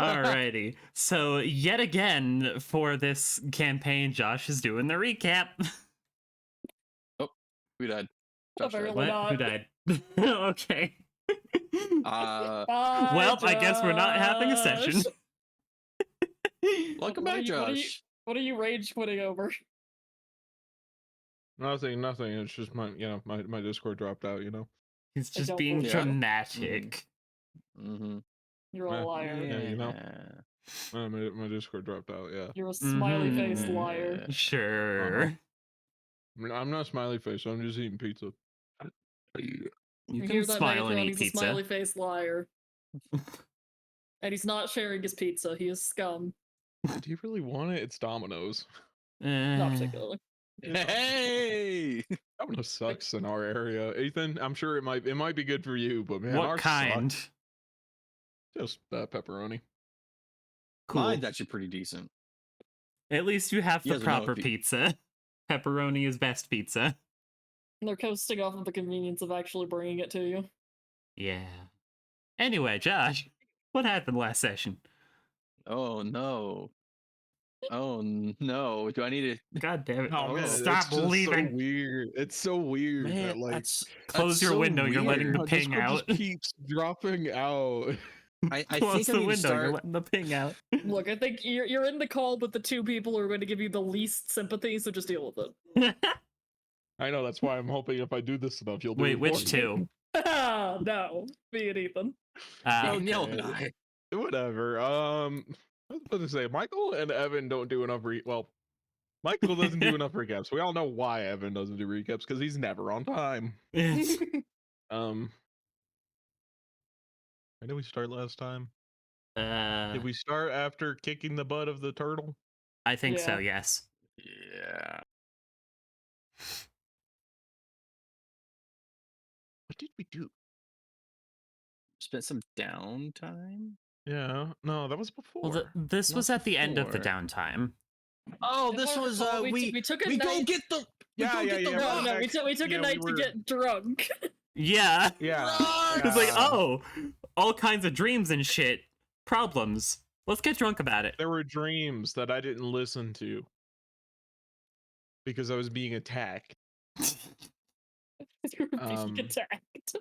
Alrighty. So yet again for this campaign, Josh is doing the recap. Oh, who died? Josh died. Apparently. What? Who not. died? Okay. Bye, Well, I guess we're not having a session. Josh. Welcome What are back, you- Josh. What are you rage quitting over? Nothing. It's just my Discord dropped out. He's I just don't being believe it. dramatic. Mm-hmm. You're a Yeah. liar. Yeah, my Discord dropped out. Yeah. You're a smiley faced Mhm. liar. Sure. I'm not smiley face. I'm just eating pizza. You You can hear that, smile and Megatron? eat He's a pizza. smiley faced liar. And he's not sharing his pizza. He is scum. Do you really want it? It's Domino's. Not Uh, particularly. Hey! Domino's sucks in our area. Ethan, I'm sure it might be good for you, but man, what ours kind? sucks. Just pepperoni. Cool. Mine's actually pretty decent. At least you have He the doesn't know proper if he- pizza. Pepperoni is best pizza. And they're coasting off of the convenience of actually bringing it to you. Yeah. Anyway, Josh, what happened last session? Oh no. Oh no. Do I need to God damn it. Oh, man, Stop it's just leaving. So weird. It's so weird that man, like Close your so window, you're letting weird. the ping Discord out. just keeps dropping out. I Close think I the need to window, you're start. letting the ping out. Look, I think you're in the call with the two people who are going to give you the least sympathy, so just deal with it. I know, that's why I'm hoping if I do this enough, you'll do Wait, it which for me. two? No, me and Ethan. Danielle and Okay. I. Whatever. I was about to say Michael and Evan don't do enough Michael doesn't do enough recaps. We all know why Evan doesn't do recaps, because he's never on time. When did we start last time? Did we start after kicking the butt of the turtle? I think so, Yeah. yes. Yeah. What did we do? Spent some downtime. Yeah, no, that was before. Well, this Not was at the end of the before. downtime. Oh, If this I was recall, we took a we night. go get the Yeah, yeah, yeah. No, right. we took Yeah, a we night were- to get drunk. Yeah. Yeah. It's like, Yeah. oh, all kinds of dreams and shit. Problems. Let's get drunk about it. There were dreams that I didn't listen to because I was being attacked. You were being Um, attacked.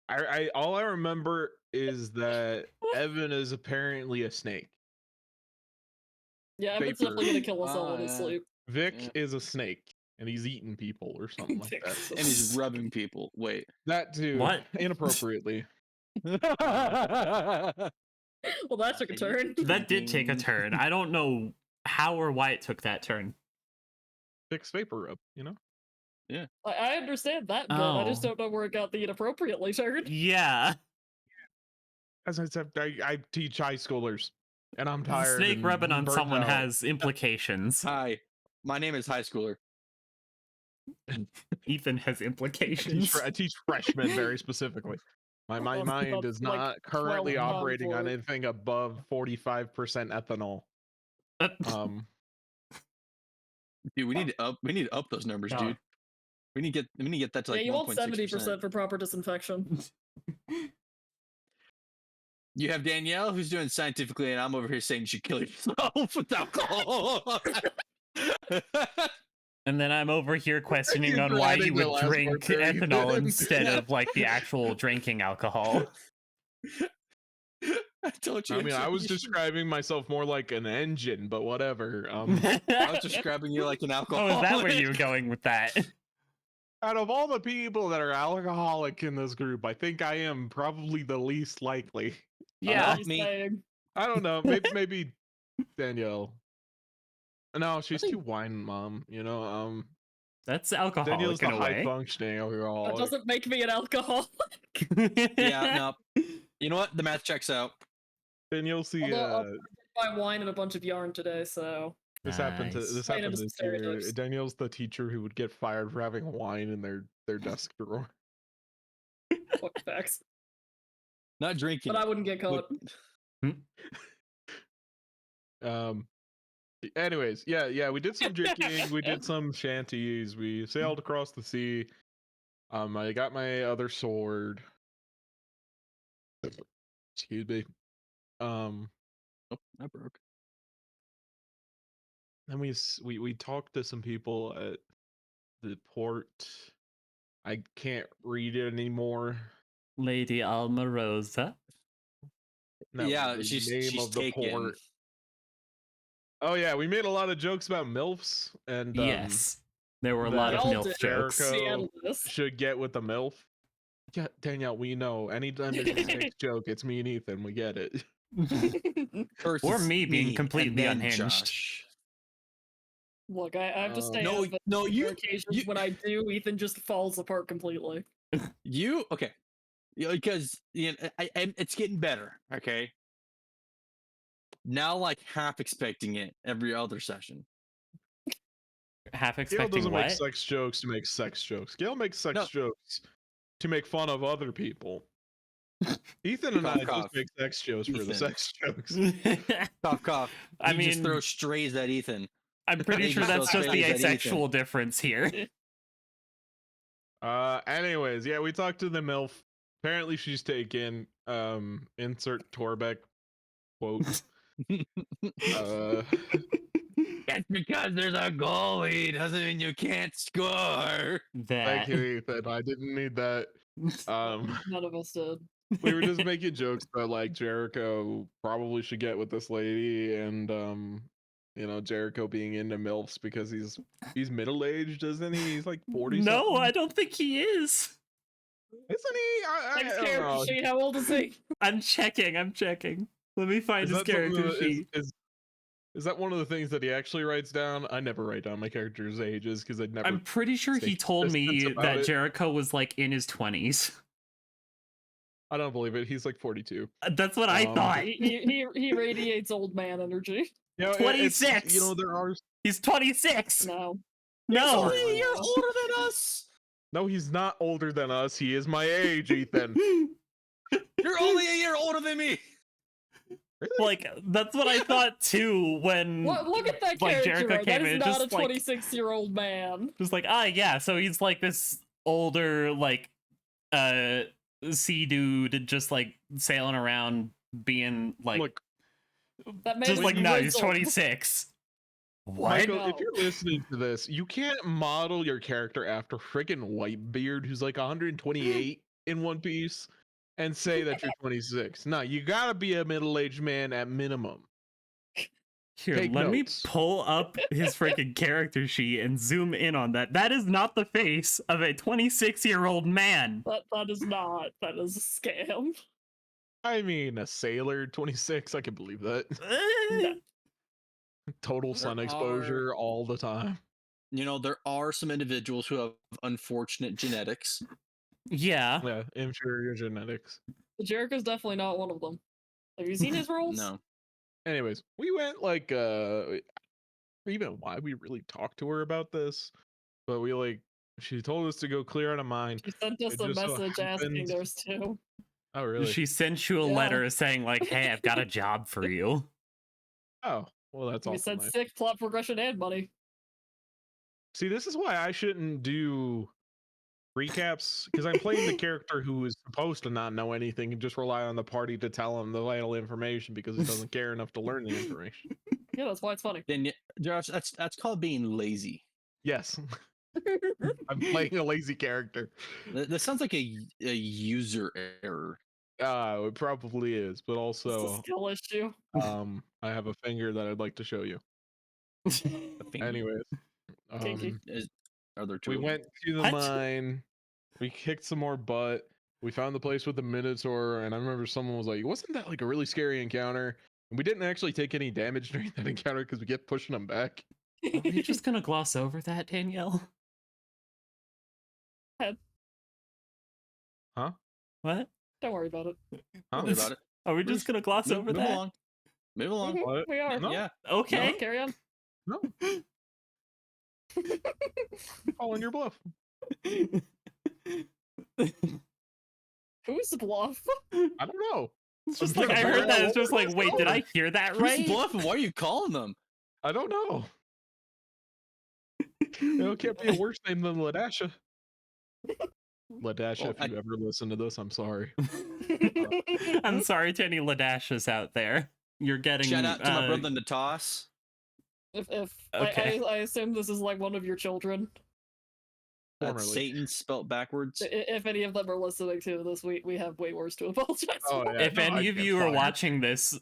I all I remember is that Evan is apparently a snake. Yeah, Evan's Vapor. definitely gonna kill us all in his Yeah. sleep. Vic Yeah. is a snake and he's eating people or something like that. and he's rubbing people. Wait. That too. What? Inappropriately. Well, that took a turn. That did take a turn. I don't know how or why it took that turn. Vic's vapor rub, you know? I understand that bit. I just Oh. don't know where it got the inappropriately turn. Yeah. As I said, I teach high schoolers and I'm tired. Snake and rubbing on burnt someone out. has implications. Hi. My name is High Schooler. Ethan has I implications. teach freshmen very specifically. My Well, mind about, is like, not currently 12 operating on forward. anything above 45% ethanol. Dude, we need to up those numbers, Oh. dude. We need to get that to like Yeah, you want 1.6%. 70% for proper disinfection. You have Danielle who's doing scientifically, and I'm over here saying you should kill yourself with alcohol. And then I'm over here questioning You're on why adding you the would last drink part there, ethanol Ethan. instead of like the actual drinking alcohol. I told you. I mean, I was you should- describing myself more like an engine, but whatever. I was describing you like an Oh, alcoholic. is that where you were going with that? Out of all the people that are alcoholic in this group, I think I am probably the least likely. Yeah. He's me. saying. I don't know. Maybe Danielle. No, she's think- too wine mom. You know. That's alcoholic Danielle's the in a high way. functioning That alcoholic. doesn't make me an alcoholic. Yeah, no. You know what? The math checks out. Danielle's the Although I'll buy wine and a bunch of yarn today, so This happened to Nice. this Playing happened into this some year. stereotypes. Danielle's the teacher who would get fired for having wine in their desk drawer. fuck facts. Not drinking. But I wouldn't get caught. Anyways, yeah, we did some drinking, we did some shanties, we sailed across the sea. I got my other sword. Excuse me. Oh, that broke. Then we talked to some people at the port. I can't read it anymore. Lady Almarosa. No, yeah, the she's name of the taken. port. Oh yeah, we made a lot of jokes about MILFs, and Yes. There were a that lot of Y'all MILF did. jokes. Jericho Seattle this. should get with the MILF. Yeah, Danielle, we know. Anytime there's a sex joke, it's me and Ethan. We get it. First, Or it's me being and completely then unhinged. Josh. Look, I have to stay No, out of it. no, There are occasions you- when I do, Ethan just falls apart completely. You okay? Yeah, because it's getting better. Okay. Now, like half expecting it every other session. Half Gail expecting doesn't what? make sex jokes to make sex jokes. Gail makes sex No. jokes to make fun of other people. Ethan and Cough, I cough. just make sex jokes for the Ethan. sex jokes. Cough, cough. I He just mean, throws strays at Ethan. I'm pretty He sure just that's throws just the strays at Ethan. asexual difference here. Anyways, yeah, we talked to the MILF. Apparently she's taken. Insert Torbeck quote. That's because there's a goalie. Doesn't mean you can't score. That. Thank you, Ethan. I didn't need that. None of us did. We were just making jokes about like Jericho probably should get with this lady, and you know, Jericho being into MILFs because he's middle aged, isn't he? He's like 40. No, I don't think he is. Isn't he? Next I don't character know. sheet, how old is he? I'm checking. Let me find Is his that something character that- sheet. is that one of the things that he actually writes down? I never write down my characters' ages because I'd never. I'm pretty sure he stay told me consistent about that it. Jericho was like in his 20s. I don't believe it. He's like 42. That's what I Um, thought. He radiates old man energy. You know, 26! You know, there are. He's 26. No. No. Only a year older than us. No, he's not older than us. He is my age, Ethan. You're only a year older than me. Like that's what I thought too when Look at that like, character. Jericho Right? came That in, is not just, a like- 26-year-old man. just like yeah, so he's like this older like sea dude just like sailing around being like Look, That man just is like no, he's grizzled. 26. What? Michael, No. if you're listening to this, you can't model your character after friggin' Whitebeard, who's like 128 in One Piece, and say that you're 26. No, you gotta be a middle-aged man at minimum. Here, Take let notes. me pull up his freaking character sheet and zoom in on that. That is not the face of a 26-year-old man. That is not. That is a scam. I mean, a sailor, 26, I can believe that. Eh, Total sun There exposure all the time. You know, there are some individuals who have unfortunate genetics. yeah. Yeah, inferior genetics. Jericho's definitely not one of them. Have you seen his roles? No. Anyways, we went like even why we really talked to her about this, but we like she told us to go clear out of mine. She sent us It a just so message asking happens- theirs too. Oh really? She sent you a Yeah. letter saying like, "Hey, I've got a job for you." Oh, well that's We also said nice. 6 plot progression and money. See, this is why I shouldn't do recaps because I'm playing the character who is supposed to not know anything and just rely on the party to tell him the vital information because he doesn't care enough to learn the information. Yeah, that's why it's funny. Then Josh, that's called being lazy. Yes, I'm playing a lazy character. That sounds like a user error. It probably is, but It's a also, skill issue. I have a finger that I'd like to show you. I think- Anyways, Kinky. Are there two? we of them? went to the What? mine. We kicked some more butt. We found the place with the Minotaur, and I remember someone was like, "Wasn't that like a really scary encounter?" And we didn't actually take any damage during that encounter because we kept pushing them back. Are you just gonna gloss over that, Danielle? What? Don't worry about it. Huh? Don't worry about it. Are we just gonna gloss over Move that? along. Move along. Mhm, What? We are. No. Yeah. Okay. Carry on. No, calling your bluff. Who's the bluff? I don't know. It's just I'm like I trying to heard that. figure It's out just what like, it's wait, did called. I hear that Who's right? bluffing? Why are you calling them? I don't know. It can't be a worse name than Ladasha. Ladasha, Well, if you ever listen to this, I'm sorry. I'm sorry to any Ladashas out there. you're getting Shout out to my brother Natas. If Okay. I assume this is like one of your children. That's Formerly. Satan spelt backwards. If any of them are listening to this, we have way worse to apologize Oh, for. yeah. if no, any I of get you are fired. watching this,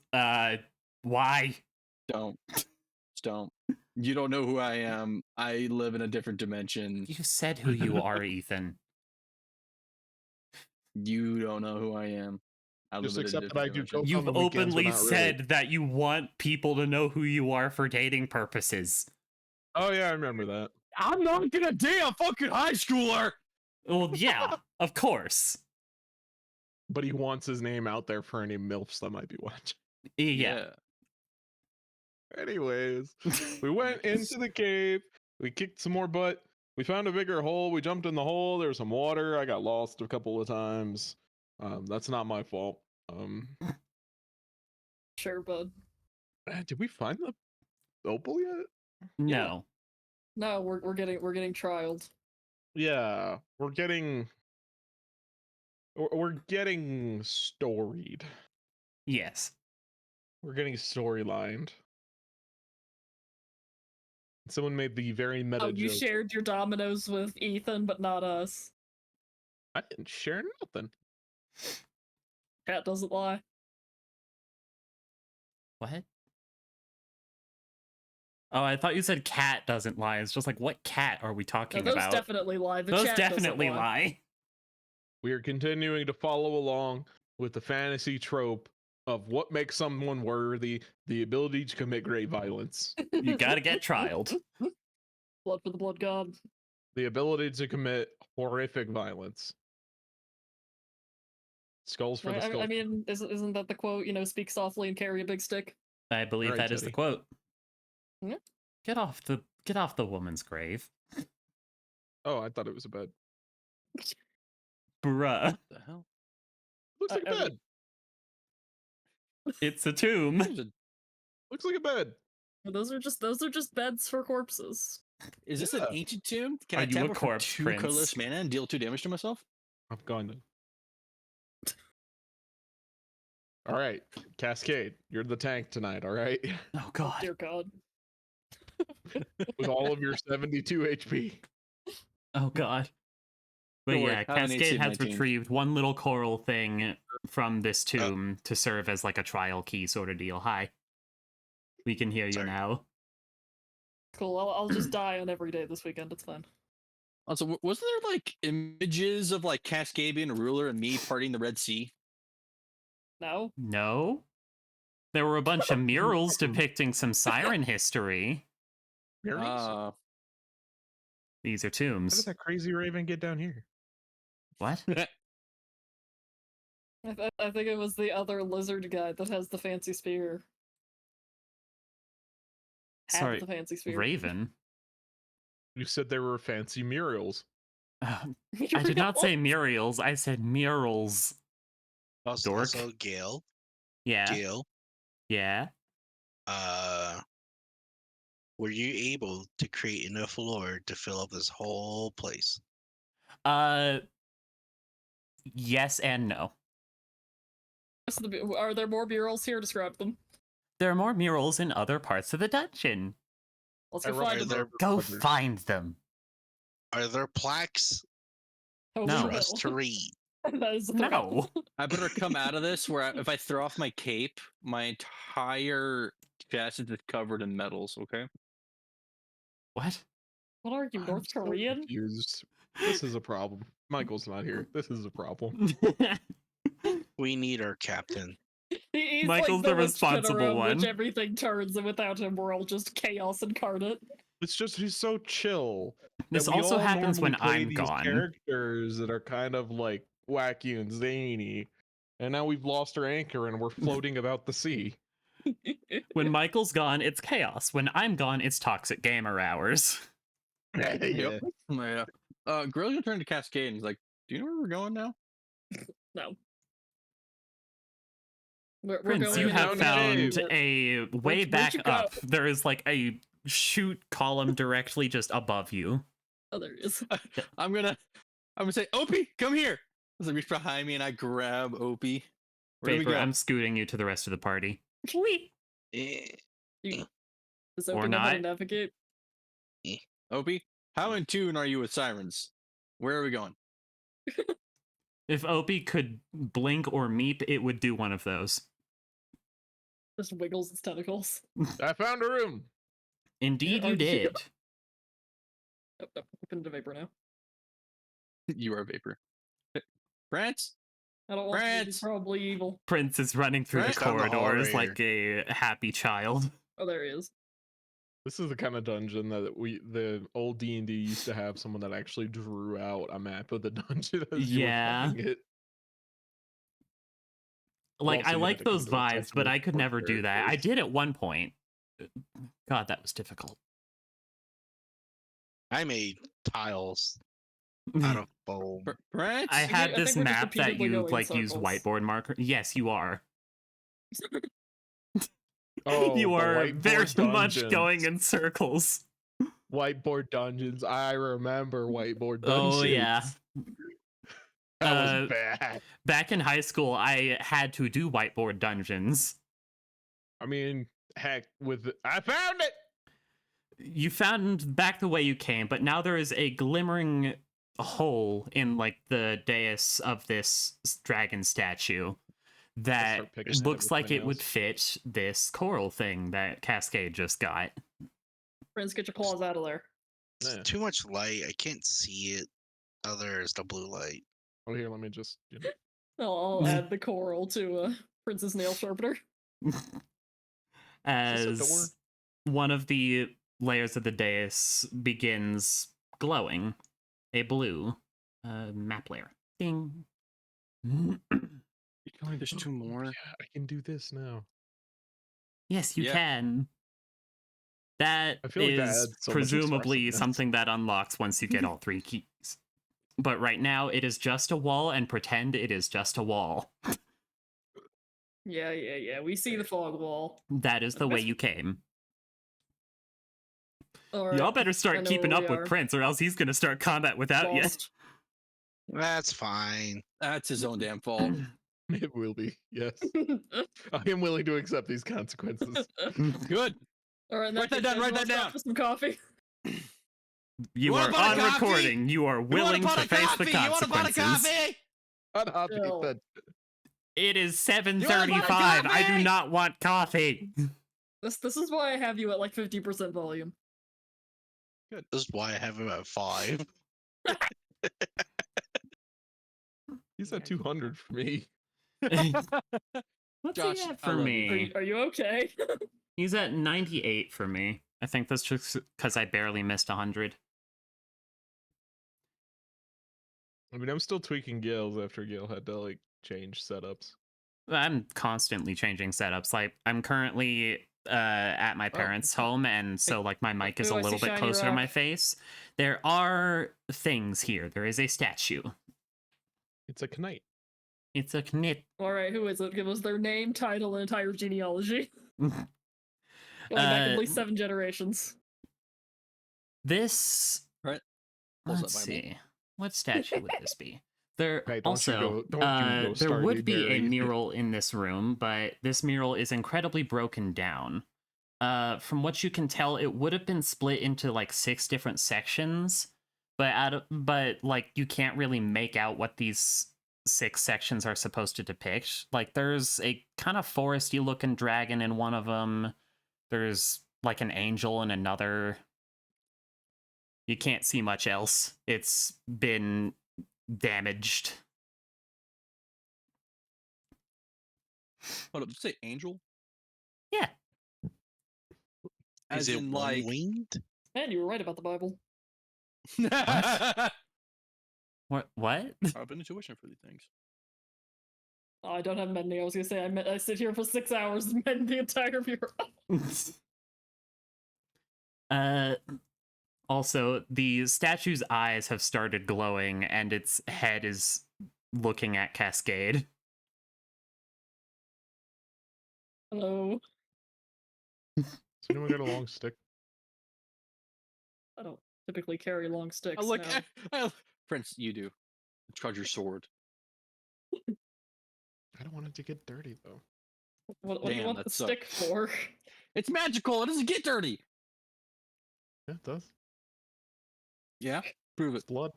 why? Don't. Just don't. You don't know who I am. I live in a different dimension. You said who you are, Ethan. You don't know who I am. I Just live in a accept that I different do dimension. coke on You've the weekends, but openly not really. said that you want people to know who you are for dating purposes. Oh yeah, I remember that. I'm not gonna date a fucking high schooler. Well, yeah, of course. But he wants his name out there for any milfs that might be watching. Yeah. Anyways, we went into the cave. We kicked some more butt. We found a bigger hole. We jumped in the hole. There was some water. I got lost a couple of times. That's not my fault. Sure, bud. Did we find the opal yet? No. No, we're getting trialed. Yeah, we're getting storied. Yes. We're getting storylined. Someone made the very meta Oh, you joke. shared your dominoes with Ethan, but not us. I didn't share nothing. Cat doesn't lie. What? Oh, I thought you said cat doesn't lie. It's just like, what cat are we No, talking those about? definitely lie. The Those chat doesn't definitely lie. We are continuing to follow along with the fantasy trope of what makes someone worthy, the ability to commit great violence, You gotta get trialed. Blood for the blood god. the ability to commit horrific violence. Skulls for the skulls. I mean, isn't that the quote? You know, speak softly and carry a big stick. I believe Alright, that is the Teddy. quote. Yeah. Get off the woman's grave. Oh, I thought it was a bed. Bruh. The hell? Looks like a I mean- bed. It's a tomb. Looks like a bed. Those are just beds for corpses. Is this Yeah. an ancient tomb? Can Are I you tap a it for corpse, 2 Prince? colorless mana and deal 2 damage to myself? I'm going to. All right, Cascade, you're the tank tonight. All right, Oh Oh, god. dear God. with all of your 72 HP. Oh god. But Don't worry, yeah, I have an AC Cascade in my has team. retrieved one little coral thing from this tomb to serve as like a trial key sort of deal. Hi. We can hear you Sorry. now. Cool. I'll just die on every day this weekend. It's fine. Also, wasn't there like images of like Cascade being a ruler and me parting the Red Sea? No. No? There were a bunch of murals depicting some siren history. Murals? Uh, These are How did tombs. that crazy raven get down here? What? I think it was the other lizard guy that has the fancy spear. Had Sorry, the fancy spear. Raven? You said there were fancy murals. I did not say murals. I said murals. Also, Dork. also Gale. Yeah. Gale. Yeah. Were you able to create enough lore to fill up this whole place? Yes and no. Are there more murals here? Describe them. There are more murals in other parts of the dungeon. Let's I go rolled find Are them. there- Go Brothers. find them. Are there plaques Oh, No. for us to read? That is the threat. No. I better come out of this where if I throw off my cape, my entire chest is just covered in medals. Okay. What? What are you, I'm North so Korean? confused. This is a problem. Michael's not here. This is a problem. We need our captain. He's Michael's like the Witch responsible General, one. Which everything turns, and without him, we're all just chaos incarnate. It's just he's so chill. This that we also all happens when normally play I'm these gone. Characters that are kind of like wacky and zany, and now we've lost our anchor and we're floating about the sea. When Michael's gone, it's chaos. When I'm gone, it's toxic gamer hours. Yep. Yeah. Gorilla turned to Cascade and he's like, "Do you know where we're going now?" No. We're Prince, going you in have a- found Where- a way where'd back you go? up. There is like a chute column directly just above you. Oh, there is. I'm gonna say, Opie, come here. As I reach behind me and I grab Opie. Where do we Vapor, go? I'm scooting you to the rest of the party. Sweet. Eh, You, does Or Opie know how to not. navigate? Opie, how in tune are you with sirens? Where are we going? If Opie could blink or meep, it would do one of those. Just wiggles its tentacles. I found a room. Indeed, you Are you- did. Open to vapor now. You are a vapor. France? I don't want to. He's Brant! probably evil. Prince is running through the Right down the hall corridors right like a happy child. Oh, there he is. This is the kind of dungeon that the old D&D used to have someone that actually drew out a map of the dungeon as you were Yeah. playing it. Like, Also, I you had like to come those to a vibes, sense but of I could what never do that. I characters. did at one point. God, that was difficult. I made tiles out of foam. France? I had I this think we're just map that repeatedly you going in like use circles. whiteboard marker. Yes, you are. Oh, You the are whiteboard very much dungeons. going in circles. Whiteboard dungeons. I remember whiteboard Oh, dungeons. yeah. That Uh, was bad. Back in high school, I had to do whiteboard dungeons. I mean, heck, I found it. You found back the way you came, but now there is a glimmering hole in like the dais of this dragon statue that start picking at looks like everything it would else. fit this coral thing that Cascade just got. Friends, get your claws out of there. It's Yeah. too much light. I can't see it. Other is the blue light. Oh, here, let me just. I'll add the coral to Prince's nail sharpener. As one of the layers of the dais begins glowing, a blue map layer. Ding. There's two more. Yeah, I can do this now. Yes, you Yeah. can. That I feel like that is adds so much presumably expressiveness. something that unlocks once you get all 3 keys. But right now, it is just a wall, and pretend it is just a wall. Yeah. We see the fog wall. That is the way you came. All right. Y'all better I start know keeping where up we with are. Prince, or else he's gonna start combat without you. Lost. That's fine. That's his own damn fault. It will be. Yes. I am willing to accept these consequences. Good. All right, Write that down, write that down. For some coffee. You want are a pot on of coffee? recording. You are willing to face the consequences. Not happy Chill. that It is want a 7:35. pot of I do coffee? not want coffee. This is why I have you at like 50% volume. This is why I have him at 5. he's at 200 for me. What's Josh, he at I for love you. me? Are you okay? He's at 98 for me. I think that's just because I barely missed 100. I mean, I'm still tweaking Gale's after Gale had to like change setups. I'm constantly changing setups. Like I'm currently at my parents' home, and so like my mic is Ooh, a I see little bit shiny closer to my rock. face. There are things here. There is a statue. It's a knight. It's a knit. All right, who is it? Give us their name, title, and entire genealogy. Going back at least 7 generations. This. Right. Pulls Let's up Bible. see. What statue would this be? There Hey, don't you also go- don't you go there would starting be a there. mural in this room, but this mural is incredibly broken down. From what you can tell, it would have been split into like 6 different sections, but like you can't really make out what these 6 sections are supposed to depict. Like there's a kind of foresty looking dragon in one of them. There's like an angel in another. You can't see much else. It's been damaged. Hold up, did you say angel? Yeah. As Is it in like one-winged? And you were right about the Bible. I've What? been intuition for these things. Oh, I don't have mending. I was gonna say I sit here for 6 hours and mend the entire mural. Also, the statue's eyes have started glowing, and its head is looking at Cascade. Hello. Has anyone got a long stick? I don't typically carry long sticks. Look, no. Prince, you do. It's called your sword. I don't want it to get dirty though. What do you Damn, want that the stick for? It's magical. It doesn't get dirty. Yeah, it does. Yeah, prove it. Blood,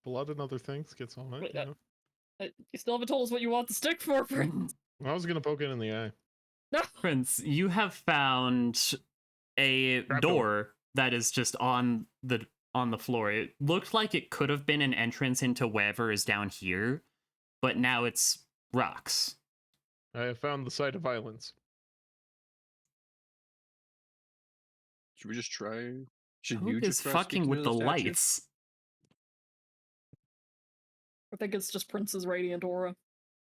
and other things gets on it. Wait, You know? You still haven't told us what you want the stick for, Prince. I was gonna poke it in the eye. No. Prince, you have found a Trapdoor. door that is just on the floor. It looked like it could have been an entrance into wherever is down here, but now it's rocks. I have found the site of violence. Should we just try? Should Who you is just try fucking speaking with to the statue? lights? I think it's just Prince's radiant aura.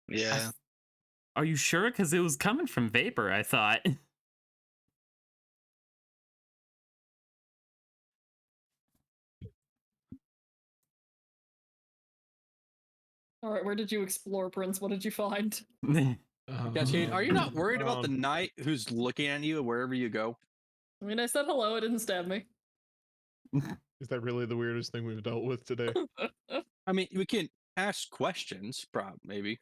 Yeah. Are you sure? Because it was coming from Vapor, I thought. All right, where did you explore, Prince? What did you find? Cascade, are you not worried about the Um, knight who's looking at you wherever you go? I mean, I said hello. It didn't stab me. Is that really the weirdest thing we've dealt with today? I mean, we can ask questions, maybe.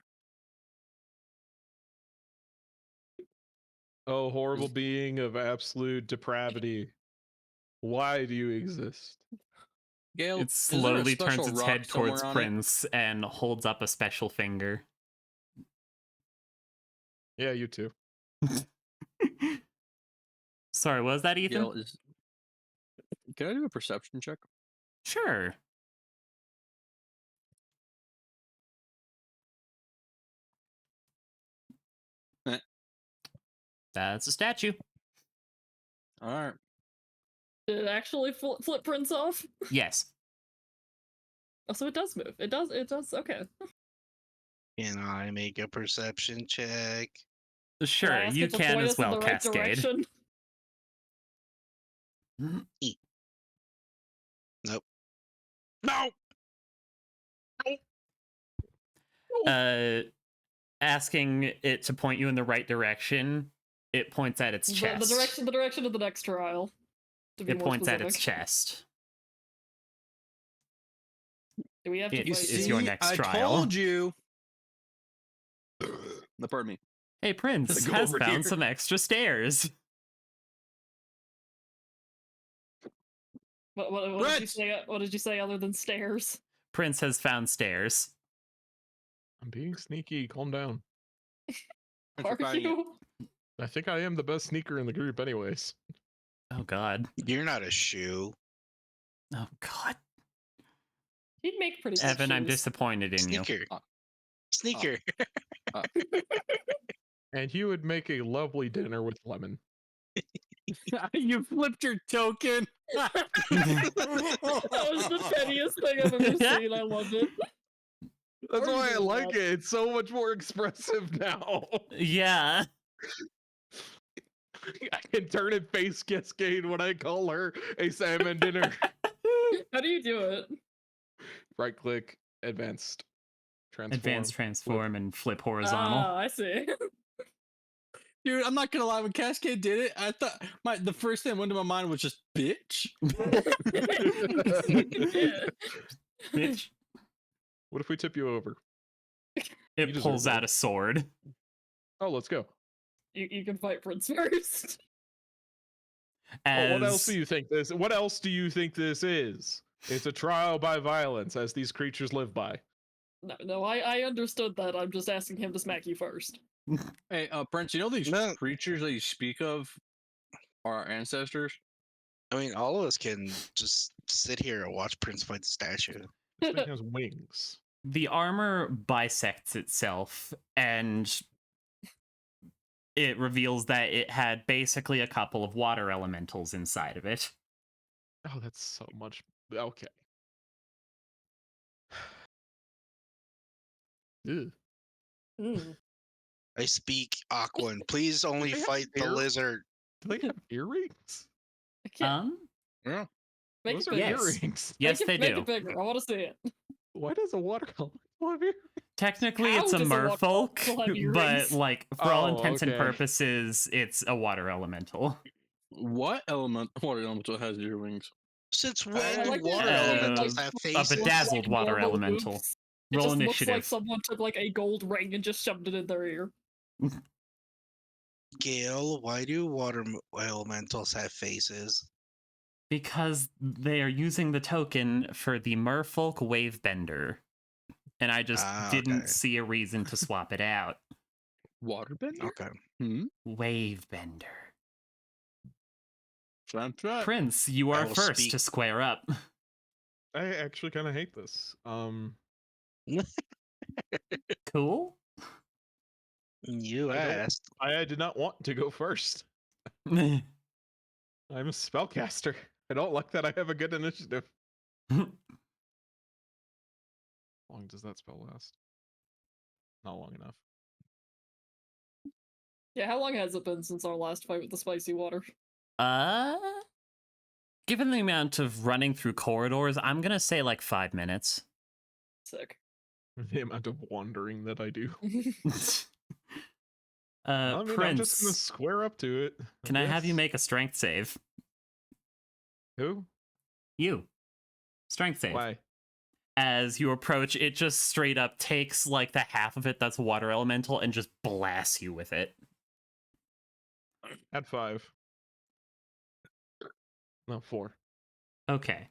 Oh, horrible being of absolute depravity. Why do you exist? Gail, It is there a slowly turns special its rock head towards somewhere on it? Prince and holds up a special finger. Yeah, you too. Sorry, what was that, Ethan? Gail, can I do a perception check? Sure. Eh. That's a statue. All right. Did it actually flip Prince off? Yes. Oh, so it does move. It does. It does. Okay. Can I make a perception check? Can I Sure, ask you it to can point as us in well, the right Cascade. direction? Nope. No. Asking it to point you in the right direction, it points at its The chest. the direction of the next trial. To be It more points at its specific. chest. Do we have to It You fight? is your see, next I trial. told you. No, pardon me. Hey, Prince Go has over found here. some extra stairs. What did you Prince! say? What did you say other than stairs? Prince has found stairs. I'm being sneaky. Calm down. Thanks for Are finding it. you? I think I am the best sneaker in the group, anyways. Oh God. You're not a shoe. Oh God. He'd make pretty good Evan, I'm shoes. disappointed in you. Sneaker. Ah. Sneaker. And you would make a lovely dinner with lemon. You flipped your token. That was the pettiest thing I've ever seen. I loved it. That's Or you why I do like that. it. It's so much more expressive now. Yeah. I can turn and face Cascade when I call her a salmon dinner. How do you do it? Right click, advanced, transform. Advanced transform and flip horizontal. Ah, I see. Dude, I'm not gonna lie. When Cascade did it, I thought the first thing that went to my mind was just bitch. Bitch. What if we tip you over? It deserve pulls that. out a sword. Oh, let's go. You can fight Prince first. As... What else do you think this? What else do you think this is? It's a trial by violence, as these creatures live by. No, I understood that. I'm just asking him to smack you first. Hey, Prince, you know these No. creatures that you speak of are our ancestors? I mean, all of us can just sit here and watch Prince fight the statue. This thing has wings. The armor bisects itself, and it reveals that it had basically a couple of water elementals inside of it. Oh, that's so much. Okay. Ew. Mm. I speak Aquan. Please only they have fight the ear- lizard. Do they have earrings? I can't Yeah. make Those it are bigger. Yes. earrings. Yes, make they it, make do. it bigger. I want to see it. Why does a watercolor have earrings? Technically, How it's a does a water merfolk, elemental have but earrings? like for all Oh, intents and okay. purposes, it's a water elemental. What water elemental has your wings? Since when I do like water that, elementals like, have A faces? bedazzled like water normal elemental. moves. It Roll just looks initiative. like someone took like a gold ring and just shoved it in their ear. Gale, why do water elementals have faces? Because they are using the token for the Merfolk Wavebender. And I just didn't Okay. see a reason to swap it out. Waterbender? Okay. Hmm. Wavebender. Sounds right. Prince, you I are will first speak- to square up. I actually kind of hate this. Cool? You I don't- asked. I did not want to go first. Well, I'm a spellcaster. I don't like that I have a good initiative. How long does that spell last? Not long enough. Yeah, how long has it been since our last fight with the spicy water? given the amount of running through corridors, I'm gonna say like 5 minutes. Sick. The amount of wandering that I do. uh, I mean, Prince, I'm just gonna square up to it. can I have you guess. make a strength save? Who? You. Strength save. Why? As you approach, it just straight up takes like the half of it that's water elemental and just blasts you with it. At 5. No, 4. Okay.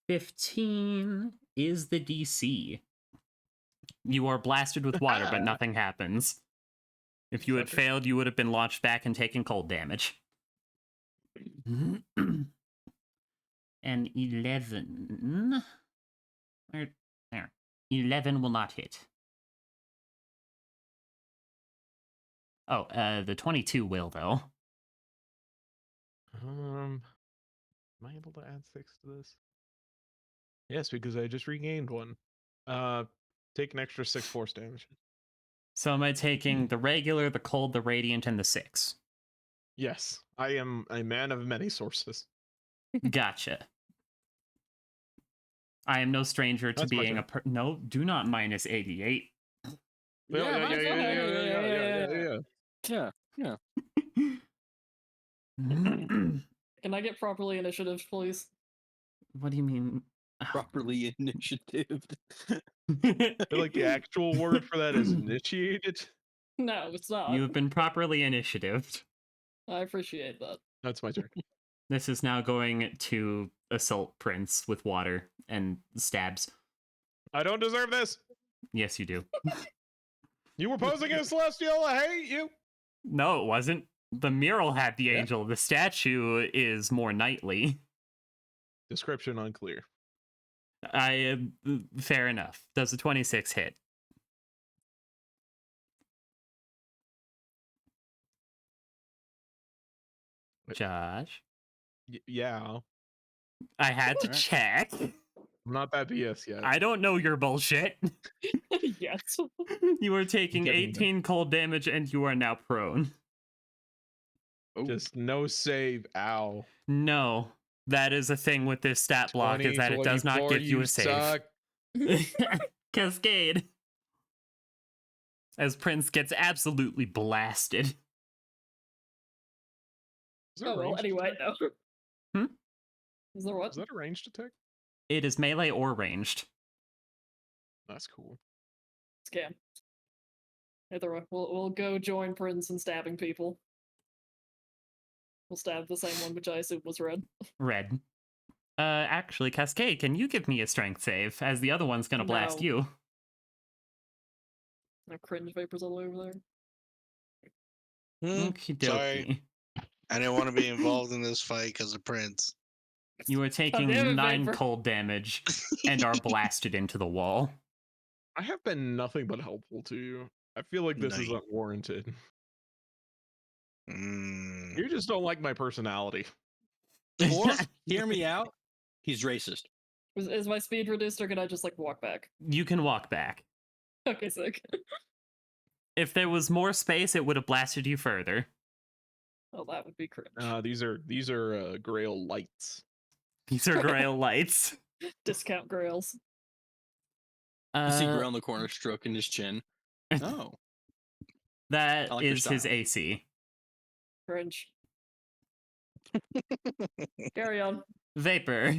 15 is the DC. You are blasted with water, but nothing happens. If you had Sucker. failed, you would have been launched back and taken cold damage. And 11. Where? There. 11 will not hit. Oh, the 22 will, though. Am I able to add 6 to this? Yes, because I just regained 1. Take an extra 6 force damage. So am I taking the regular, the cold, the radiant, and the 6? Yes, I am a man of many sources. Gotcha. I am no stranger to That's my being turn. no, do not minus 88. Yeah. Can I get properly initiative, please? What do you mean? Properly initiative. I feel like the actual word for that is initiated. No, it's not. You have been properly initiatived. I appreciate that. That's my turn. This is now going to assault Prince with water and stabs. I don't deserve this. Yes, you do. You were posing as Celestial. I hate you. No, it wasn't. The mural had the Yeah. angel. The statue is more knightly. Description unclear. Fair enough. Does a 26 hit? Wait. Josh? Yeah. I had to Alright. check. I'm not that BS yet. I don't know your bullshit. Yes. You are taking Getting there. 18 cold damage and you are now prone. Oh, Just no save. Ow. No, that is a thing with this stat block, is that it does not 2024, give you a save. suck. Cascade. As Prince gets absolutely blasted. Is there a Oh well, ranged anyway, attack? no. Hmm? Is there what? Is that a ranged attack? It is melee or ranged. That's cool. Scam. Either way, we'll go join Prince in stabbing people. We'll stab the same one, which I assume was red. Red. Actually, Cascade, can you give me a strength save, as the other one's gonna blast No. you? No cringe vapors all over there. Okie Sorry. dokie. I didn't want to be involved in this fight because of Prince. You are taking damn it, 9 Viper. cold damage and are blasted into the wall. I have been nothing but helpful to you. I feel like this is Nice. unwarranted. Mm. You just don't like my personality. or hear me out. He's racist. Is my speed reduced, or can I just like walk back? You can walk back. Okay, sick. If there was more space, it would have blasted you further. Oh, that would be cringe. These are Grail lights. These are Grail lights. Discount grails. I see Uh, Grail in the corner stroking his chin. Oh, that I like your is his style. AC. Cringe. Carry on. Vapor.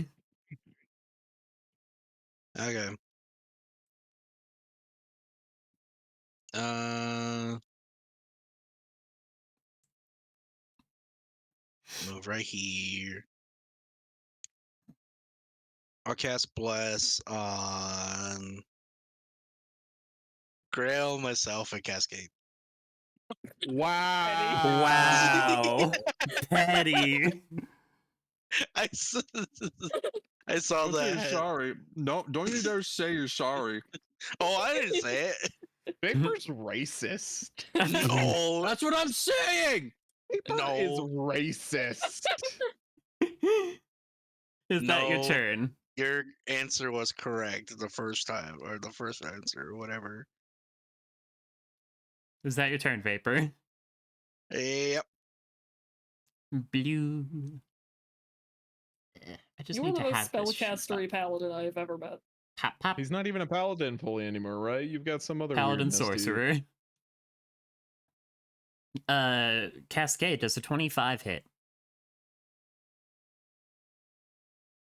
Okay. Uh, Move right here. I'll cast Bless on Grail, myself, and Cascade. Wow. Wow. Petty. I, s- I saw Don't say you're that. sorry. No, don't you dare say you're sorry. Oh, I didn't say it. Vapor's racist. No, That's what I'm saying. Vapor is No. racist. Is that your No. turn? Your answer was correct the first time, or the first answer, or whatever. Is that your turn, Vapor? Yep. Blue. I just You're need the to most have this sheet up. spellcastery paladin I've ever met. Pop, pop. He's not even a paladin fully anymore, right? You've got some other Paladin weirdness to you. sorcerer. Cascade does a 25 hit.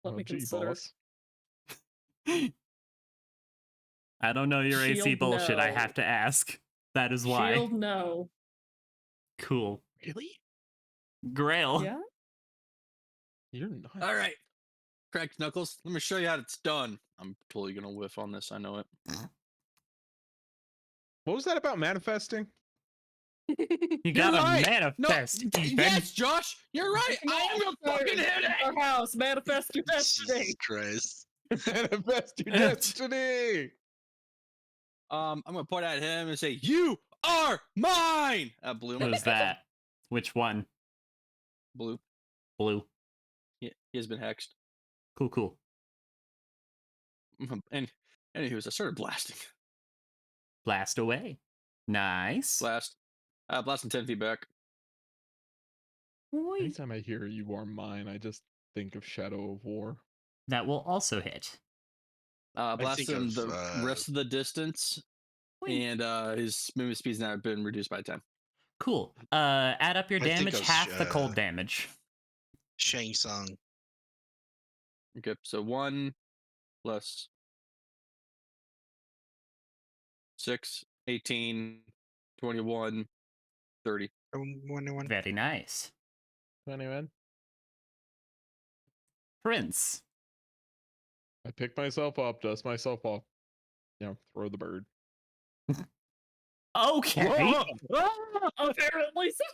Let Oh, me gee, consider. boss. I don't know your AC Shield, bullshit. I no. have to ask. That is why. Shield, no. Cool. Really? Grail. Yeah? You're not. All right, cracked knuckles. Let me show you how it's done. I'm totally gonna whiff on this. I know it. What was that about manifesting? You You're gotta right. manifest, Ethan. Yes, Josh, you're right. I am gonna fucking hit it. Our house, manifest your destiny. Jesus Christ. Manifest your destiny. I'm gonna point at him and say, "You are mine." Blue. Who's that? Which one? Blue. Blue. He has been hexed. Cool, cool. And anywho, I started blasting. Blast away. Nice. Blast. Blasting 10 feet back. Boy. Anytime I hear "you are mine," I just think of Shadow of War. That will also hit. Blast think him of, the rest of the distance, Boing. and his movement speed's now been reduced by 10. Cool. Add up your I think damage, of half the cold damage. Shang Tsung. Okay, so 1 plus 6, 18, 21, 30. 21. Very nice. Anyway, Prince. I pick myself up, dust myself off, throw the bird. Okay. Apparently so.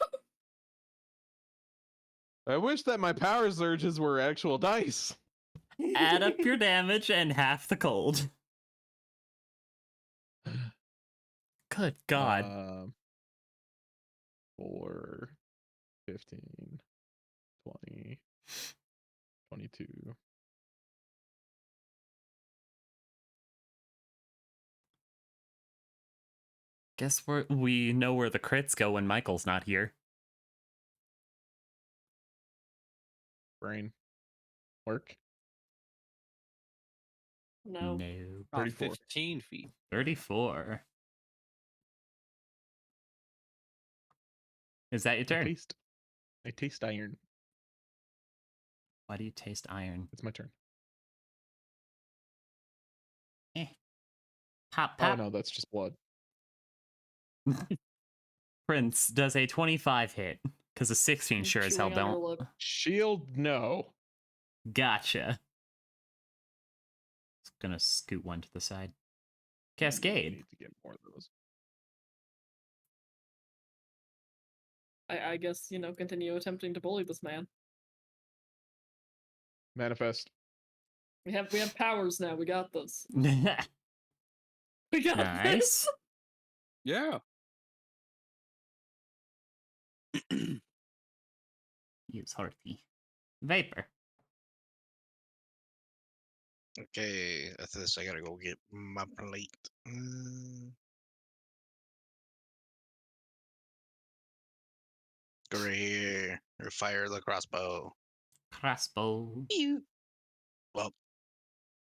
I wish that my power surges were actual dice. Add up your damage and half the cold. Good God. 4, 15, 20, 22. Guess we know where the crits go when Michael's not here. Brain. Work. No. No. 34. 15 feet. 34. Is that your turn? I taste iron. Why do you taste iron? It's my turn. Pop, Oh pop. no, that's just blood. Prince does a 25 hit. Because a 16 sure as hell Chewing on your don't. lip. Shield, no. Gotcha. Just gonna scoot one to the side. I Cascade. need to get more of those. I guess, continue attempting to bully this man. Manifest. We have powers now. We got this. Nice. We got this. Yeah. Use Hearthy. Vapor. Okay, after this, I gotta go get my plate. Go right here. Or fire the crossbow. Crossbow. Pew. Well,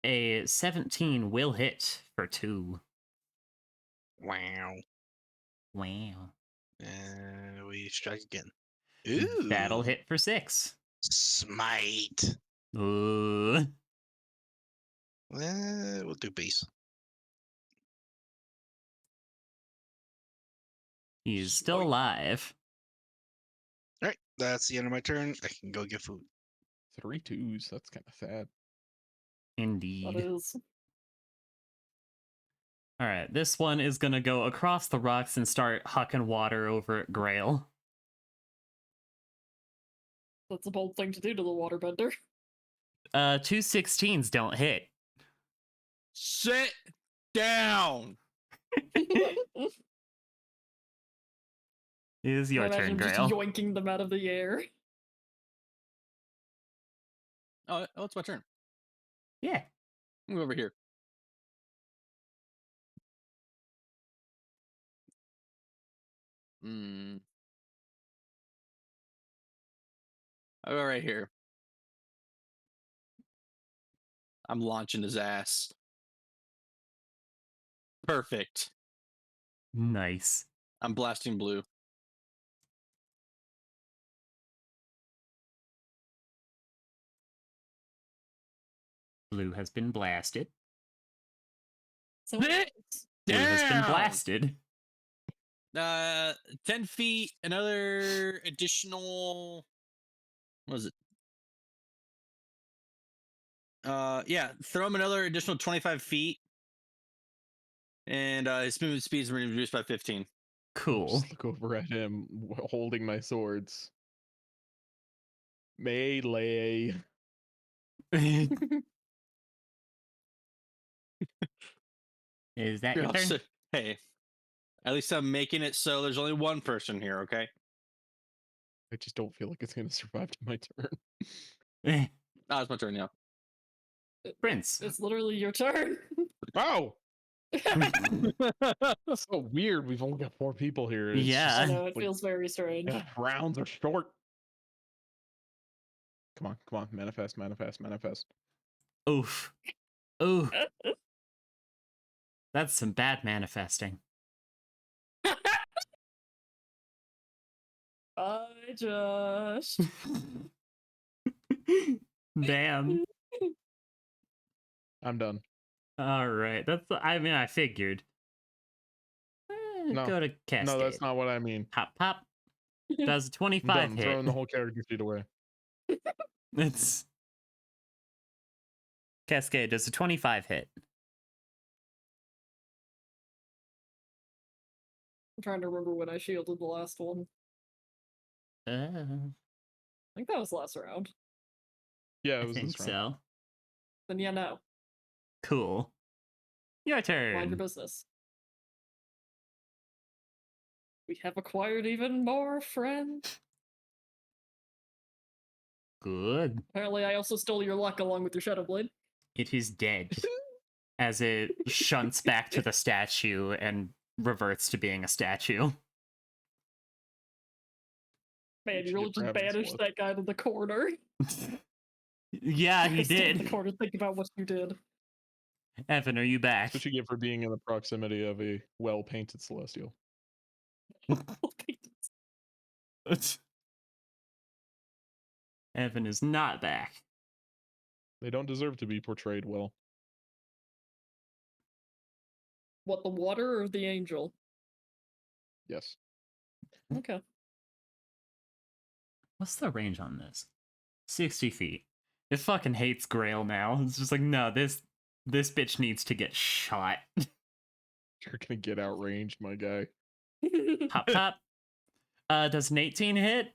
A 17 will hit for 2. wow. Wow. And we strike again. Ooh. That'll hit for 6. Smite. Ooh. We'll do base. He's still Smite. alive. Alright, That's the end of my turn. I can go get food. 3 2s. That's kind of sad. That Indeed. is. All right, this one is gonna go across the rocks and start hucking water over at Grail. That's a bold thing to do to the waterbender. 2 16s don't hit. Sit down. It is your I turn, imagine just Grail. yoinking them out of the air. Oh, it's my turn. Yeah. Move over here. I'll go right here. I'm launching his ass. Perfect. Nice. I'm blasting blue. Blue has been blasted. So Sit Blue has been down. blasted. 10 feet, another additional. What was it? Yeah, throw him another additional 25 feet. And his movement speed is reduced by 15. Cool. Just look over at him holding my swords. Melee. Is that Here, your I'll turn? say- hey, at least I'm making it so there's only one person here, okay? I just don't feel like it's gonna survive to my turn. Ah, it's my turn now. Prince. it's literally your turn. Oh, that's so weird. We've only got 4 people here. It's Yeah. I just, know, it like, feels very strange. rounds are short. Come on, manifest. Oof. Ooh. That's some bad manifesting. Bye, Josh. Damn. I'm done. All right. I mean, I figured. No. Go to Cascade. No, that's not what I mean. Pop, pop. Does a I'm 25 done. I'm hit. throwing the whole character sheet away. It's Cascade. Does a 25 hit? I'm trying to remember when I shielded the last one. Uh, I think that was last round. Yeah, I it was think this round. so. Then yeah, no. Cool. Your Mind your turn. business. We have acquired even more, friend. Good. Apparently, I also stole your luck along with your Shadow Blade. It is dead. As it shunts back to the statue and reverts to being a statue. Man, should you really get just Raven's banished luck. that guy to the corner. Yeah, he I stood in did. the corner thinking about what you did. Evan, are you back? That's what you get for being in the proximity of a well-painted celestial. Evan is not back. They don't deserve to be portrayed well. What, the water or the angel? Yes. Okay. What's the range on this? 60 feet. It fucking hates Grail now. It's just like, no, this bitch needs to get shot. You're gonna get outranged, my guy. Pop, pop. Does an 18 hit?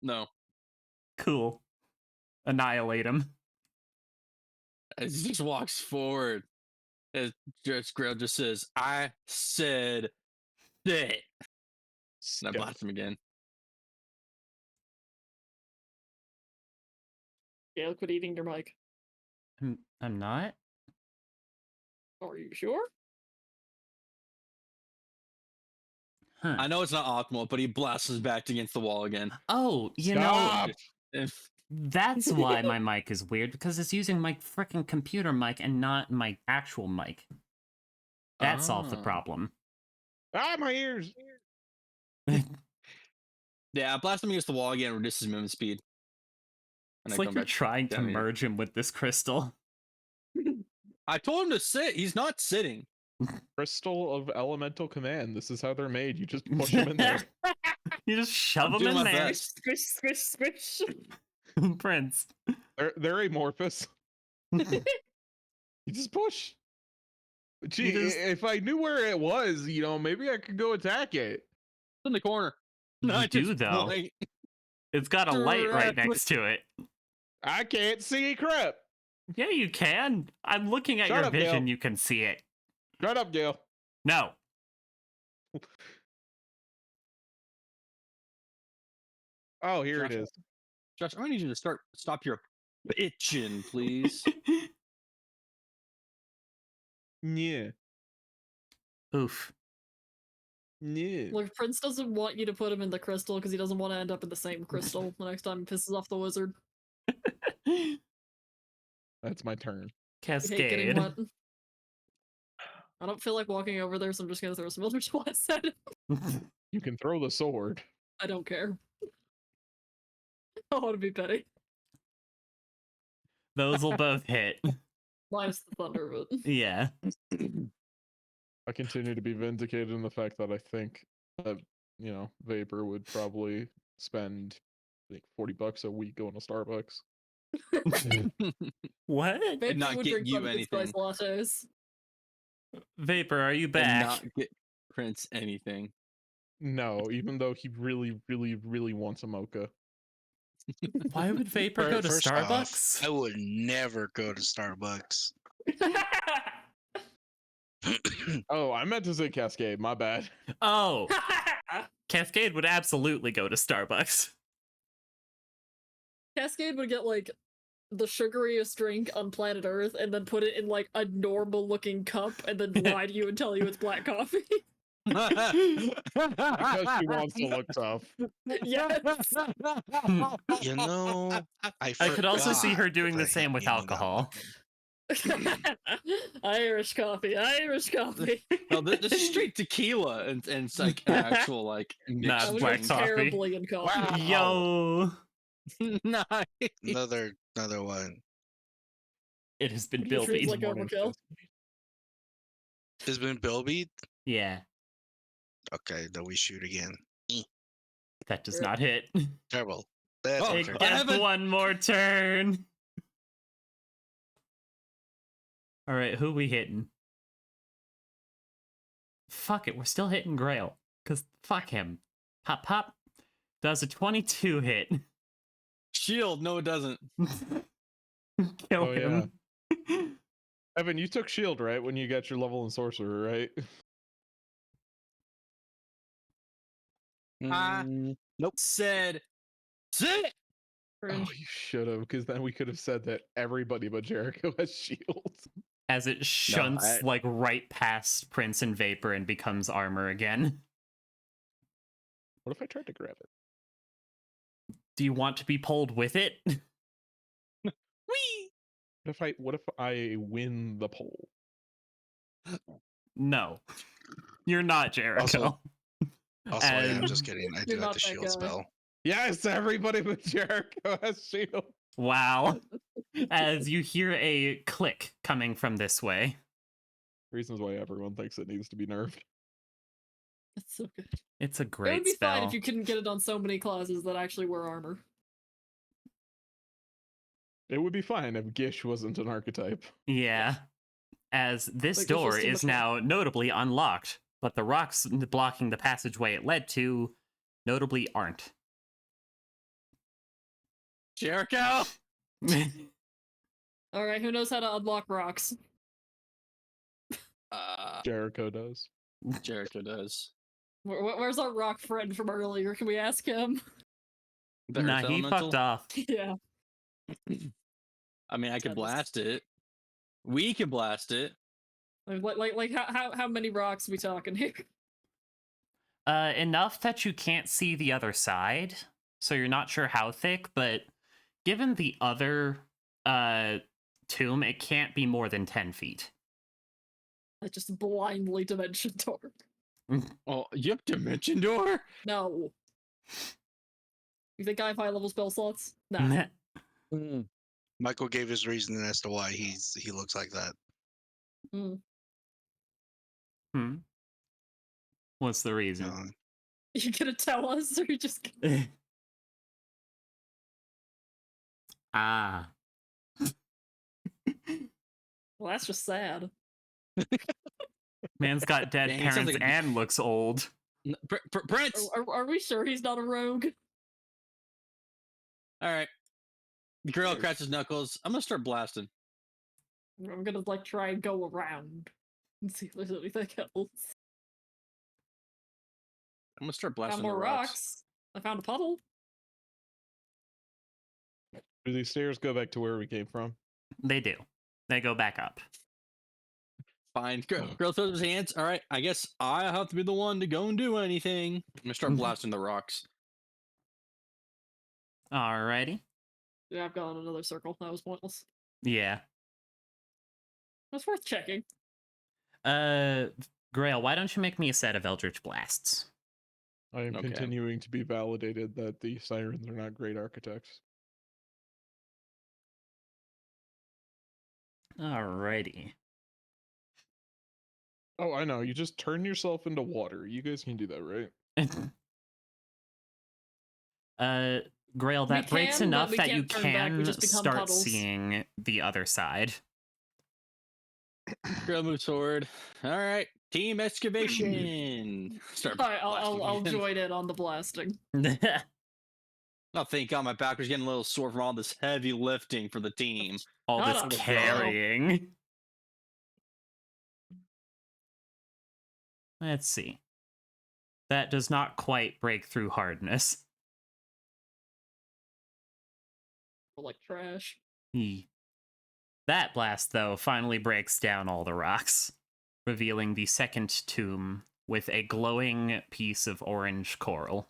No. Cool. Annihilate him. As he just walks forward, as Judge Grail just says, I said sit. And I Yep. blast him again. Gail, quit eating your mic. I'm not? Are you sure? Huh. I know it's not optimal, but he blasts his back against the wall again. Oh, you know, Stop! that's why my mic is weird, because it's using my freaking computer mic and not my actual mic. That solved the Ah. problem. Ah, my ears! Yeah, I blast him against the wall again, reduces his movement speed. And It's I like come you're back trying to down here. merge him with this crystal. I told him to sit. He's not sitting. Crystal of elemental command. This is how they're made. You just push them in there. You just shove I'm them doing in my there. best. Squish, squish, squish. Prince. They're amorphous. You just push. Gee, just- if I knew where it was, maybe I could go attack it. It's in the corner. You I do, just though. point. It's got a light right Directly. next to it. I can't see crap. Yeah, you can. I'm looking at Shut your up, vision. Gil. You can see it. Shut up, Gil. No. Oh, here it Josh, is. Josh, I need you to stop your bitching, please. Yeah. Oof. Yeah. Look, Prince doesn't want you to put him in the crystal because he doesn't want to end up in the same crystal the next time he pisses off the wizard. That's my turn. I hate getting Cascade. wet. I don't feel like walking over there, so I'm just gonna throw some other shots at him. You can throw the sword. I don't care. I want to be petty. Those will both hit. Minus the thunder, but Yeah. I continue to be vindicated in the fact that I think that, Vapor would probably spend, I think, $40 a week going to Starbucks. What? maybe not would get drink you pumpkin spice lattes. Vapor, are you And back? not get Prince anything. No, even though he really, really, really wants a mocha. Why would Vapor go to First off, Starbucks? I would never go to Starbucks. Oh, I meant to say Cascade. My bad. Oh, Cascade would absolutely go to Starbucks. Cascade would get like the sugariest drink on planet Earth and then put it in like a normal looking cup and then lie to you and tell you it's black coffee. Because she wants to look tough. Yes. You know, I could also see her forgot doing the that same he with named that alcohol. Irish coffee, Irish coffee. No, this is straight tequila, and it's like actual like Nah, mixed I would black go drink. coffee. terribly in coffee. Yo, Nice. Another one. it has been What do you treat Bilby. like overkill? Has been Bilby? Yeah, Okay, then we shoot again. that does Yep. not hit. Terrible. That's Oh, It unfair. I gets haven't- one more turn. All right, who we hitting? Fuck it, we're still hitting Grail. Cause fuck him. Pop pop. Does a 22 hit. Shield. No, it doesn't. Kill Oh, yeah. him. Evan, you took shield, right? When you got your level in sorcerer, right? Ah. Mm, Said. Sit. Oh, Cringe. you should have, because then we could have said that everybody but Jericho has shields. As it shunts I- like right past Prince and Vapor and becomes armor again. What if I tried to grab it? Do you want to be pulled with it? Wee. What if I win the poll? No. You're not Jericho. Also, yeah, I'm And- just kidding. I do You're have not the that shield guy. spell. Yes, everybody but Jericho has shield. Wow. As you hear a click coming from this way. Reasons why everyone thinks it needs to be nerfed. That's so good. It's a It great would be spell. fine if you couldn't get it on so many classes that actually wear armor. It would be fine if Gish wasn't an archetype. Yeah. As this Like, it's door just too is much now notably unlocked, but the rocks blocking the passageway it led to notably aren't. Jericho. Alright, who knows how to unlock rocks? Jericho does. Jericho does. Where's our rock friend from earlier? Can we ask him? The Nah, Earth he Elemental? fucked off. Yeah. I mean, I could Sadness. blast it. We can blast it. Like how many rocks we talking here? Enough that you can't see the other side, so you're not sure how thick, but given the other tomb, it can't be more than 10 feet. I just blindly dimension door. Oh, you have dimension door? No. You think I have high level spell slots? Nah. Michael gave his reason as to why he looks like that. Mm. Hmm. What's the reason? You gonna tell us, or you just? Ah. Well, that's just sad. Man's got dead Dang, it sounds parents like a- and looks old. Prince. Are we sure he's not a rogue? All right. The girl cracks his knuckles. I'm gonna start blasting. I'm gonna like try and go around and see if there's anything else. I'm gonna start Found blasting more the rocks. I found a puddle. Do these stairs go back to where we came from? They do. They go back up. Fine. Girl throws his hands. All right. I guess I have to be the one to go and do anything. I'm gonna start blasting the rocks. Alrighty. Yeah, I've gone another circle. That was pointless. Yeah. That's worth checking. Grail, why don't you make me a set of Eldritch Blasts? I am Okay. continuing to be validated that the sirens are not great architects. Alrighty. Oh, I know. You just turn yourself into water. You guys can do that, right? Grail, that breaks can, but enough we that you can't turn back, we can just become start puddles. seeing the other side. Girl moves forward. All right. Team excavation. Start. Alright, blasting I'll again. join in on the blasting. Oh, thank God, my back was getting a little sore from all this heavy lifting for the team. All Shut this up, Grail. carrying. Let's see. That does not quite break through hardness. Like trash. That blast, though, finally breaks down all the rocks, revealing the second tomb with a glowing piece of orange coral.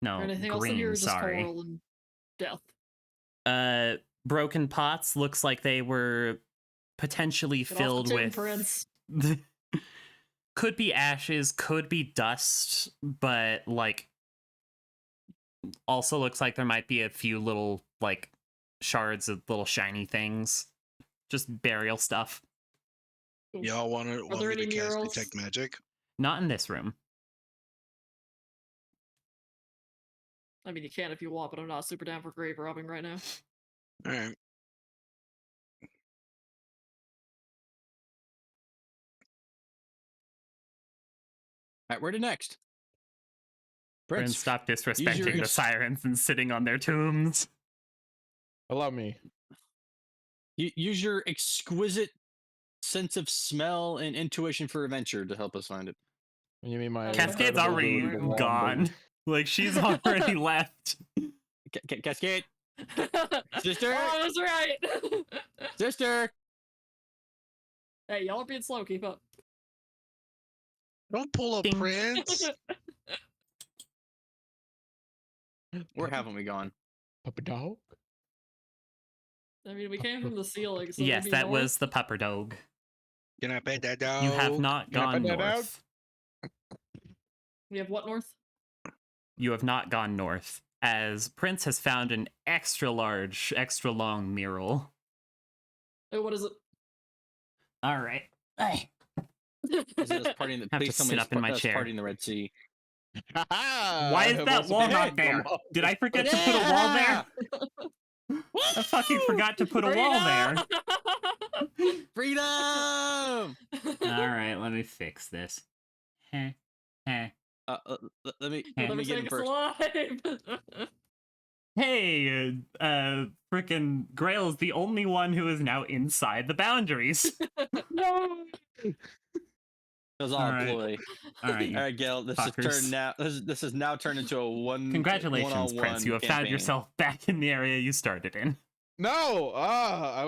No, Or anything else in here, green, or just sorry. coral and death. Broken pots looks like they were potentially Get off the filled tomb, with... Prince. Could be ashes, could be dust, but, like, also looks like there might be a few little, like, shards of little shiny things. Just burial stuff. Y'all want there me any to cast murals? detect magic? Not in this room. I mean, you can if you want, but I'm not super down for grave robbing right now. All right. All right, where to next? Prince, Prince, stop use your disrespecting the ex- sirens and sitting on their tombs. Allow me. use your exquisite sense of smell and intuition for adventure to help us find it. You mean my Cascade's incredible already ability to wander. gone. Like, she's already left. Cascade, Sister? Oh, that's right. sister. Hey, y'all are being slow. Keep up. Don't pull a Ding. prince. Where haven't we gone? Papa dog? I mean, we came from the ceiling, so Yes, maybe that north? was the pupper dog. Can I pet that dog? You have not Can I gone put that out? north. We have what north? You have not gone north, as Prince has found an extra large, extra long mural. Oh, what is it? All right. Hey. Is it us partying the, Have to please tell me sit it's up in my us chair. partying the Red Sea. Why is that wall not there? Did I forget to put a wall there? I fucking forgot to put a wall there. Freedom! All right, let me fix this. Heh, heh. Let me Hey. Never get take him us first. alive. Hey, frickin' Grail is the only one who is now inside the boundaries. It was all All a right. ploy. All right, All right, Gail. This has fuckers. turned now. This has now turned into a one. Congratulations, one-on-one Prince. You have found campaign. yourself back in the area you started in. No! I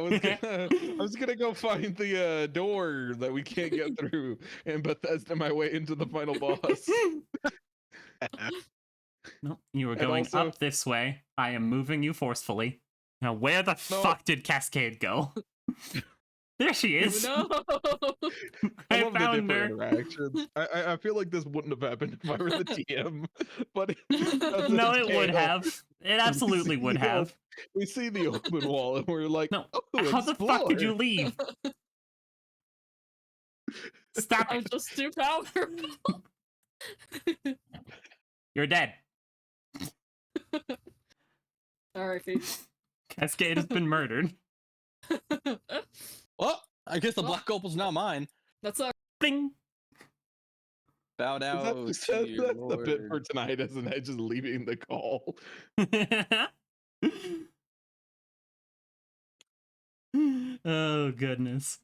was gonna go find the door that we can't get through and Bethesda my way into the final boss. No, you were And going also- up this way. I am moving you forcefully. Now, where the No. fuck did Cascade go? There she is. No. I love the found her. different interactions. I feel like this wouldn't have happened if I were the DM, but because No, it's it would Gale, have. It absolutely see would the have. We see the open wall and we're like, No, oh, how the fuck did you explore. leave? Stop I'm it. just too powerful. You're dead. R.I.P. Cascade has been murdered. Well, I guess the Well- black opal's now mine. That's our Bing. Bow Is down that, to your that's the bit for lord. tonight, isn't it? Just leaving the call. Oh, goodness.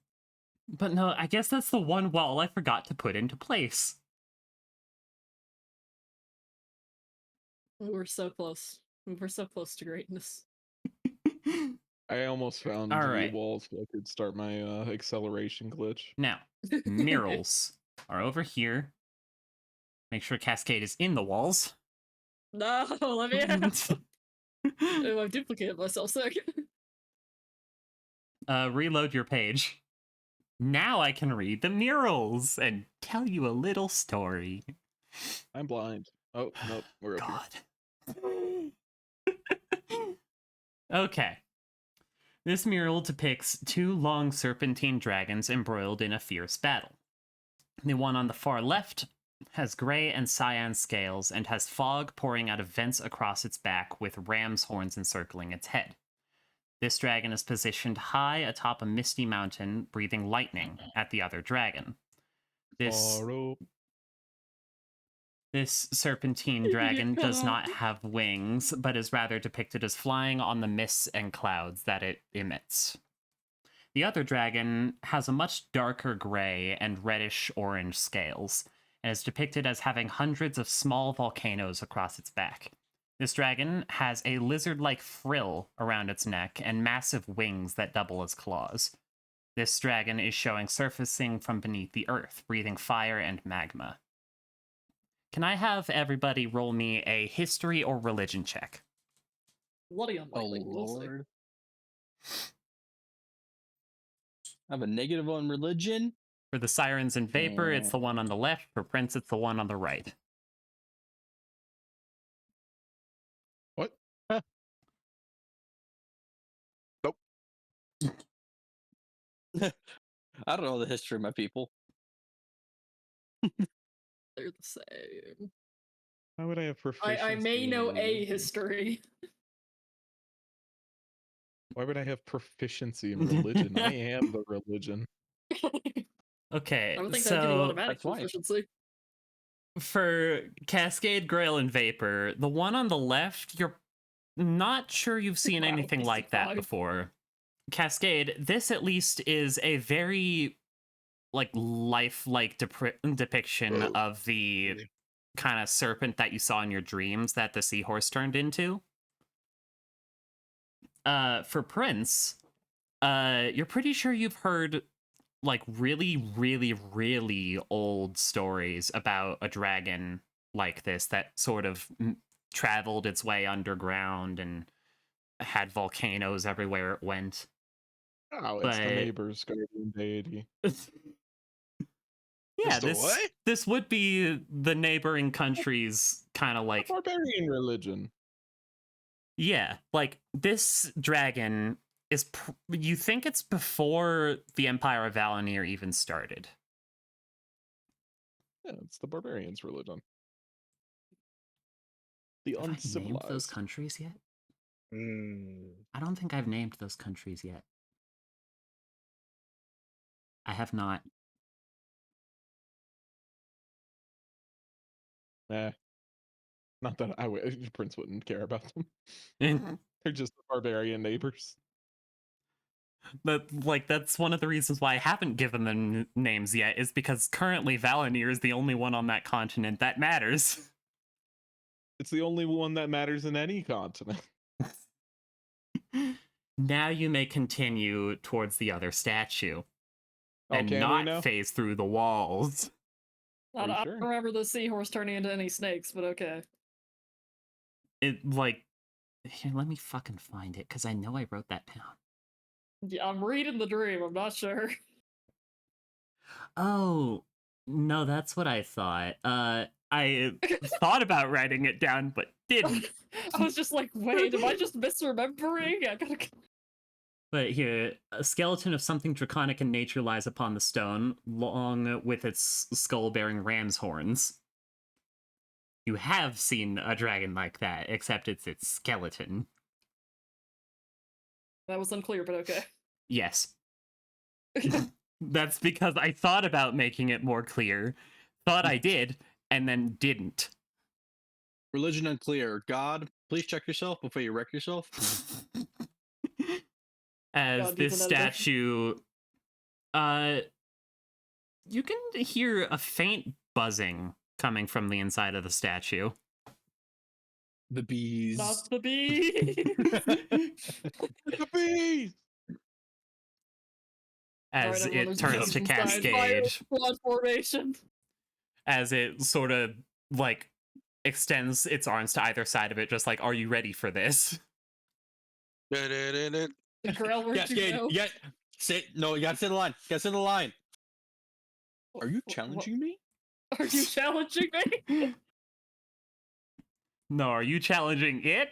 But no, I guess that's the one wall I forgot to put into place. We were so close. We were so close to greatness. I almost found All the right. wall so I could start my acceleration glitch. Now, murals are over here. Make sure Cascade is in the walls. No, let me out. Oh, I've duplicated myself, so Reload your page. Now I can read the murals and tell you a little story. I'm blind. Oh, nope, we're up here. God. Okay. This mural depicts two long serpentine dragons embroiled in a fierce battle. The one on the far left has gray and cyan scales and has fog pouring out of vents across its back with ram's horns encircling its head. This dragon is positioned high atop a misty mountain, breathing lightning at the other dragon. This Sorrow. This serpentine You dragon does cut not off. have wings, but is rather depicted as flying on the mists and clouds that it emits. The other dragon has a much darker gray and reddish orange scales, and is depicted as having hundreds of small volcanoes across its back. This dragon has a lizard-like frill around its neck and massive wings that double as claws. This dragon is showing surfacing from beneath the earth, breathing fire and magma. Can I have everybody roll me a history or religion check? bloody Oh unlikely. We'll see. lord. I have a negative on religion. For the Sirens and Vapor, it's the one on the left. For Prince, it's the one on the right. What? I don't know the history of my people. They're the same. Why would I have proficiency? I may in know a religion? history. Why would I have proficiency in religion? I am the religion. Okay, I don't think that'd give you so automatic that's why. proficiency. for Cascade, Grail, and Vapor, the one on the left, you're not sure you've seen Wow, anything like that 55. before. Cascade, this at least is a very like lifelike depiction of the Really? kind of serpent that you saw in your dreams that the seahorse turned into. For Prince, you're pretty sure you've heard like really, really, really old stories about a dragon like this that sort of traveled its way underground and had volcanoes everywhere it went. Oh, it's the But- neighbor's guardian deity. Yeah, It's the this what? this would be the neighboring country's kind of like Barbarian religion. yeah, like this dragon is you think it's before the Empire of Valinir even started. Yeah, it's the barbarians' religion. The Have I named those uncivilized. countries yet? Mm. I don't think I've named those countries yet. I have not. Not that I would. Prince wouldn't care about them. But They're just the barbarian neighbors. like that's one of the reasons why I haven't given them names yet is because currently Valinir is the only one on that continent that matters. It's the only one that matters in any continent. Now you may continue towards the other statue Oh, and can we not now? phase through the walls. Are you I sure? don't remember the seahorse turning into any snakes, but okay. It like here, let me fucking find it because I know I wrote that down. Yeah, I'm reading the dream. I'm not sure. Oh no, that's what I thought. I thought about writing it down, but didn't. I was just like, wait, am I just misremembering? I gotta. But here, a skeleton of something draconic in nature lies upon the stone, long with its skull bearing ram's horns. You have seen a dragon like that, except it's its skeleton. That was unclear, but okay. Yes. That's because I thought about making it more clear, thought I did, and then didn't. Religion unclear. God, please check yourself before you wreck yourself. As God needs this another death. statue, you can hear a faint buzzing coming from the inside of the statue. The bees. Not the bees. The bees! As Sorry, everyone, it there's turns bees to inside. Fire cascade, Blood formation. as it sort of like extends its arms to either side of it, just like, are you ready for this? Da-da-da-da. Corel, where'd you Cascade. go? You got say no. You got to say the line. You got to say the line. Are you Wh- wh- challenging me? Are you challenging me? No, are you challenging it?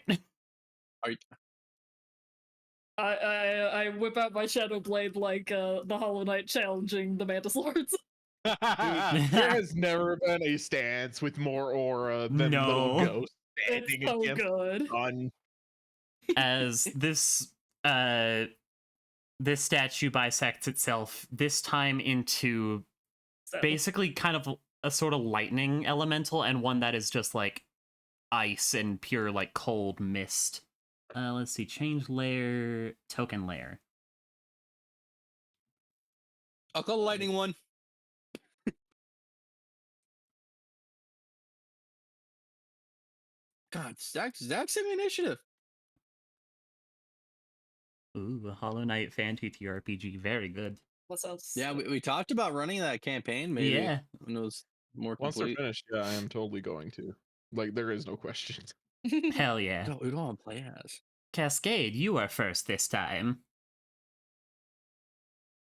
I whip out my shadow blade like the Hollow Knight challenging the Mantis Lords. Dude, there has never been a stance with more aura than Little No. Ghost It's standing so against good. Sun. As this statue bisects itself, this time into So, basically kind of a sort of lightning elemental, and one that is just like ice and pure like cold mist. Let's see, change layer, token layer. I'll call the lightning one. God, Zach's in the initiative. Ooh, a Hollow Knight fan TTRPG, very good. that sounds. Yeah, we talked about running that campaign maybe Yeah. when it was more Once they're complete. finished, yeah, I am totally going to. Like, there is no question. Hell yeah. No, we don't want to play as. Cascade, you are first this time.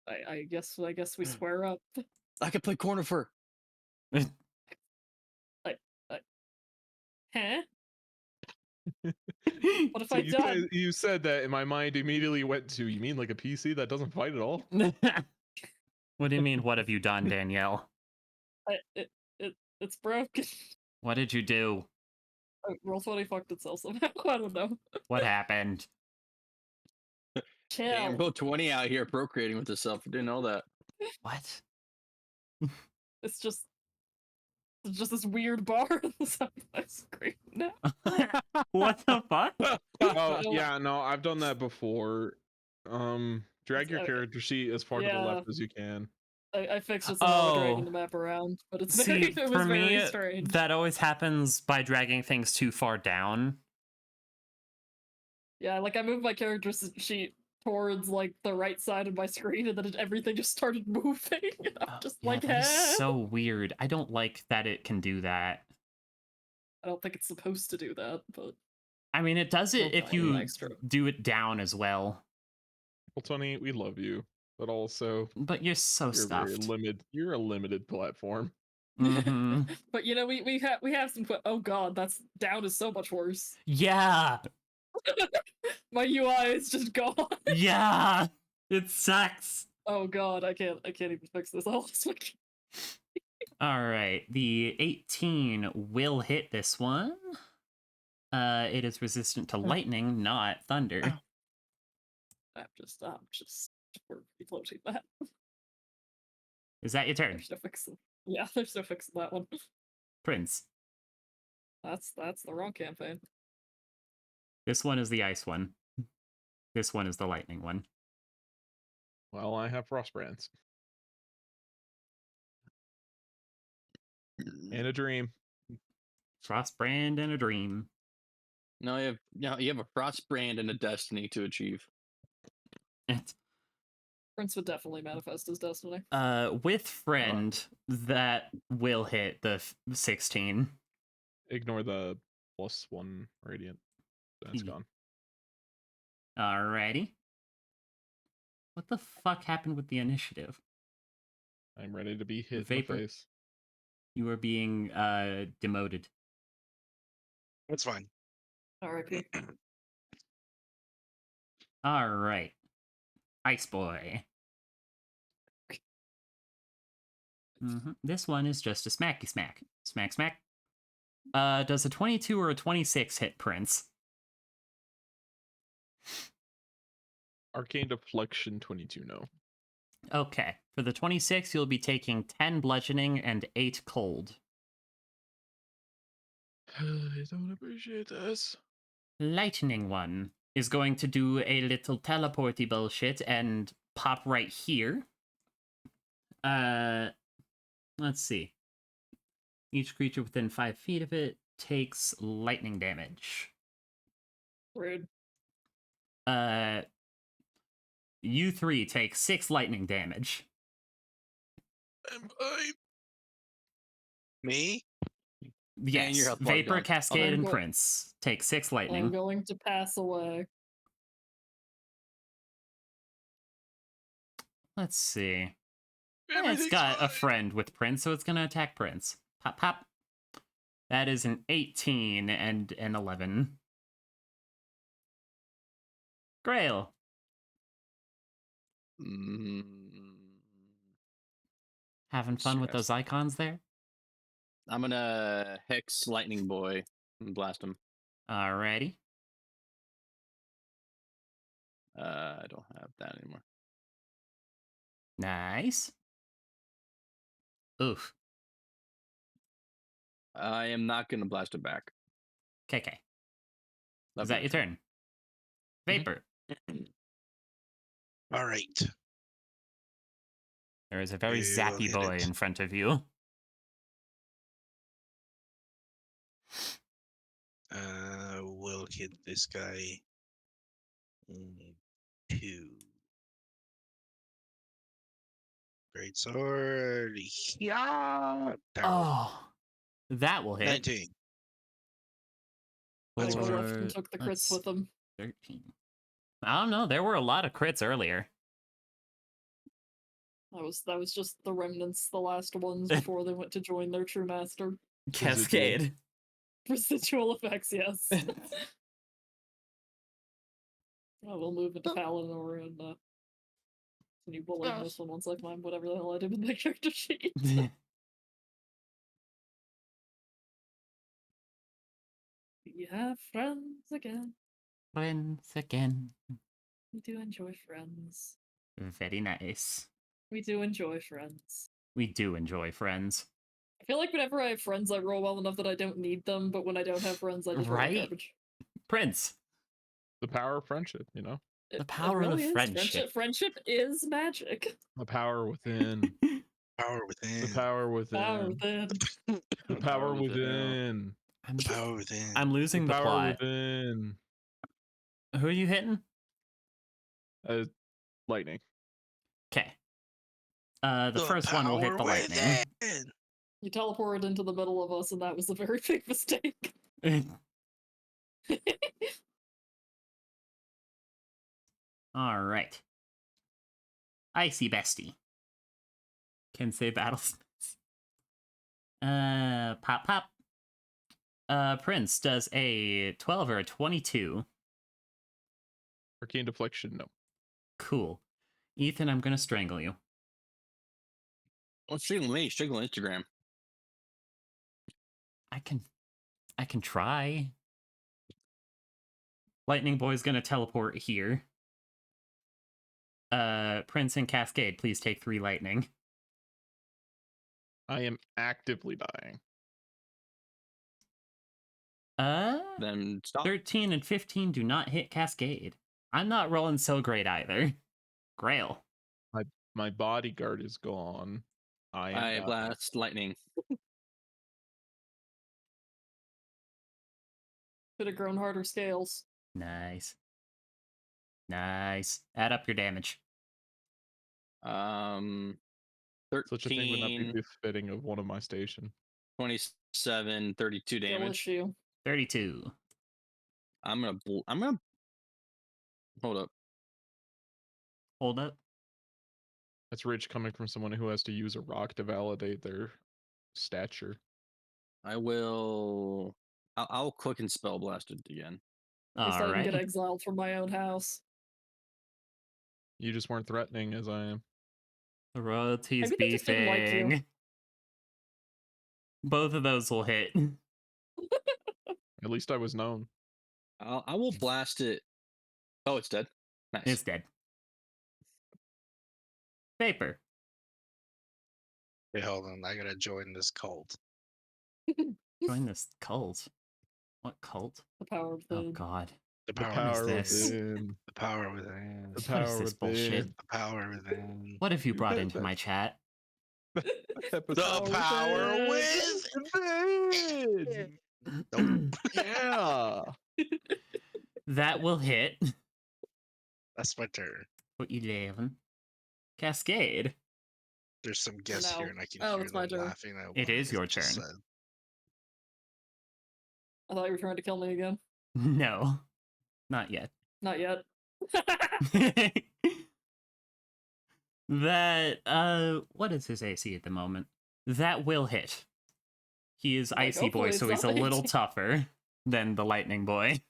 I guess we square up. I could play Cornifer. Huh? What if So I you, done? you said that, and my mind immediately went to, you mean like a PC that doesn't fight at all? What do you mean, what have you done, Danielle? It's broken. What did you do? Roll20 fucked itself somehow. I don't know. What happened? Damn, Chill. Roll20 out here procreating with herself. I didn't know that. What? It's just this weird bar on the side of my screen now. What the fuck? Oh, yeah, no, I've done that before. Drag your Okay. character sheet as far to the Yeah. left as you can. I fixed it so now we're dragging Oh. the map around, but it's See, very it was for very me, strange. that always happens by dragging things too far down. Yeah, like I moved my character sheet towards like the right side of my screen, and then everything just started moving. And I'm Oh, just yeah, like, that is "Huh?" so weird. I don't like that it can do that. I don't think it's supposed to do that, but I mean, it does it Well, if fine, you extra. do it down as well. Well, Tony, we love you, but also But you're so you're very stuffed. limited. You're a limited platform. Mhm. but you know we have some. Oh god, that's down is so much worse. Yeah, My UI is just gone. yeah, it sucks. Oh god, I can't even fix this. Oh, it's like- All right, the 18 will hit this one. It is resistant to lightning, not thunder. Ow. I'm just we're floating that. Is that your turn, There's no fixing. Yeah, there's no fixing that one. Prince? That's the wrong campaign. This one is the ice one. This one is the lightning one. Well, I have Frostbrands and a dream. Frostbrand and a dream. No, you have a frost brand and a destiny to achieve. Prince would definitely manifest his destiny. With friend, that will hit the 16. Ignore the +1 radiant. That's Ye- gone. Alrighty. What the fuck happened with the initiative? I'm ready to be hit Vapor. in the face. You are being demoted. That's fine. R.I.P. Alright. Ice Boy. This one is just a smacky smack. Smack smack. Does a 22 or a 26 hit Prince? Arcane Deflection 22, no. Okay. For the 26, you'll be taking 10 bludgeoning and 8 cold. I don't appreciate this. Lightning one is going to do a little teleporty bullshit and pop right here. Let's see. Each creature within 5 feet of it takes lightning damage. Rude. You three take 6 lightning damage. Me? Yes, your health bar Vapor, gone. Cascade, I'm and go- Prince take 6 I'm lightning. going to pass away. Let's see. It's Everything's got a fine. friend with Prince, so it's gonna attack Prince. Pop, pop. That is an 18 and an 11. Grail. Mm, Having fun with Stress. those icons there? I'm gonna Hex Lightning Boy and blast him. Alrighty. I don't have that anymore. Nice. Oof. I am not gonna blast him back. KK. Love Is that you, your turn? Vapor. All right. There is a very You zappy hit boy it. in front of you. We'll hit this guy. 2. Great sword. Yeah. Oh, that will hit. 19. That's Michael better. left and took the crits let's- with him. 13. I don't know. There were a lot of crits earlier. That was just the remnants, the last ones before they went to join their true master. Cascade. Residual effects, yes. We'll move into Palinor and continue bullying this one once I find whatever the hell I did with my character sheet. We have friends again. Friends again. We do enjoy friends. Very nice. We do enjoy friends. We do enjoy friends. I feel like whenever I have friends, I roll well enough that I don't need them, but when I don't have friends, I just roll like Right? garbage. Prince. The power of friendship, you know? The It power of really is. friendship. Friendship is magic. The power within. Power within. The power within. Power within. The power within. I'm, The power within. I'm losing the power plot. within. Who are you hitting? Lightning. Okay. The first one will hit the power lightning. within. You teleported into the middle of us, and that was a very big mistake. All right. Icy Bestie. Can say battle spells. Pop pop. Prince does a 12 or a 22. Arcane Deflection, no. Cool. Ethan, I'm gonna strangle you. Don't strangle me. Strangle Instagram. I can try. Lightning Boy's gonna teleport here. Prince and Cascade, please take 3 lightning. I am actively dying. Then stop. 13 and 15 do not hit Cascade. I'm not rolling so great either. Grail. My bodyguard is gone. I am I dying. blast lightning. Could have grown harder scales. Nice. Nice. Add up your damage. 13, Such a thing would not be befitting of one of my station. 27, 32 Kill damage. issue. 32. I'm gonna hold up. Hold up. That's rich coming from someone who has to use a rock to validate their stature. I'll quick and spell blast it again. At least I didn't get Alright. exiled from my own house. You just weren't threatening as I am. The royalties Maybe they just didn't like you. beefing. Both of those will hit. At least I was known. I will blast it. Oh, it's dead. Nice. It's dead. Vapor. Hey, hold on. I gotta join this cult. Join this cult. What cult? The power of Oh the God. The The power, is power this? within. the power within. The What is power this within. bullshit? The power within. What have you brought That- into my chat? The power within. within. Yeah. That will hit. That's my turn. For 11. Cascade. There's some guests No. here, and I can Oh, hear it's my them turn. laughing at It what is I your just turn. said. I thought you were trying to kill me again. No. Not yet. Not yet. That what is his AC at the moment? That will hit. He is Like, Icy Boy, hopefully so it's he's a not little 18. tougher than the Lightning Boy.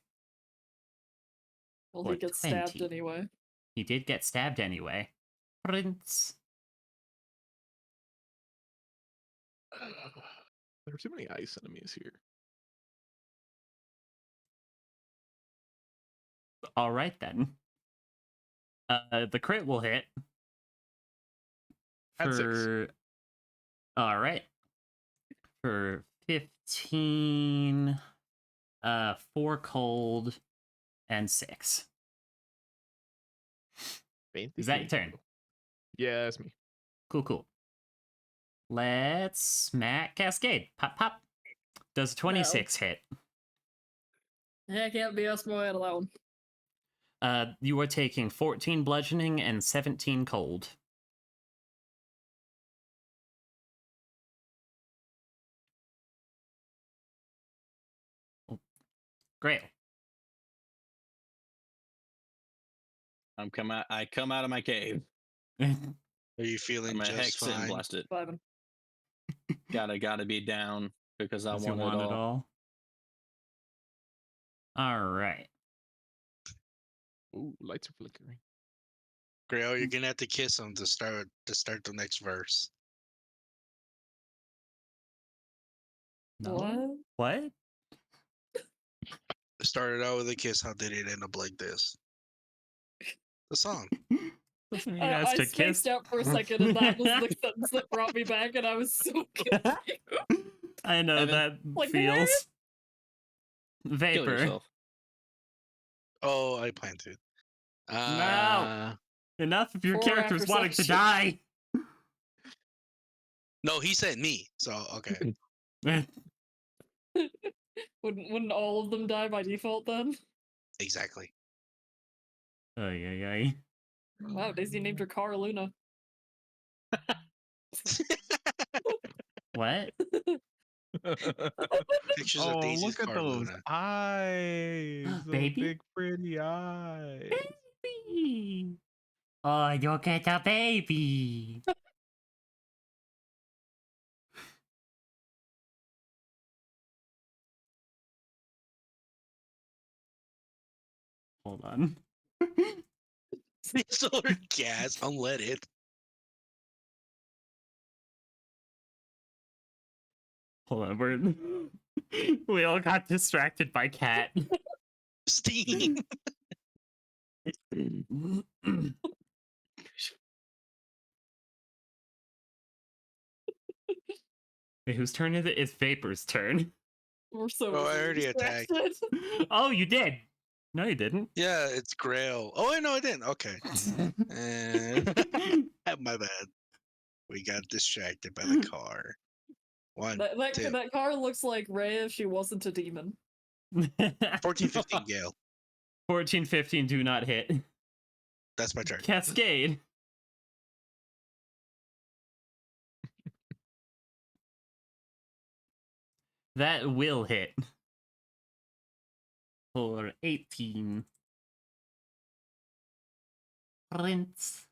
Well, Or he gets stabbed 20. anyway. He did get stabbed anyway. Prince. There are too many ice enemies here. All right then. The crit will hit. At 6. For all right. For 15, 4 cold, and 6. Is that your turn? Yeah, that's me. Cool, cool. Let's smack Cascade. Pop, pop. Does 26 hit? Yeah, I can't BS my way out of that one. You are taking 14 bludgeoning and 17 cold. Grail. I come out of my cave. Are you I'm feeling gonna just hex it and fine? blast it. Vibing. Gotta be down because I Does he want, it all. All right. Ooh, lights are flickering. Grail, you're gonna have to kiss him to start the next verse. No? What? Started out with a kiss. How did it end up like this? The song. Doesn't mean I has to spaced kiss. out for a second, and that was the sentence that brought me back, and I was so confused. I know Evan? that Like, feels. Kill Vapor. yourself. Oh, I plan to. Enough of your 4 characters after wanting to section. die. No, he said me. So okay. Wouldn't all of them die by default then? Exactly. Ay, ay, ay. Wow, Daisy named her Cara Luna. What? Pictures Oh, of Daisy's look at car, those Luna. eyes. Those Baby? big, pretty eyes. Baby. Oh, you get a baby. Hold on. Solar gas, unlet it. Hold on. We all got distracted by cat. Steam. Wait, whose turn is it? It's Vapor's turn. We're so. Oh, I easily already attacked. distracted. Oh, you did. No, you didn't. Yeah, it's Grail. Oh, no, I didn't. Okay. My bad. We got distracted by the car. One, two. That car looks like Ray if she wasn't a demon. 14, 15 Gale. 14, 15 do not hit. That's my turn. Cascade. That will hit. For 18. Prince.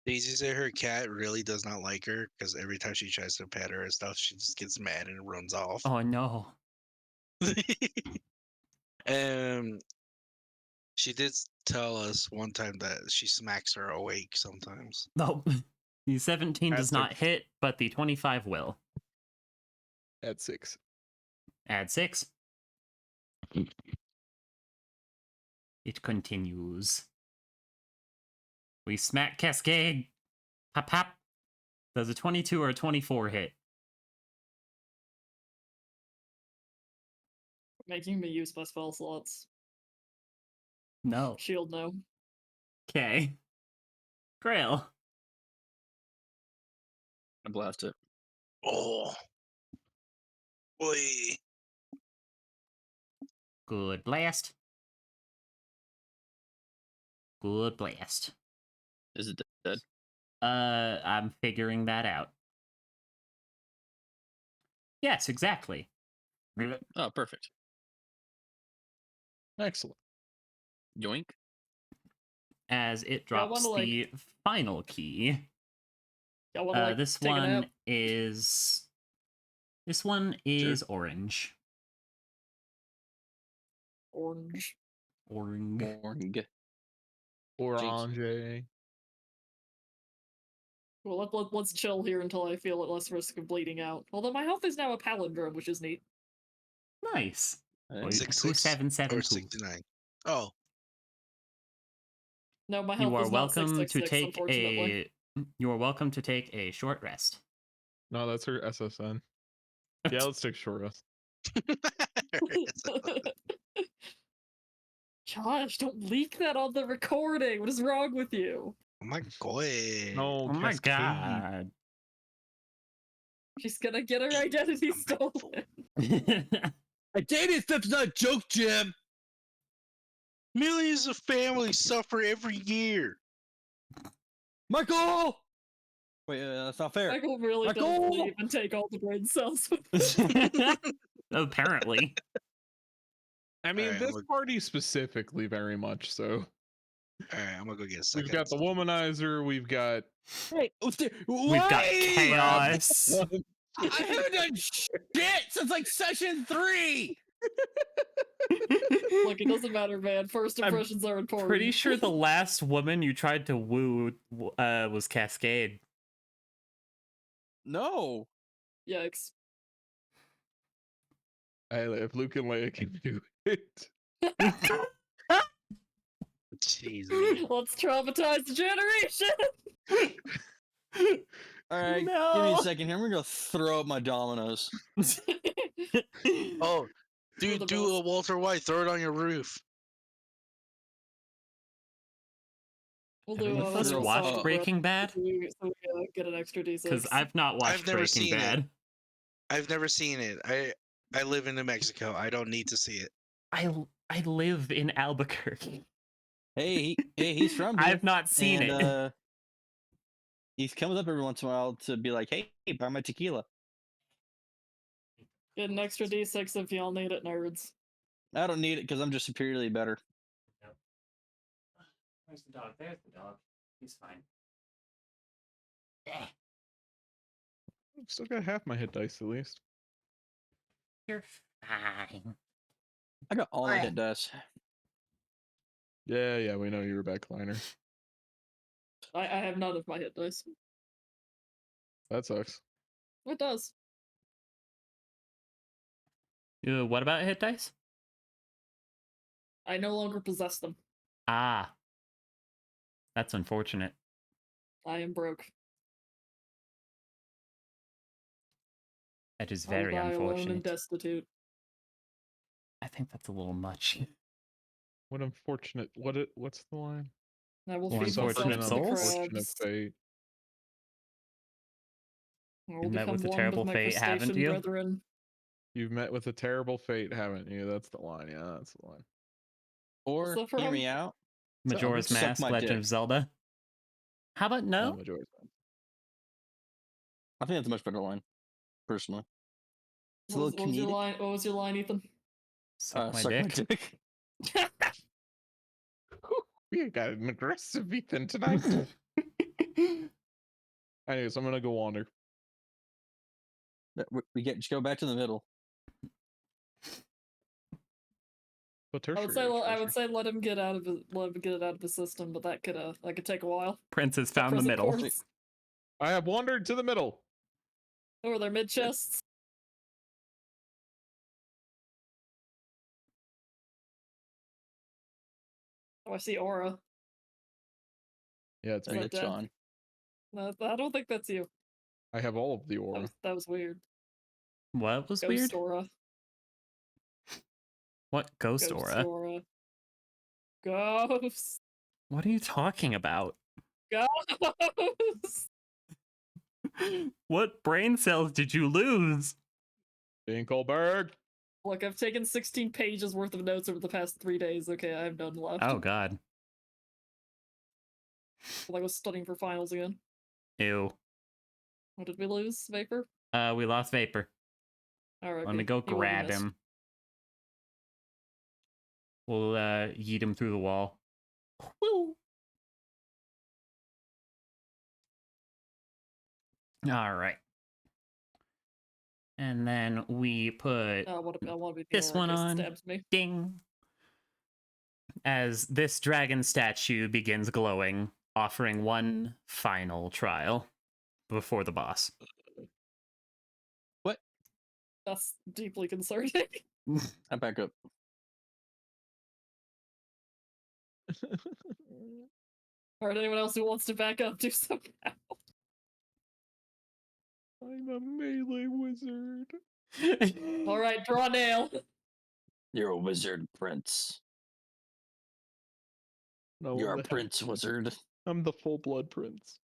Daisy said her cat really does not like her because every time she tries to pet her and stuff, she just gets mad and runs off. Oh no. She did tell us one time that she smacks her awake sometimes. No. The 17 does That's not like- hit, but the 25 will. At 6. Add 6. It continues. We smack Cascade. Pop pop. Does a 22 or a 24 hit? Making me use my spell slots. No. Shield, no. Okay. Grail. I blast it. Oh. Boy. Good blast. Good blast. Is it dead? I'm figuring that out. Yes, exactly. Oh, perfect. Excellent. Yoink. As it Yeah, I drops wanna, like- the final key. Y'all wanna like This take a one nap? is. This one is orange. Orange. Orange. Morg. Orange. Well, let's chill here until I feel at less risk of bleeding out. Although my health is now a palindrome, which is neat. Nice. Hey, Wait. 6'6" 2772. or 69. Oh, No, my health You are is not welcome to 666, take unfortunately. You are welcome to take a short rest. No, that's her SSN. Yeah, let's take a short rest. Josh, don't leak that on the recording. What is wrong with you? oh my god. No, Oh my Cascade. god. She's gonna get her identity I'm thankful. stolen. Identity theft's not a joke, Jim. Millions of families suffer every year. Michael. Wait, that's not fair. Michael really does Michael! leave and take all the brain cells with him. Apparently. I mean, Alright, this look- party specifically very much so. Alright, I'm gonna go get a second. We've got the womanizer, we've got Hey, We've got chaos. I haven't done shit since like session 3. Look, it doesn't matter, man. First I'm impressions are important. Pretty sure the last woman you tried to woo was Cascade. No. Yikes. Hey, if Luke and Leia can do it. Jeez, man. Let's traumatize the generation! All right, give me No. a second here. I'm gonna go throw up my dominoes. Oh, You're the do a best. Walter White. Throw it on your roof. We'll Have do any a of us throw watched up. Breaking Bad? So we get an extra D6. Because I've not watched never Breaking seen it. Bad. I've never seen it. I live in New Mexico. I don't need to see it. I live in Albuquerque. Hey, he's from here. I've not seen and, it. He comes up every once in a while to be like, "Hey, buy my tequila." Get an extra D6 if y'all need it, nerds. I don't need it because I'm just superiorly better. Where's the dog? There's the dog. He's fine. I've still got half my hit dice at least. You're fine. I got all my hit dice. Yeah, we know you're a backliner. I have none of my hit dice. That sucks. It does. What about hit dice? I no longer possess them. Ah. That's unfortunate. I am broke. That is I will very die alone and unfortunate. destitute. I think that's a little much. What unfortunate. What's the line? I will Or feed myself unfortunate to the souls? Unfortunate crabs. fate. I will You've met become with a one terrible my fate, haven't crustacean you? Brethren. You've met with a terrible fate, haven't you? That's the line. Yeah, that's the line. Or What's that hear from? me out. Majora's suck Mask, my Legend dick. of Zelda. How about no? Majora's Mask. I think that's a much better line, personally. It's a What little was your comedic. line? What was your line, Ethan? Suck my Suck dick. my dick. We got an aggressive Ethan tonight. Anyways, I'm gonna go wander. We get just go back to the middle. But I would say let him get out of the system, but that could take a while. Prince has found the Present middle. course. I have wandered to the middle. Or their mid chests. Oh, I see Aura. Yeah, it's I me. Is mean, that it's death? Sean. No, I don't think that's you. I have all of the That aura. was weird. What was Ghost weird? Aura. What ghost Ghost aura? Aura. Ghost. What are you talking about? Ghost. What brain cells did you lose? Dinkelberg. Look, I've taken 16 pages worth of notes over the past 3 days. Okay, I have none left. Oh god. Like I was studying for finals again. Ew. What did we lose? Vapor? We lost Vapor. Alright. Let me go grab him. We'll yeet him through the wall. Woo! Alright. And then we put I want to be the this aura one in case it on. stabs me. Ding! As this dragon statue begins glowing, offering one final trial before the boss. That's deeply concerning. I back up. Alright, anyone else who wants to back up, do so now. I'm a melee wizard. Alright, draw nail. You're a wizard, Prince. No, You're a the- prince wizard. I'm the full blood prince.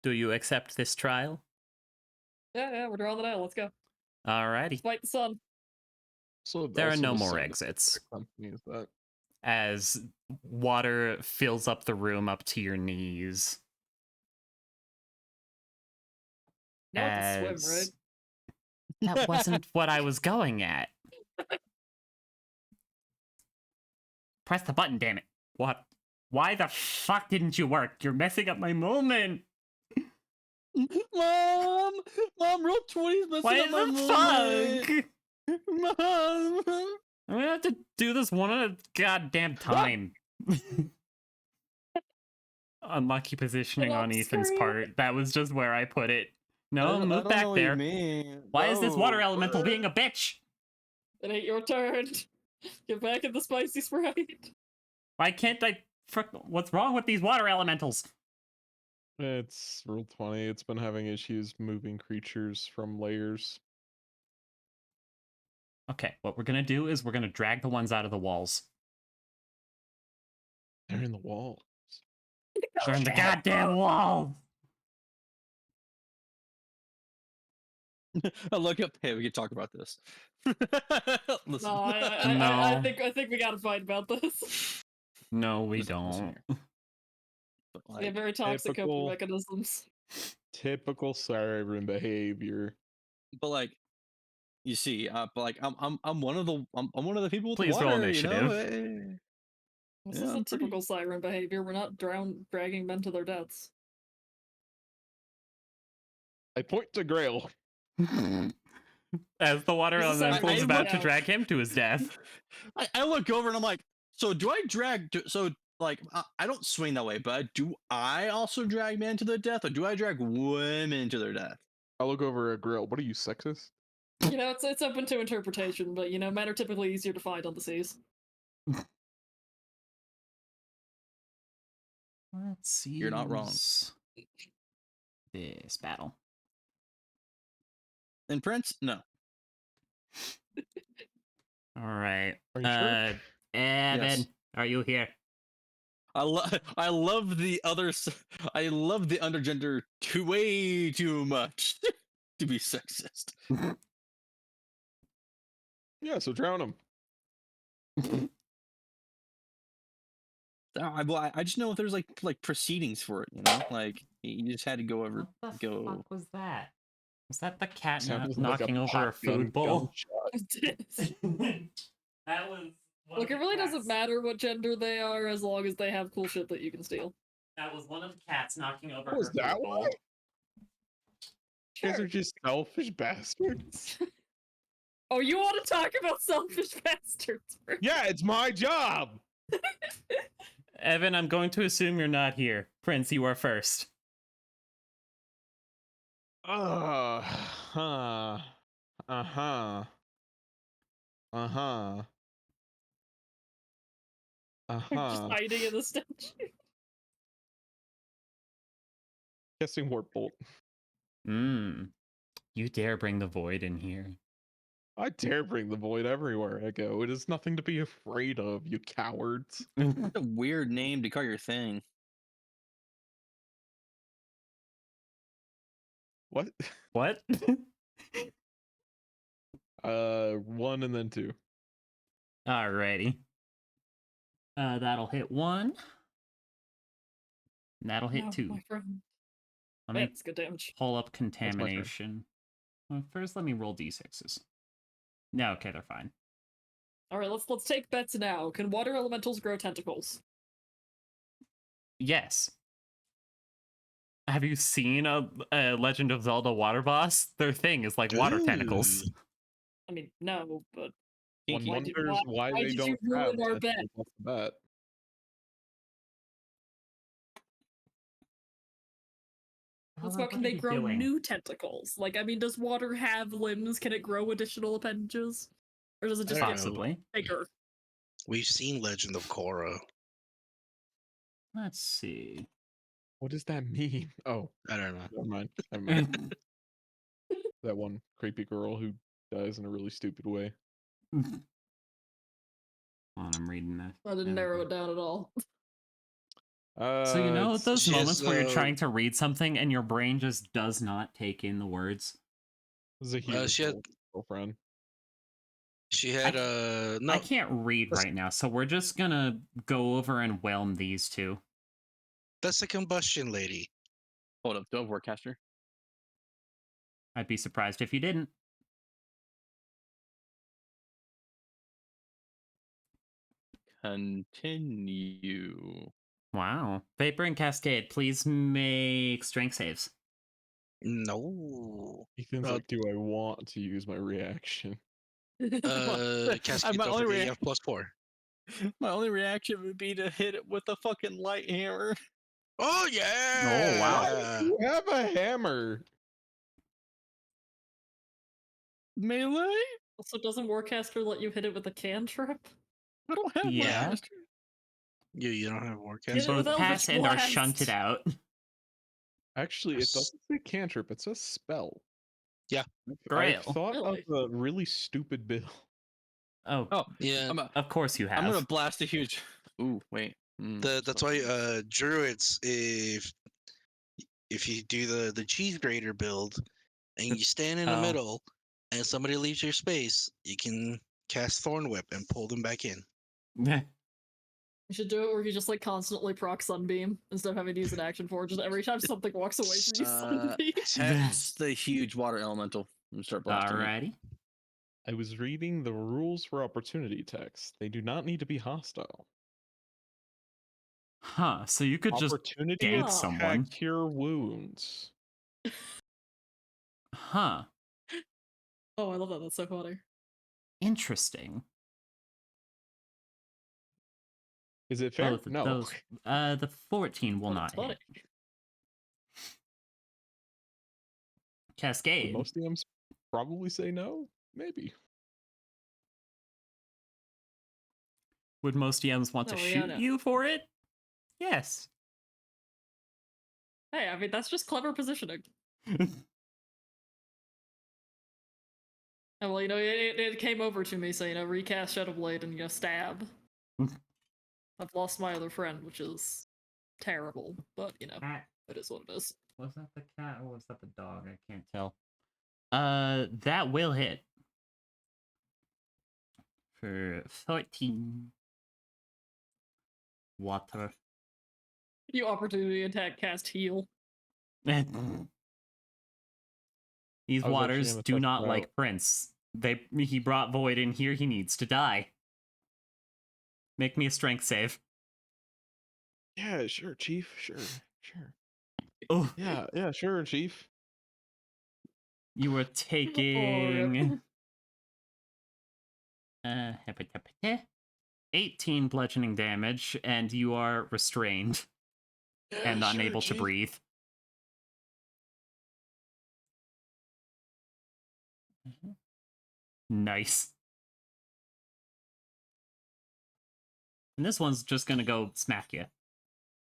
Do you accept this trial? Yeah, we're drawing the nail. Let's go. Alrighty. Fight the sun. So There are also no the more sound exits. effect company is that. As water fills up the room up to your knees. Now I can swim, As- right? That wasn't what I was going at. Press the button, damn it. What? Why the fuck didn't you work? You're messing up my moment. Mom, roll 20's messing Why up my the moment. fuck? Mom. I'm gonna have to do this one at a goddamn time. Unlucky positioning I'm on Ethan's screaming. part. That was just where I put it. I No, don't move know back what you there. mean. Why is this water No. elemental being a bitch? It ain't your turn. Get back in the spicy Sprite. Why can't I? What's wrong with these water elementals? It's Rule 20. It's been having issues moving creatures from layers. Okay, what we're gonna do is we're gonna drag the ones out of the walls. They're in the wall. They're in the goddamn wall. I look up. Hey, we can talk about this. Listen. No, I No. think we gotta fight about this. No, we Listen don't. here. But, They have like, very toxic coping typical- mechanisms. Typical Siren behavior. but like, you see, but like, I'm one of the I'm one of the people with Please the roll water. You know? initiative. This Yeah, is a I'm pretty- typical siren behavior. We're not dragging men to their deaths. I point to Grail. As the water This is elemental is I about look- to drag him to his death. I look over and I'm like, so do I drag? So like, I don't swing that way, but do I also drag men to their death, or do I drag women to their death? I look over at Grail. What are you, sexist? You know, it's open to interpretation, but you know, men are typically easier to find on the seas. Let's see. You're not wrong. This battle. And Prince, no. All right. Are you sure? Evan, Yes. are you here? I love the I love the undergender way too much to be sexist. Yeah, so drown him. I just know if there's like proceedings for it, you know, like you just had to go over. What the Go. fuck was that? Was that the cat Sounded like knocking over a shotgun food bowl? gunshot. That was. one Look, of it the really doesn't cats- matter what gender they are as long as they have cool shit that you can steal. That was one of the cats knocking over Was her that food bowl. why? You guys Sure. are just selfish bastards. Oh, you want to talk about selfish bastards? Yeah, it's my job. Evan, I'm going to assume you're not here. Prince, you are first. Uh-huh. Uh-huh. Just Uh-huh. hiding in the statue. Guessing warp bolt. You dare bring the void in here. I dare bring the void everywhere I go. It is nothing to be afraid of, you cowards. What a weird name to call your thing. What? What? 1 and then 2. Alrighty. That'll hit 1. And that'll hit No, 2. my friend. Let me That's good damage. pull up my turn. contamination. Well, first, let me roll d6s. No, okay, they're fine. All right, let's take bets now. Can water elementals grow tentacles? Yes. Have you seen a Legend of Zelda water boss? Their thing is like water tentacles. Ooh. I mean, no, but One Kinky. wonders why why they did don't you ruin have our bet? tentacles off the bat. let's What go. Can are they you grow doing? new tentacles? Like, I mean, does water have limbs? Can it grow additional appendages, or does it just I get don't know. Possibly. bigger? We've seen Legend of Korra. Let's see. What does that mean? Oh, I don't know. never mind. Never mind. That one creepy girl who dies in a really stupid way. Hold on, I'm reading this. I didn't narrow it down at all. So you know It's- those she has, moments where you're trying to read something and your brain just does not take in the words? this is a huge she had- girlfriend. She had no. I can't read that's- right now, so we're just gonna go over and whelm these two. That's the combustion lady. Hold up, do I have Warcaster? I'd be surprised if you didn't. Continue. Wow. Vapor and Cascade, please make strength saves. No. Ethan's like, do I want to use my reaction? Cascade, my don't only forget rea- you have +4. My only reaction would be to hit it with a fucking light hammer. Oh yeah! wow. You have a hammer. Melee? Also, doesn't Warcaster let you hit it with a cantrip? I don't have Yeah. Warcaster. You don't have Yeah, Warcaster? with Both Eldritch pass and are Blast. shunted out. Actually, it Yes. doesn't say cantrip. It says spell. Yeah. I've Grail. thought Really? of a really stupid bill. Oh, Oh, Yeah. of course you have. I'm gonna blast a huge. Ooh, wait. That's why druids, if you do the cheese grater build and you stand in the Oh. middle and somebody leaves your space, you can cast Thorn Whip and pull them back in. You should do it where you just like constantly proc Sunbeam instead of having to use an action for it. Just every time something walks away from you, Sunbeam. That's the huge water elemental. I'm gonna start blasting. It. Alrighty. I was reading the rules for opportunity text. They do not need to be hostile. Huh, so you could just Opportunity gank attack someone. cure wounds. Huh. Oh, I love that. That's so funny. Interesting. Is it fair? Both of No. those. The 14 will Oh, not that's funny. hit. Would Cascade. most DMs probably say no? Maybe. Would most DMs want to No, yeah, shoot no. you for it? Yes. Hey, I mean, that's just clever positioning. Oh, well, you know, it came over to me, so, you know, recast Shadowblade and, you know, stab. I've lost my other friend, which is terrible, but, you know, Cat. it is what it is. Was that the cat or was that the dog? I can't tell. That will hit. For 13. Water. You opportunity attack cast heal. These I was actually waters gonna do test not it like out. Prince. He brought Void in here, he needs to die. Make me a strength save. Yeah, sure, Chief. Sure. Oh, Yeah, sure, Chief. you were taking 18 bludgeoning damage, and you are restrained and Sure, unable to Chief. breathe. Nice. And this one's just gonna go smack you.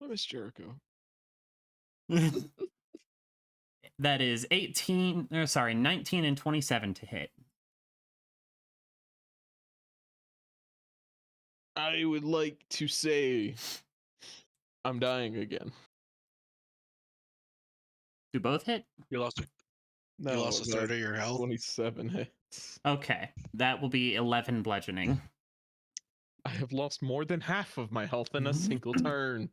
I miss Jericho. That is 19 and 27 to hit. I would like to say I'm dying again. Do both hit? You lost No, you lost a third of your health. 27 hits. Okay, that will be 11 bludgeoning. I have lost more than half of my health in a single turn.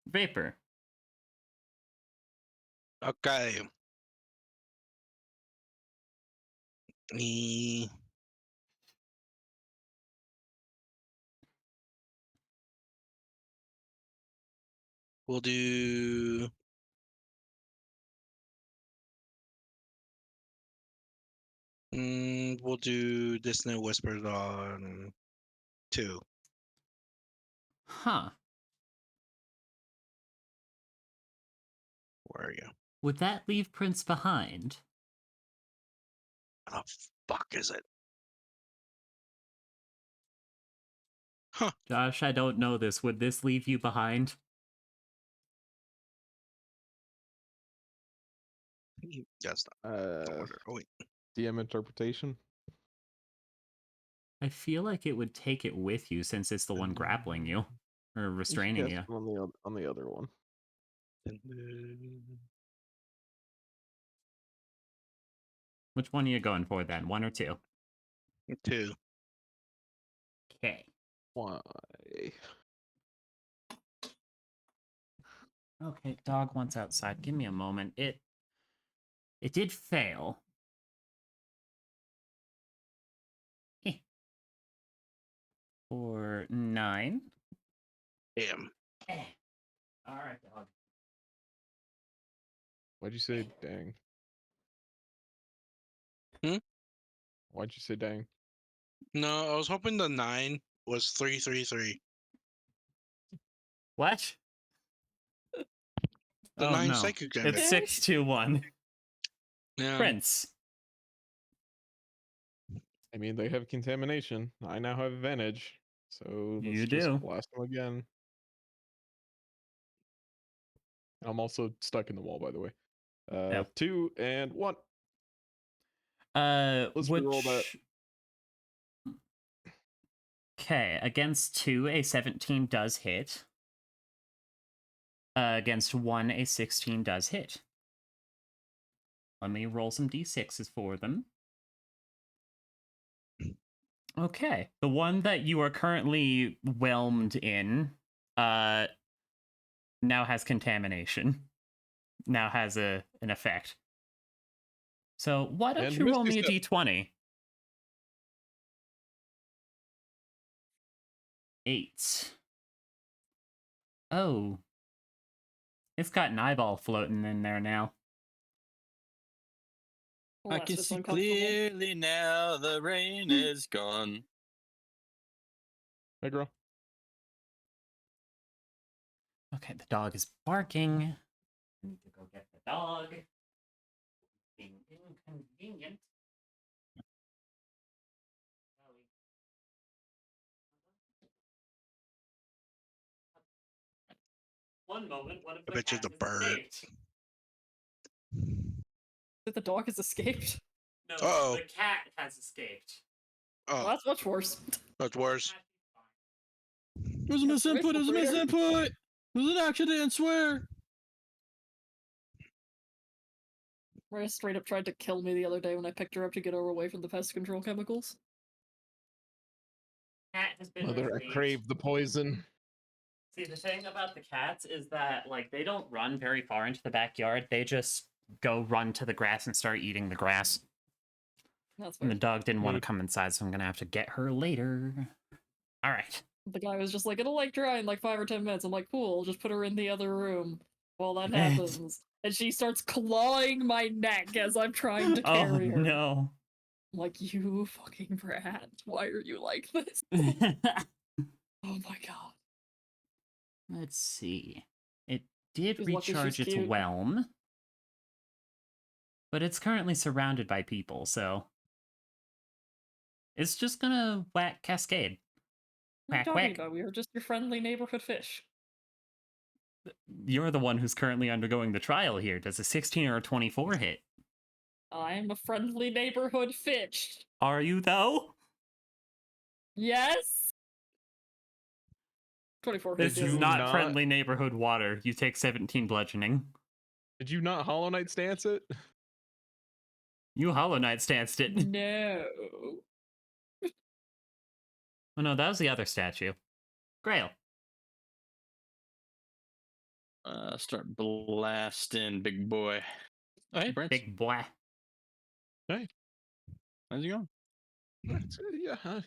Vapor. Okay. Eh, We'll do. We'll do Dissonant Whispers on 2. Huh. Where are you? Would that leave Prince behind? How the fuck is it? Josh, I don't know this. Would this leave you behind? Yes. Don't wonder. Oh wait. DM interpretation. I feel like it would take it with you since it's the one grappling you or restraining you. Yes, on the other one. Which one are you going for then? 1 or 2? 2. Okay. Why? Okay, dog wants outside. Give me a moment. It did fail. For 9. Damn. All right, dog. Why'd you say dang? Why'd you say dang? No, I was hoping the 9 was 333. What? The Oh, 9 no. psychic damage. It's 621. Yeah. Prince. I mean, they have contamination. I now have advantage. So let's You just do. blast them again. I'm also stuck in the wall, by the way. Yeah. 2 and 1. Let's which... reroll that. Okay, against 2, a 17 does hit. Against 1, a 16 does hit. Let me roll some d6s for them. Okay, the one that you are currently whelmed in now has contamination. Now has an effect. So why don't And you roll Misty me a Step. d20? 8. Oh. It's got an eyeball floating in there now. Well, I that's can just see uncomfortable. clearly now the rain is gone. Hey, girl. Okay, the dog is barking. I need to go get the dog. Being inconvenient. One moment, one of I the bet you cats the has bird. escaped. That the dog has escaped. No, Uh-oh. the cat has escaped. Well, Oh, that's much worse. that's worse. It was a That's misinput. It was a right, Freer. misinput. It was an accident. I swear. Maria straight up tried to kill me the other day when I picked her up to get her away from the pest control chemicals. Cat has been Mother, I retrieved. crave the poison. See, the thing about the cats is that, like, they don't run very far into the backyard. They just go run to the grass and start eating the grass. That's And the fair. dog didn't want to Mood. come inside, so I'm gonna have to get her later. All right. The guy was just like, it'll like dry in like 5 or 10 minutes. I'm like, cool, just put her in the other room while that happens. And she starts clawing my neck as I'm trying to Oh carry her. no. I'm like, you fucking brat. Why are you like this? Oh my god. Let's see. It did She's lucky she's recharge its cute. whelm. But it's currently surrounded by people, so it's just gonna whack Cascade. What are you Quack, talking quack. about? We are just your friendly neighborhood fish. You're the one who's currently undergoing the trial here. Does a 16 or a 24 hit? I'm a friendly neighborhood fish. Are you, though? Yes. 24 This hits. is you not not- friendly neighborhood water. You take 17 bludgeoning. Did you not Hollow Knight stance it? You Hollow Knight stanced it. No. Oh no, that was the other statue. Grail. Start blasting, big boy. Oh, hey, Prince. Big boy. How's it going? Yeah.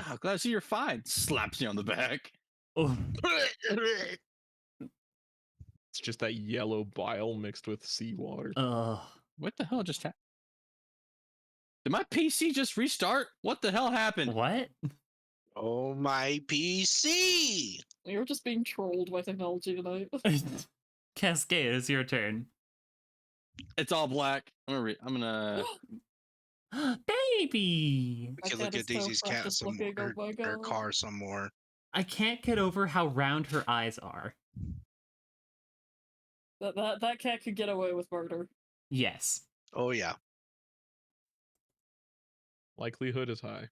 Oh, glad to see you're fine. Slaps you on the back. Oh, It's just that yellow bile mixed with seawater. What the hell just happened? Did my PC just restart? What the hell happened? what? Oh my PC! You're just being trolled by technology tonight. Cascade, it's your turn. It's all black. I'm gonna. Baby! We My can cat look is at so Daisy's cat precious some looking, more, oh my her God. car some more. I can't get over how round her eyes are. That cat could get away with murder. Yes. Oh yeah. Likelihood is high.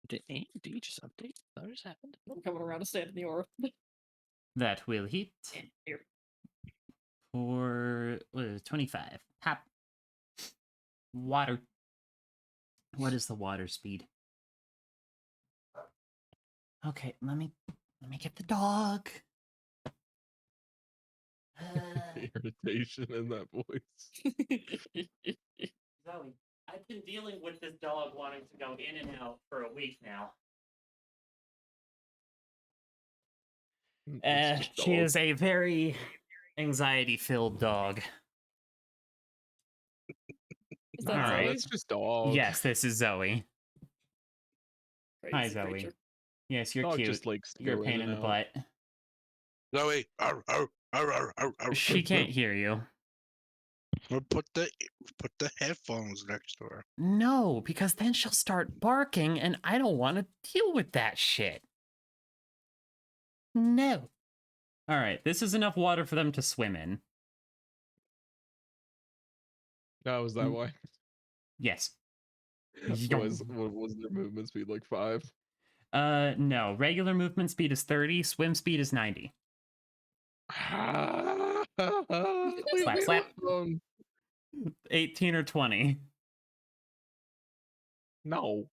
Did you just update? What just happened? I'm coming around to stand in the aura. That will hit Here. for 25. Hop. Water. What is the water speed? Okay, let me get the dog. Irritation in that voice. Zoe, I've been dealing with this dog wanting to go in and out for a week now. It's just She dog. is a very anxiety-filled dog. Is All that right. Zoe? That's just dog. Yes, this is Zoe. Hi, Crazy Zoe. creature. Yes, you're Dog cute. just likes to You're a go pain in the out. butt. Zoe, arr, arr, arr, arr, arr, arr, She arr, can't hear you. arr. Put the headphones next to her. No, because then she'll start barking, and I don't want to deal with that shit. No. All right, this is enough water for them to swim in. Oh, was that Mm. why? Yes. What was their movement speed like 5? No. Regular movement speed is 30. Swim speed is 90. Slap, slap. 18 or 20. No.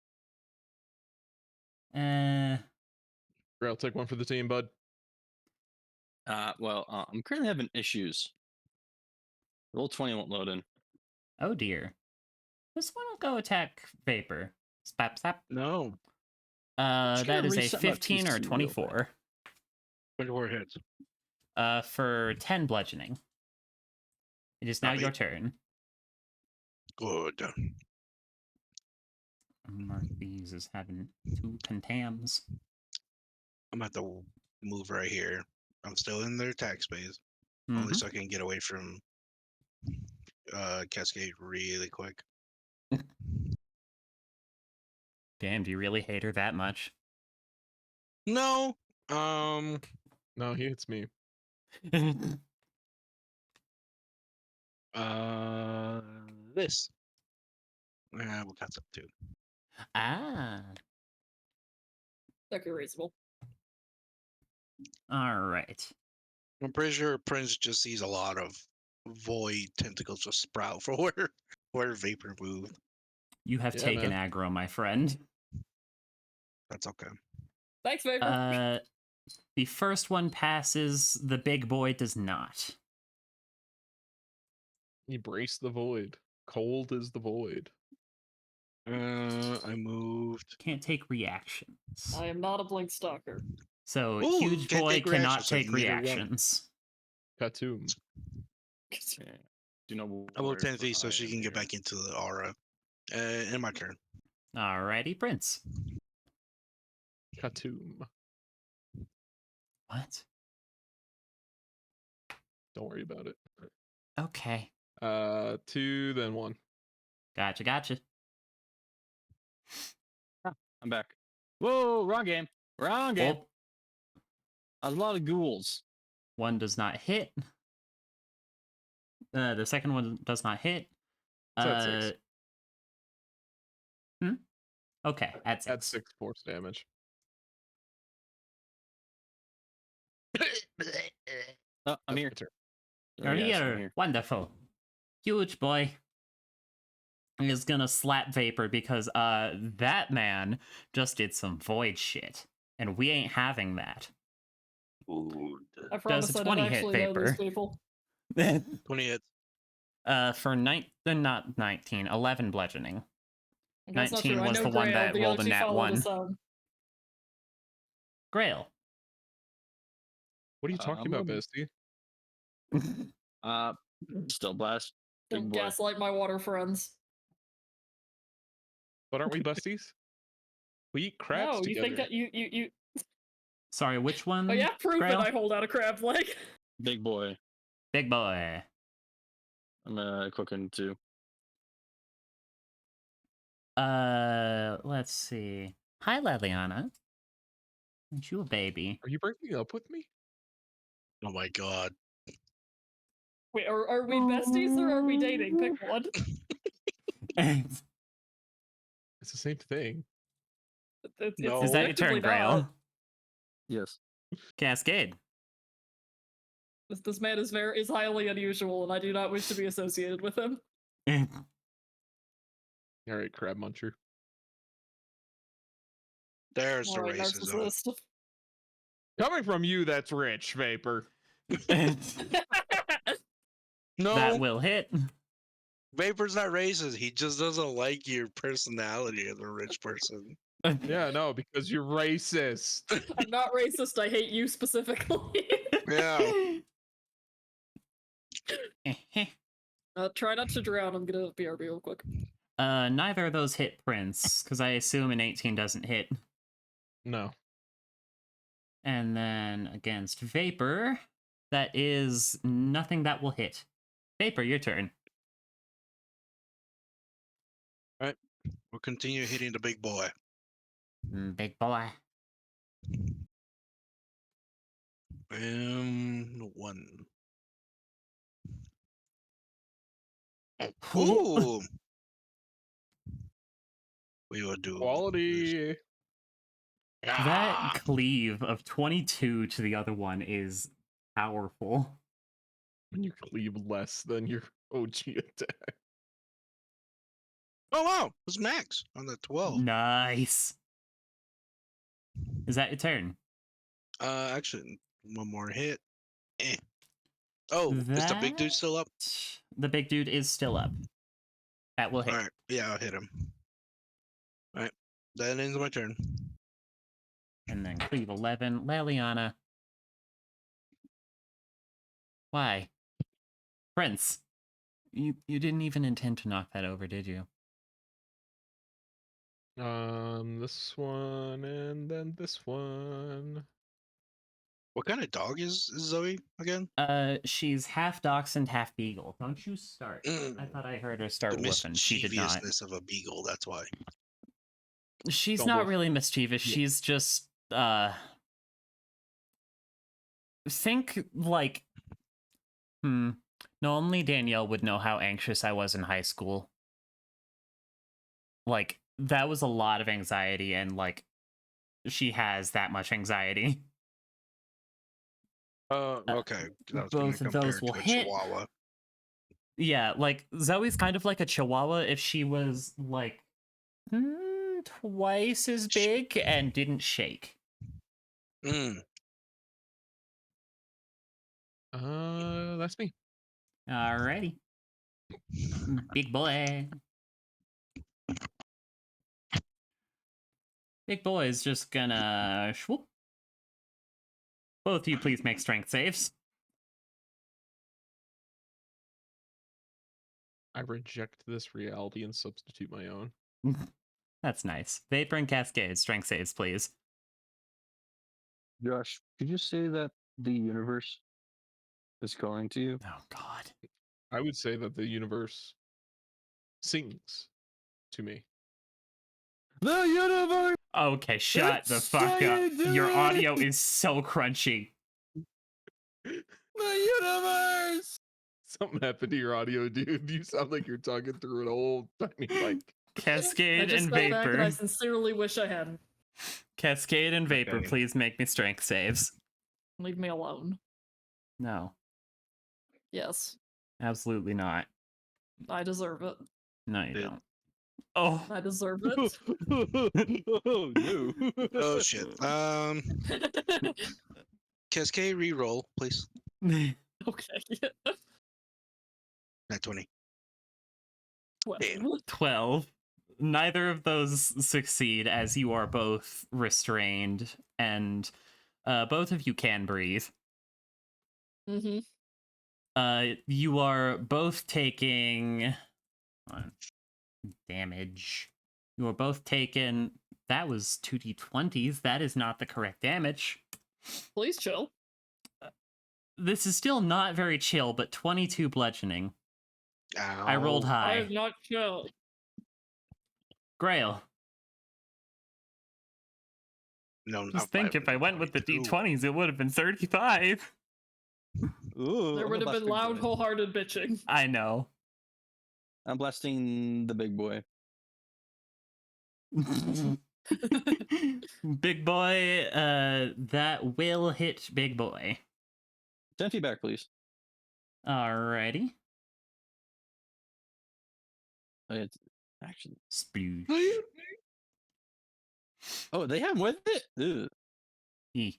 Uh, I'll take one for the team, bud. I'm currently having issues. Roll 20 won't load in. oh dear. This one will go attack Vapor. Slap, slap. No. Just That gonna is a reset my 15 or a PC real 24. 24 hits. For 10 bludgeoning. It is now Copy. your turn. Good. Mark these as having 2 contams. I'm at the move right here. I'm still in their attack space. Only Mhm. so I can get away from Cascade really quick. Damn, do you really hate her that much? No. No, he hits me. This. We'll cut up too. Ah. That could be reasonable. All right. I'm pretty sure Prince just sees a lot of void tentacles just sprout for where Vapor moved. You have Yeah, taken man. aggro, my friend. That's okay. Thanks, Vapor. The first one passes. The big boy does not. Embrace the void. Cold is the void. I moved. Can't take reactions. I am not a blink stalker. So Ooh, huge can't boy take cannot reactions, so take neither one. reactions. Katoom. Yeah. Do not I moved worry 10 for feet so I she am can get here. back into the aura. And my turn. Alrighty, Prince. Katoom. What? Don't worry about it. Okay. 2, then 1. Gotcha. I'm back. Whoa, wrong game. Wrong game. Oh, A lot of ghouls. one does not hit. The second one does not hit. It's at 6. Okay, at At 6. 6 force damage. Oh, I'm That's here. my turn. You're Yes, I'm here. here. Wonderful. Huge boy is gonna slap Vapor because that man just did some void shit. And we ain't having that. I promise I don't 20 hit actually know these Vapor? people. 20 hits. For not 19, 11 bludgeoning. That's not 19 true. I was know the one Grail. that The rolled other a two nat follow the 1. sound. Grail. What are you talking about, Bestie? Still blast. Big Don't boy. gaslight my water friends. But aren't we besties? We eat crabs No, you together. think that you Sorry, which one? Oh yeah, prove it. Grail? I hold out a crab leg. Big boy. Big boy. I'm cooking too. Let's see. Hi, Leliana. Aren't you a baby? Are you breaking up with me? Oh my god. Wait, are we besties or are we dating? Pick one. Is It's the same thing. It's No. that your turn, objectively Grail? not. Yes. Cascade. This man is highly unusual, and I do not wish to be associated with him. All right, crab muncher. There's the Alright, racism. narcissist. Coming from you, that's rich, Vapor. No, That will hit. Vapor's not racist. He just doesn't like your personality as a rich person. Yeah, no, because you're racist. I'm not racist. I hate you specifically. Yeah. Try not to drown. I'm gonna BRB real quick. Neither of those hit Prince, because I assume an 18 doesn't hit. No. And then against Vapor, that is nothing that will hit. Vapor, your turn. We'll continue hitting the big boy. Big boy. 1. Ooh. We will do Quality. That cleave of 22 to the other one is powerful. When you cleave less than your OG attack. Oh wow, it's max on the 12. Nice. Is that your turn? Actually, one more hit. Eh. Oh, is the big dude still up? The big dude is still up. That will hit. All right, yeah, I'll hit him. All right, that ends my turn. And then cleave 11. Leliana. Why? Prince. You didn't even intend to knock that over, did you? This one and then this one. What kind of dog is Zoe again? She's half dachshund, half beagle. Don't you start. I thought I heard her start The whooping. She did not. mischievousness of a beagle. That's why. She's Don't not woof. really mischievous. Yeah. She's just think like no, only Danielle would know how anxious I was in high school. Like that was a lot of anxiety, and like she has that much anxiety. Okay. I was gonna both of compare those it will to a hit. Chihuahua. Yeah, like Zoe's kind of like a chihuahua if she was like twice as big and didn't shake. Mm. That's me. Alrighty. Big boy. Big boy is just gonna swoop. Both of you please make strength saves. I reject this reality and substitute my own. That's nice. Vapor and Cascade, strength saves, please. Josh, could you say that the universe is calling to you? Oh god. I would say that the universe sings to me. The universe. Okay, shut the fuck up. Your audio is so crunchy. The universe. Something happened to your audio, dude. You sound like you're talking through an old tiny mic. I Cascade just and got back and I Vapor. sincerely wish I hadn't. Cascade and Vapor, Okay. please make me strength saves. Leave me alone. No, Yes, absolutely not. I deserve it. No, you Dude. don't. Oh. I deserve it. Oh no. Oh shit. Cascade reroll, please. Okay. Not 20. 12. 12. Neither of those succeed as you are both restrained and both of you can breathe. Mm-hmm. You are both taking damage. You are both taking. That was 2d20s. That is not the correct damage. Please chill. This is still not very chill, but 22 bludgeoning. Ow. I rolled I high. have not chill. Grail. No, not Just think if I went with the 522. d20s, it would have been 35. Ooh, There I'm would a have been big loud, boy. wholehearted bitching. I know. I'm blasting the big boy. Big boy, that will hit Big Boy. 10 feet back, please. Alrighty. Oh, yeah, it's action. Sploosh. Oh, they have him with it. Ugh. E.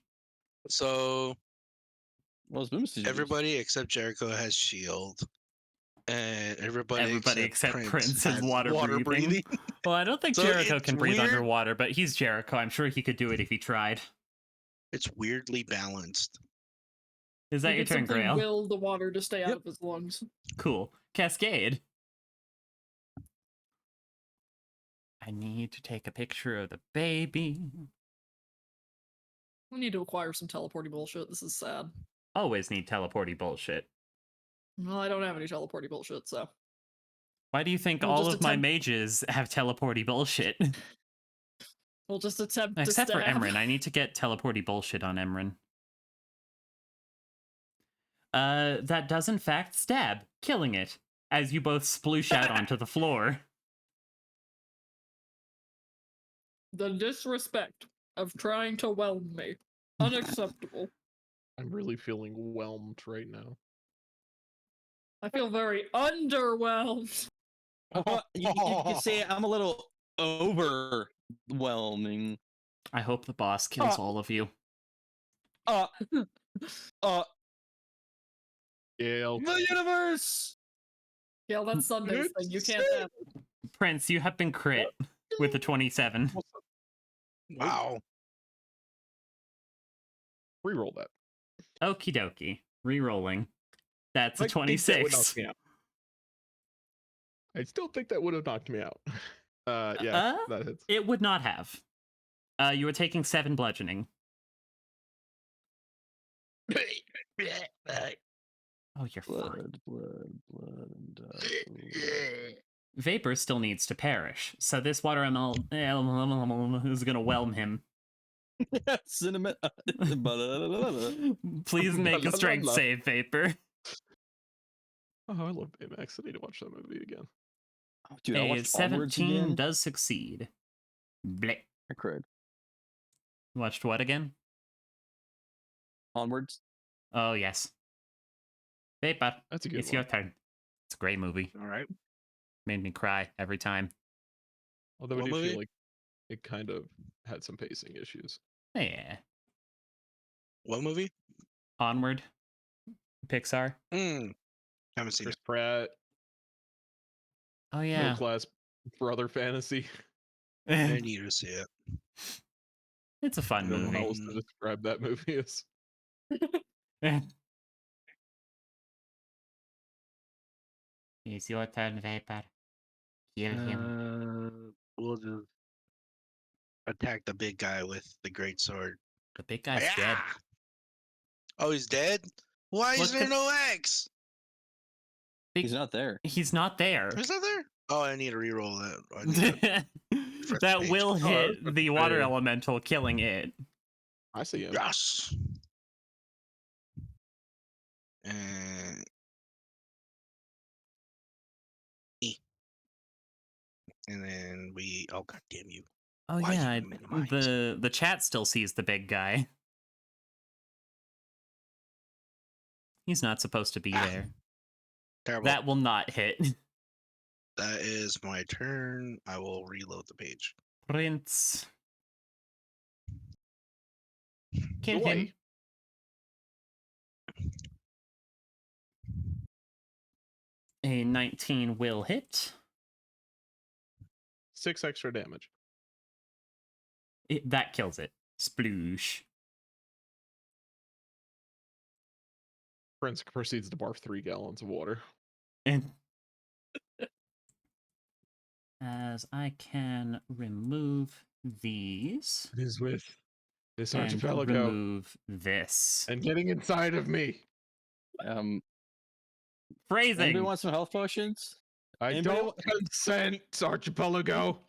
So Well, it's boomstick. everybody except Jericho has shield. And everybody except Prince has water breathing. breathing. Well, I don't think So Jericho it's can breathe weird. underwater, but he's Jericho. I'm sure he could do it if he tried. It's weirdly balanced. Is that He your could turn, simply Grail? will the water to stay out Yep. of his lungs. Cool. Cascade. I need to take a picture of the baby. We need to acquire some teleporty bullshit. This is sad. Always need teleporty bullshit. Well, I don't have any teleporty bullshit, so. Why do you think We'll all just of my attempt- mages have teleporty bullshit? We'll just attempt to Except for stab. Emran. I need to get teleporty bullshit on Emran. That does in fact stab, killing it, as you both sploosh out onto the floor. The disrespect of trying to whelm me. Unacceptable. I'm really feeling whelmed right now. I feel very underwhelmed. You can say I'm a little overwhelming. I hope the boss kills all of you. Gale. The universe. Yeah, that's Sunday's thing. You can't have it. Prince, you have been crit with the 27. Wow. Reroll that. Okie dokie. Rerolling. That's a I think that would knock 26. me out. I still think that would have knocked me out. Yeah, that hits. It would not have. You were taking 7 bludgeoning. Oh, you're fine. Blood. Vapor still needs to perish, so this water is gonna whelm him. Cinnamon. Please make a strength save, Vapor. Oh, I love Baymax. I need to watch that movie again. Oh, dude, I A watched Onwards 17 again. does succeed. Blech. I cried. Watched what again? Onwards. Oh, yes. Vapor, That's a good it's one. your turn. It's a great movie. All right. Made me cry every time. Although I What do movie? feel like it kind of had some pacing issues. Yeah. What movie? Onward. Pixar. Haven't seen Chris it. Pratt, Oh, yeah. middle class brother fantasy. I need to see it. It's a I fun don't know how movie. else to describe that movie as. It's your turn, Vapor. Kill him. We'll just attack the big guy with the great sword. The big guy's dead. Yeah! Oh, he's dead? Why is Look there at- no X? He's not there. He's not there. Is that there? Oh, I need to re-roll that. I need to- That page. will Oh, I was hit about the to water say. elemental, killing it. I see him. Yes. And and then we. Oh, god damn you! Oh Why yeah, you minimize? the chat still sees the big guy. He's not supposed to be Ah, there. Terrible. That will not hit. That is my turn. I will reload the page. Prince. Kill Boy. him. A 19 will hit. 6 extra damage. That kills it. Sploosh. Prince proceeds to barf 3 gallons of water. And as I can remove these It is with this and archipelago remove this. and getting inside of me. Anybody Phrasing. want some health potions? I Anybody don't consent, archipelago.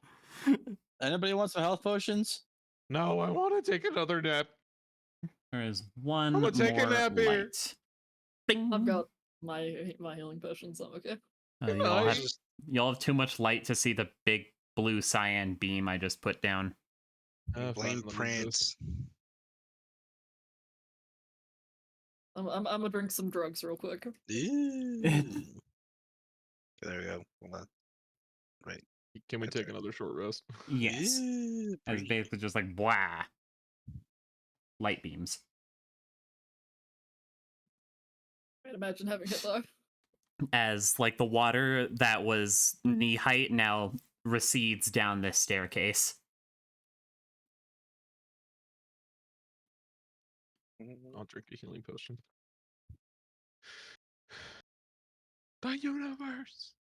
Anybody want some health potions? No, I want to take another nap. There is one I'm more gonna take a nap here. light. Bing. I've got my healing potion, so I'm okay. Oh, Nice. y'all have too much light to see the big blue cyan beam I just put down. Blame Fine, let me just- Prince. I'm gonna drink some drugs real quick. Ooh. There we go. Hold on. Right. Can we That's take right. another short rest? Yes. Ooh, As breathe. basically just like blah. Light beams. Can't imagine having hit though. As like the water that was knee height now recedes down this staircase. I'll drink a healing potion. The universe.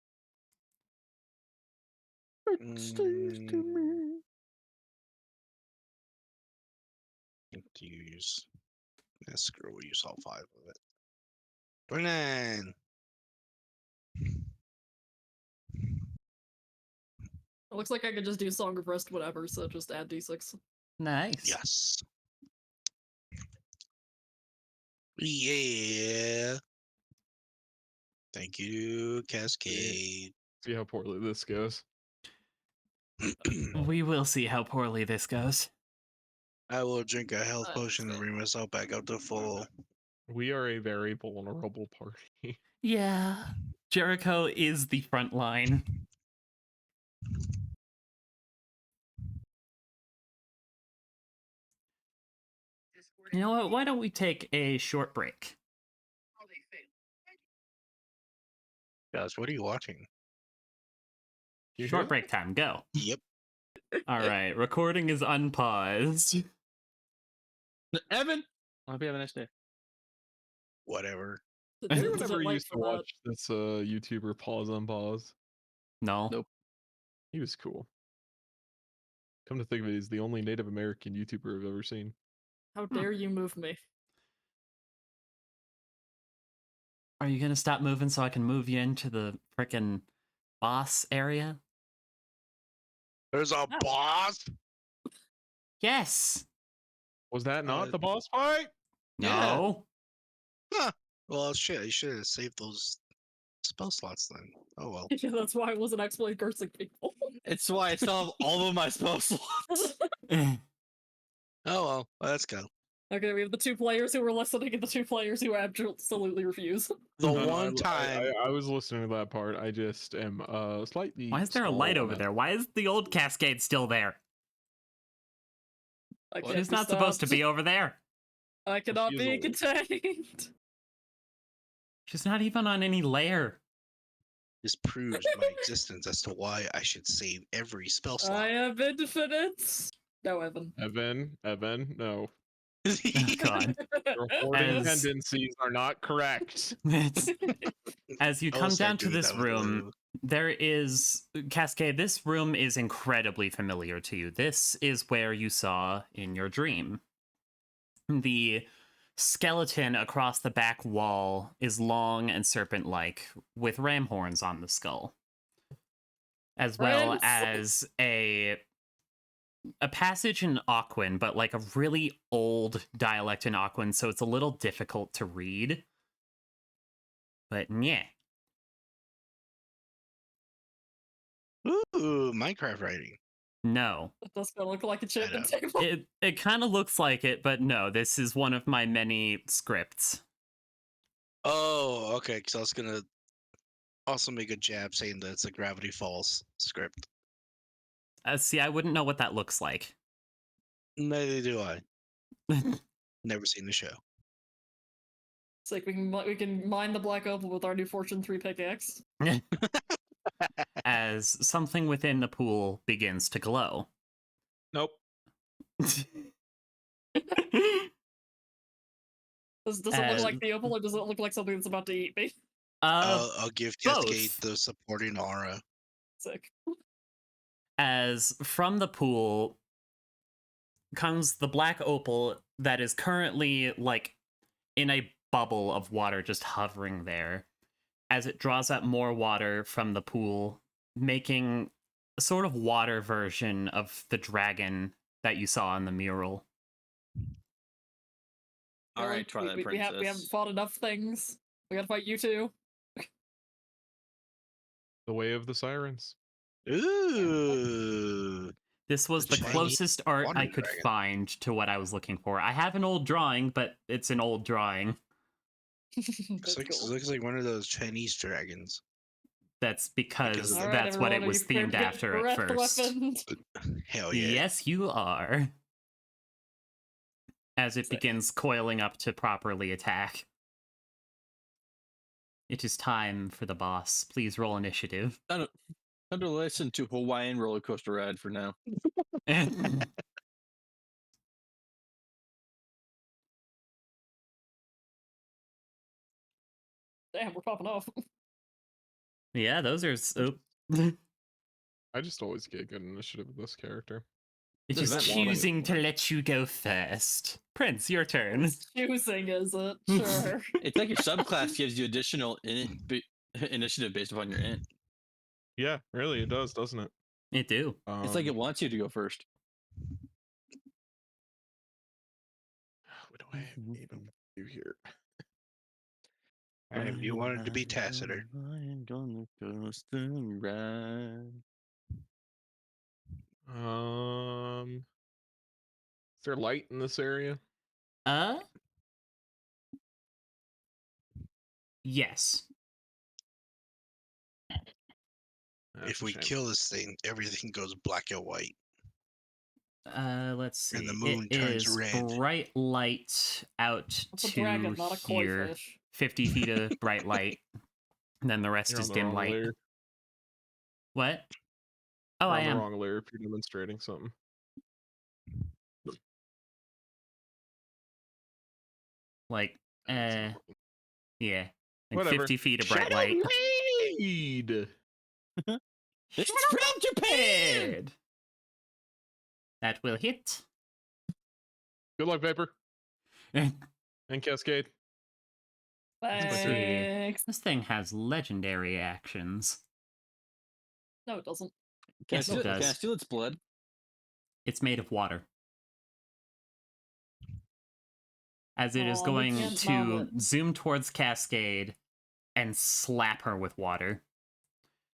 It stays to me. Use. Yeah, screw. We'll use all 5 of it. 29. It looks like I could just do Song of Rest, whatever. So just add d6. Nice. Yes. Yeah. Thank you, Cascade. See how poorly this goes. We will see how poorly this goes. I will drink a health Let's potion and go. bring myself back up to full. We are a very vulnerable party. Yeah. Jericho is the front line. You know what? Why don't we take a short break? Guys, what are you watching? You Short hear break time. Go. Yep. All right. Recording is unpaused. Evan, I hope you have a nice day. Whatever. Did Anyone did it Ever light used to for that? watch this YouTuber Pause Unpause? No. Nope. He was cool. Come to think of it, he's the only Native American YouTuber I've ever seen. How dare you move me? Are you gonna stop moving so I can move you into the frickin' boss area? There's a boss. Yes. Was that not Uh, the boss fight? Yeah. No. Well, shit. You should have saved those spell slots then. Oh well. Yeah, that's why I wasn't actually cursing people. It's why I still have all of my spell slots. Oh well. Let's go. Okay, we have the 2 players who were listening and the 2 players who absolutely refuse. The No, no, one time. I was listening to that part. I just am slightly. Why is there a light small over on there? Why is the old cascade still there? I can't She's be not supposed to stopped. be over there. I cannot She is be old. contained. She's not even on any layer. This proves my existence as to why I should save every spell slot. I have infinite. No, Evan. Evan, no. Oh, God. Your hoarding As- tendencies are not correct. It's- As you I'll come start down to doing this that with room, Lou. there is Cascade. This room is incredibly familiar to you. This is where you saw in your dream. The skeleton across the back wall is long and serpent-like, with ram horns on the skull, as well Prince! as a passage in Aquan, but like a really old dialect in Aquan, so it's a little difficult to read. But yeah. Ooh, Minecraft writing. No. It does kind of look like a chipping know. table. It kind of looks like it, but no, this is one of my many scripts. Oh, okay. Because I was gonna also make a jab saying that it's a Gravity Falls script. See, I wouldn't know what that looks like. Neither do I. Never seen the show. It's like we can mine the black opal with our new Fortune 3 pickaxe. As something within the pool begins to glow. Nope. Does it look like the opal, or does it look like something that's about to eat me? I'll give Cascade both. the supporting aura. Sick. As from the pool comes the black opal that is currently like in a bubble of water just hovering there, as it draws up more water from the pool, making a sort of water version of the dragon that you saw in the mural. All Really? right, Twilight we Princess. haven't fought enough things. We gotta fight you too. The Way of the Sirens. Ooh. This was The the Chinese closest art water I could dragon. find to what I was looking for. I have an old drawing, but it's an old drawing. That's cool. Looks like one of those Chinese dragons. That's because of the- All right, that's what it everyone, are was you prepared themed to get after at breath first. weaponed? Hell yeah. Yes, you are. As it Sick. begins coiling up to properly attack. It is time for the boss. Please roll initiative. Time to listen to Hawaiian roller coaster ride for now. Damn, we're popping off. Yeah, those are. I just always get good initiative with this character. It Does is that want it? choosing to let you go first. Prince, your turn. It's choosing, is it? Sure. It's like your subclass gives you additional initiative based upon your int. Yeah, really, it does, doesn't it? It do. It's like it wants you to go first. What do I even do here? You wanted to be Tacitor. Is there light in this area? Yes. That's If a we shame. kill this thing, everything goes black and white. Let's see. And the moon it turns is red. bright light out It's a to dragon, not a koi here. fish. 50 feet of bright light. And then the rest You're on is the dim wrong light. layer. What? Oh, You're I on the am. wrong layer if you're demonstrating something. Like, That's important. yeah. Like Whatever. 50 feet of bright Shadow light. Blade! It's from Japan. Good. That will hit. Good luck, Vapor. And Cascade. Thanks. This thing has legendary actions. No, it doesn't. Can, Yes, I it steal, can I does. steal its blood? It's made of water. As it is Aw, we going can't mom to it. zoom towards Cascade and slap her with water.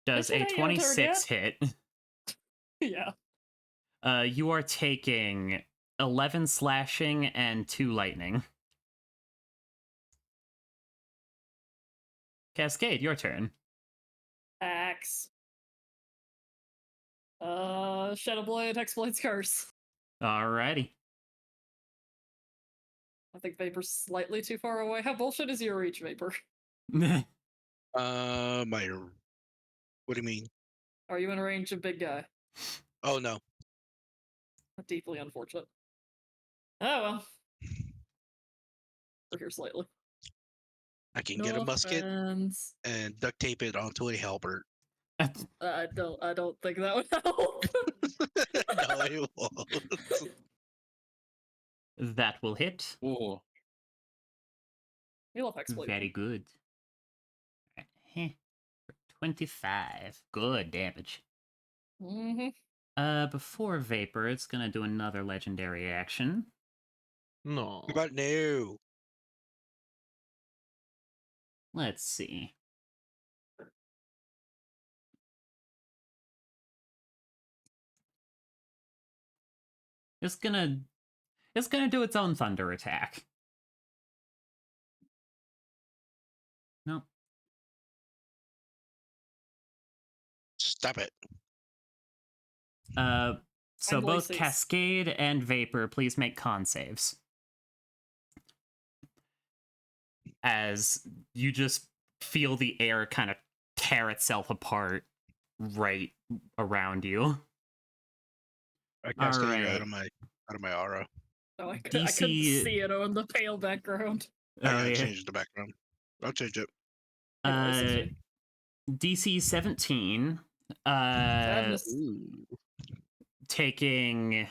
Does Is it a not your turn 26 hit? Yeah. You are taking 11 slashing and 2 lightning. Cascade, your turn. Axe. Shadowblade, Hexblade's Curse. Alrighty. I think Vapor's slightly too far away. How bullshit is your reach, Vapor? My. What do you mean? Are you in range of big guy? Oh no. Deeply unfortunate. Oh well. We're here slightly. I can get a No musket offense. and duct tape it onto a halberd. I don't think that would help. No, it won't. That will hit. Whoa. We love exploit. Very good. Right, heh, for 25. Good damage. Before Vapor, it's gonna do another legendary action. No. But no. Let's see. It's gonna do its own thunder attack. Nope. Stop it. So And both Lysis. Cascade and Vapor, please make con saves. As you just feel the air kind of tear itself apart right around you. I casted you Alright. out of my aura. Oh, I couldn't DC see it on the pale background. I Oh, gotta yeah. change the background. I'll change it. DC 17. Sadness. Taking,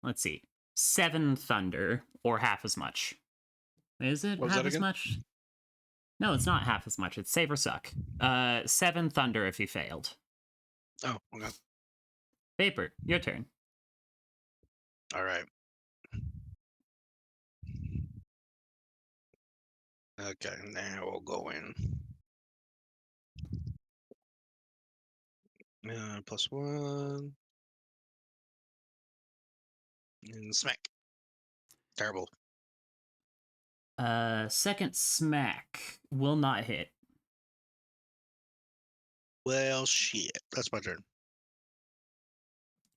let's see, 7 thunder, or half as much. Is it What was half that as again? much? No, it's not half as much. It's save or suck. 7 thunder if you failed. Oh, okay. Vapor, your turn. All right. Okay, now we'll go in. +1. And smack. Terrible. Second smack will not hit. Well, shit. That's my turn.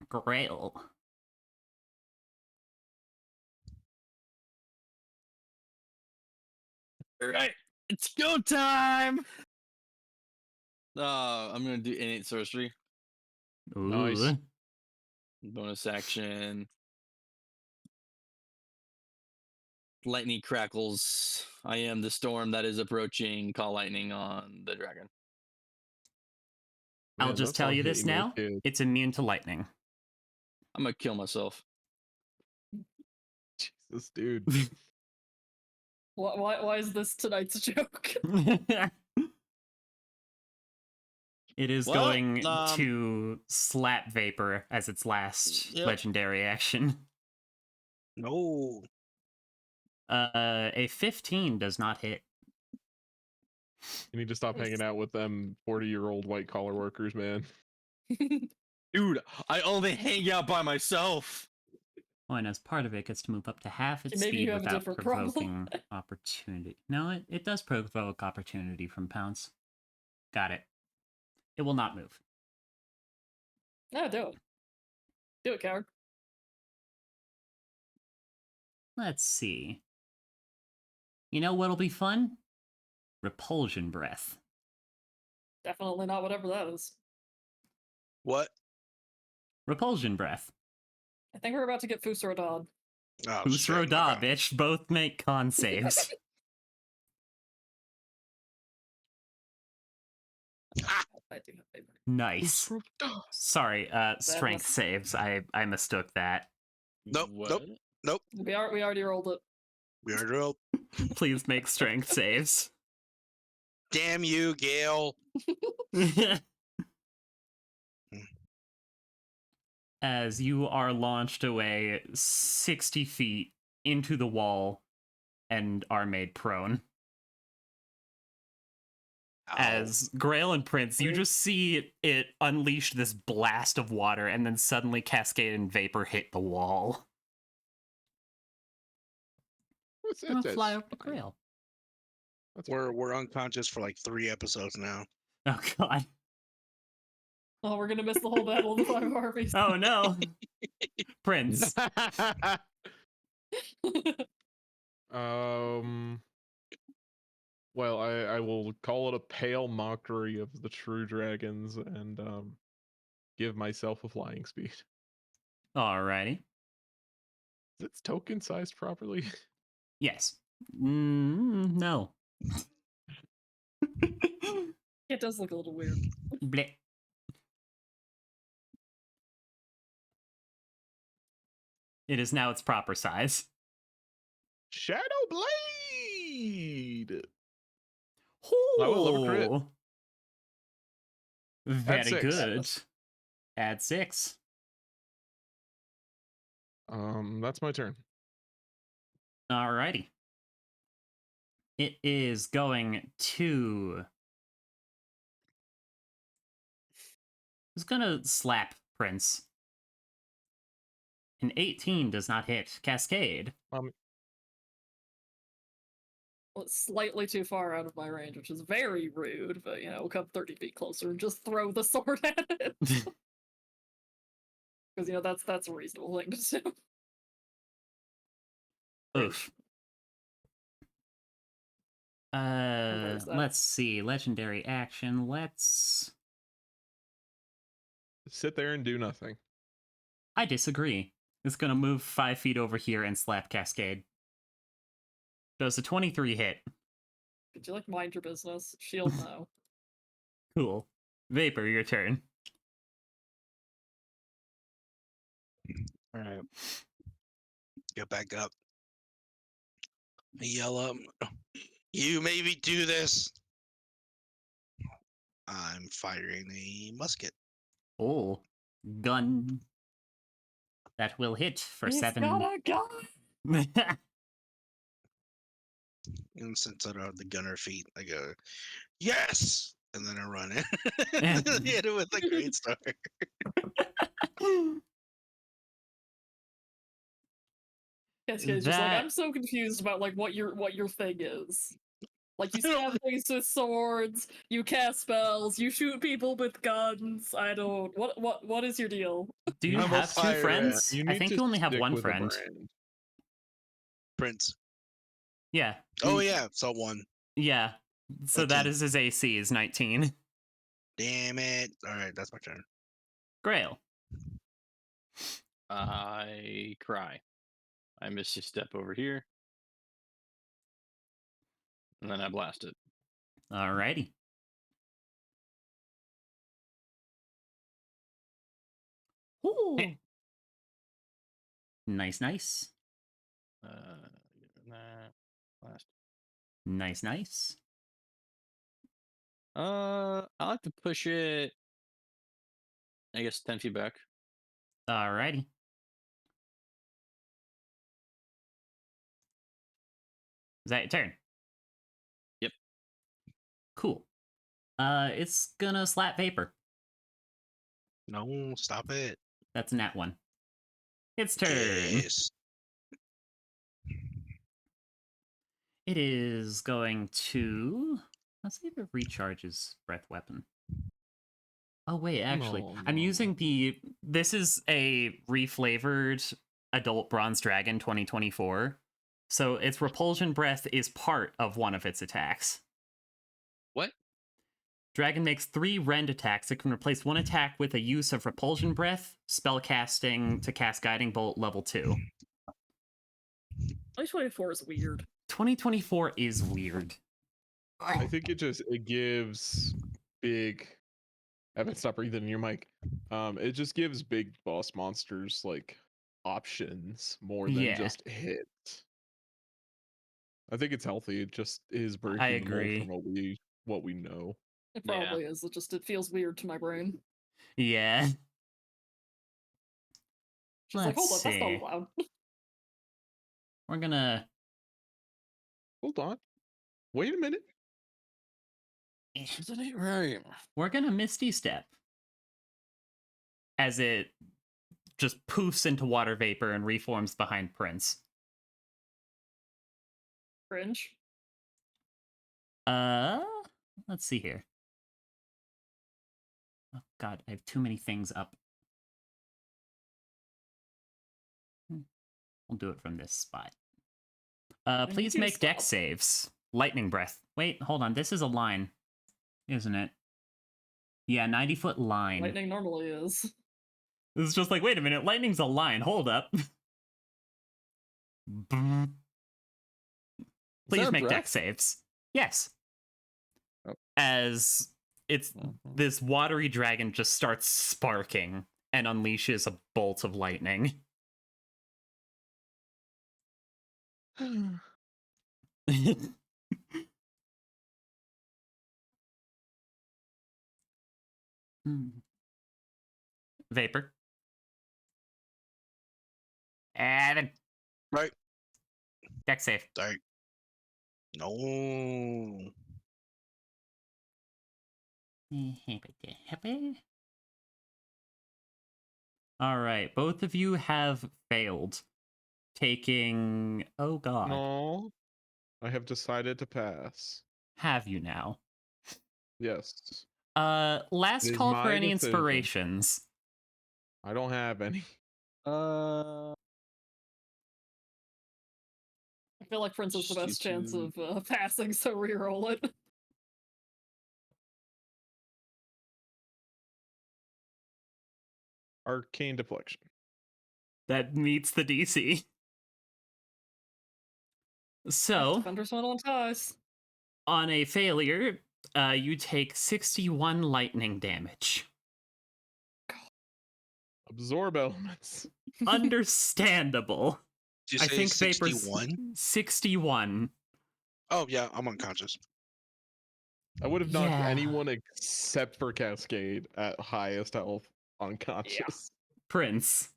Grail. All right, it's go time. I'm gonna do innate sorcery. Ooh. Nice. Bonus action. Lightning crackles. I am the storm that is approaching. Call lightning on the dragon. I'll Man, just that's tell all you this hitting no now. kid. It's immune to lightning. I'm gonna kill myself. Jesus, dude. Why is this tonight's joke? It is Well, going to slap Vapor as its last Yep. legendary action. No. A 15 does not hit. You need to stop hanging out with them 40-year-old white collar workers, man. Dude, I only hang out by myself. Oh, and as part of it, gets to move up to half its Maybe speed you have a without different problem. provoking opportunity. No, it does provoke opportunity from Pounce. Got it. It will not move. No, do it. Do it, coward. Let's see. You know what'll be fun? Repulsion breath. Definitely not whatever that is. What? Repulsion breath. I think we're about to get Fusrodod. Oh, Who's shit. Roda, Okay. bitch? Both make con saves. I do have favorite. Nice. Sorry, strength saves. I mistook that. Nope, What? nope. Nope. We already rolled it. We are drilled. Please make strength saves. Damn you, Gale. As you are launched away 60 feet into the wall and are made prone. Ow. As Grail and Prince, you just see it unleash this blast of water, and then suddenly Cascade and Vapor hit the wall. I'm gonna fly over to Grail. We're unconscious for like 3 episodes now. Oh god. Oh, we're gonna miss the whole battle of the 5 armies. Oh no. Prince. Well, I will call it a pale mockery of the true dragons and give myself a flying speed. Alrighty. Is its token sized properly? Yes. No. It does look a little weird. Bleh. It is now its proper size. Shadow Blade! succeed. I will love a crit. Ooh. Very 6. good. Add 6. That's my turn. Alrighty. It is going to. It's gonna slap Prince. An 18 does not hit. Cascade. Well, it's slightly too far out of my range, which is very rude, but we'll come 30 feet closer and just throw the sword at it. Because, that's a reasonable thing to do. Oof. Where's that? Let's see. Legendary action. Let's. Sit there and do nothing. I disagree. It's gonna move 5 feet over here and slap Cascade. Does a 23 hit? Could you mind your business? Shield now. Cool. Vapor, your turn. All right. Get back up. Yell up. You made me do this. I'm firing a musket. Oh, gun. That will hit for He's 7. got a gun! And since I don't have the gunner feet, I go, yes! And then I run in. Hit it with a great star. Cascade's just I'm so confused about what your thing is. You stab things with swords, you cast spells, you shoot people with guns. I don't. What is your deal? Do you I'm a have 2 fire friends? ant. You I need think to you only have stick 1 with a friend. brand. Prince. Yeah. Oh yeah, so 1. Yeah. So that 19. is his AC is 19. Damn it! All right, that's my turn. Grail. I cry. I miss a step over here. And then I blast it. Alrighty. Ooh. Nice, nice. Blast. Nice, nice. I like to push it, I guess, 10 feet back. Alrighty. Is that your turn? Yep. Cool. It's gonna slap Vapor. No, stop it. That's a nat 1. Its turn. Yes. It is going to. Let's see if it recharges breath weapon. Oh wait, actually, I'm using the. This is a reflavored adult bronze dragon 2024, so its repulsion breath is part of one of its attacks. What? Dragon makes 3 rend attacks. It can replace 1 attack with a use of repulsion breath, spell casting to cast guiding bolt level 2. 2024 is weird. 2024 is weird. I think it gives big. Evan, stop breathing in your mic. It just gives big boss monsters options more than just hit. I think it's healthy. It just is breaking the mold from what we know. It probably is. It feels weird to my brain. Yeah. She's hold on, that's not allowed. We're gonna. Hold on. Wait a minute. Isn't it right? We're gonna Misty Step. As it just poofs into water vapor and reforms behind Prince. Cringe. Let's see here. Oh god, I have too many things up. We'll do it from this spot. Please make dex saves. Lightning breath. Wait, hold on. This is a line, isn't it? Yeah, 90-foot line. Lightning normally is. It's just wait a minute, lightning's a line. Hold up. Please make dex saves. Yes. Oh. As it's this watery dragon just starts sparking and unleashes a bolt of lightning. Vapor. Evan. Right. Deck safe. Sorry. No. All right, both of you have failed. Taking, oh god, No, I have decided to pass. have you now? Yes, Last It is call for my any decision. inspirations. I don't have any. I feel like Prince has the best chance Two. of passing, so reroll it. Arcane deflection. That meets the DC. So, Defenders went on ties. on a failure, you take 61 lightning damage. Absorb elements. Understandable. Did you I say think Vapor's 61? 61. Oh, yeah, I'm unconscious. I would have knocked Yeah. anyone except for Cascade at highest health unconscious. Prince.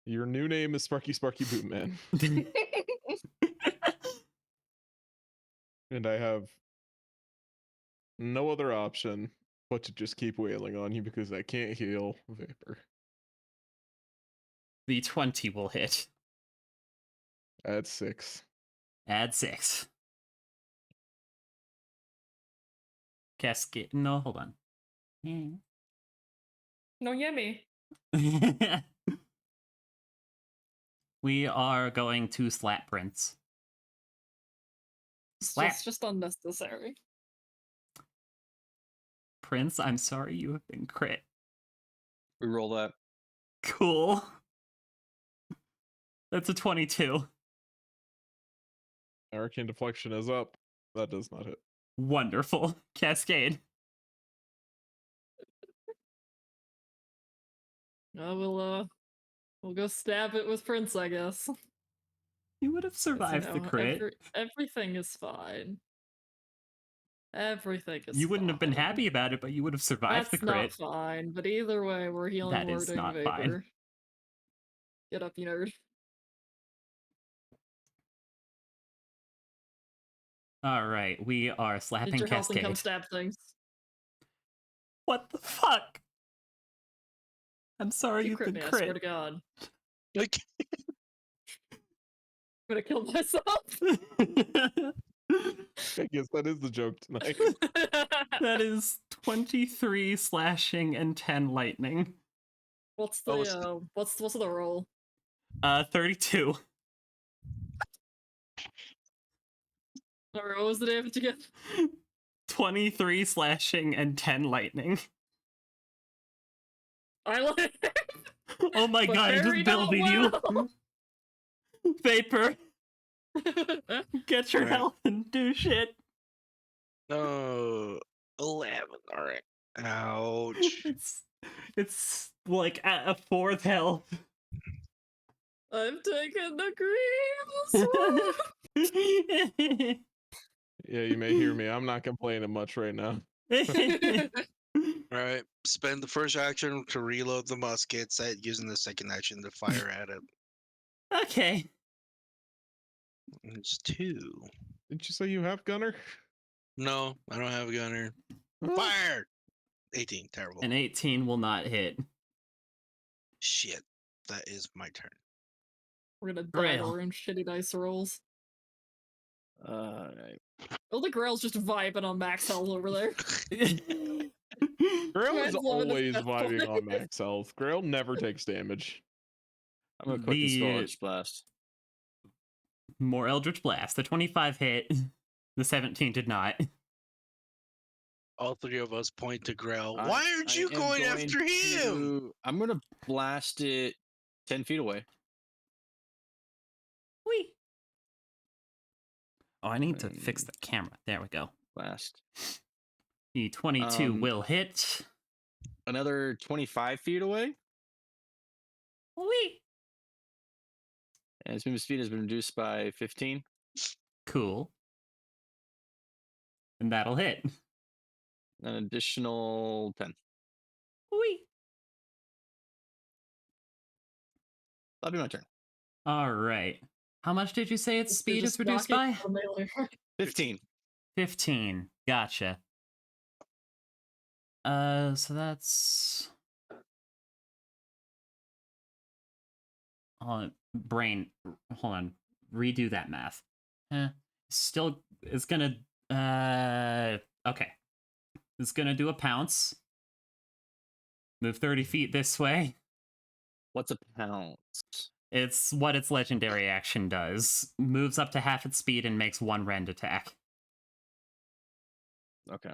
Your new name is Sparky Bootman, and I have no other option but to just keep wailing on you because I can't heal Vapor. The 20 will hit. Add 6. Add 6. Cascade. No, hold on. No yummy. We are going to slap Prince. Slap. It's just unnecessary. Prince, I'm sorry you have been crit. Reroll that. Cool. That's a 22. Arcane deflection is up. That does not hit. Wonderful. Cascade. We'll go stab it with Prince, I guess. You would have 'Cause, survived the crit. Everything is fine. Everything is You wouldn't have been fine. happy about it, but you would have survived That's the crit. not fine, but either way, we're healing That is wording not Vapor. fine. Get up, you nerd. All right, we are Need slapping your health and come Cascade. stab things. What the fuck? I'm sorry You you've crit been me, I swear to crit. God. Like, I'm gonna kill myself. I guess that is the joke tonight. That is 23 slashing and 10 lightning. What's Oh, it's what's the roll? 32. Alright, what was the damage again? 23 slashing and 10 lightning. I like Oh my but god, I very just building you. not Vapor, well. get your Alright. health and do shit. no. 11. All right. Ouch. It's like at a fourth health. I'm taking the grievous one. Yeah, you may hear me. I'm not complaining much right now. All right. Spend the first action to reload the musket, set using the second action to fire at it. Okay. It's 2. Didn't you say you have Gunner? No, I don't have a gunner. Huh? Fire! 18. Terrible. An 18 will not hit. Shit. That is my turn. We're gonna die Grail. to our own shitty dice rolls. Alright. Oh, the Grail's just vibing on max health over there. Grail Might is as well have always just vibing played. on max health. Grail never takes damage. I'm gonna quick dispel The- Eldritch Blast. More Eldritch Blast. The 25 hit. The 17 did not. All three of us point to Grell. I- Why aren't I you am going after him? I'm gonna blast it 10 feet away. Whee! Oh, I need to fix Um, the camera. There we go. Blast. The 22 Um, will hit. Another 25 feet away. Whee! And its movement speed has been reduced by 15. Cool. And that'll hit. An additional 10. Whee! That'll be my turn. All right. How much did you say its You're speed is just reduced knocking by? the melee, right? 15. 15. Gotcha. So that's hold on, brain. Hold on. Redo that math. Still, it's gonna. Okay. It's gonna do a pounce. Move 30 feet this way. What's a pounce? It's what its legendary action does. Moves up to half its speed and makes one rend attack. Okay.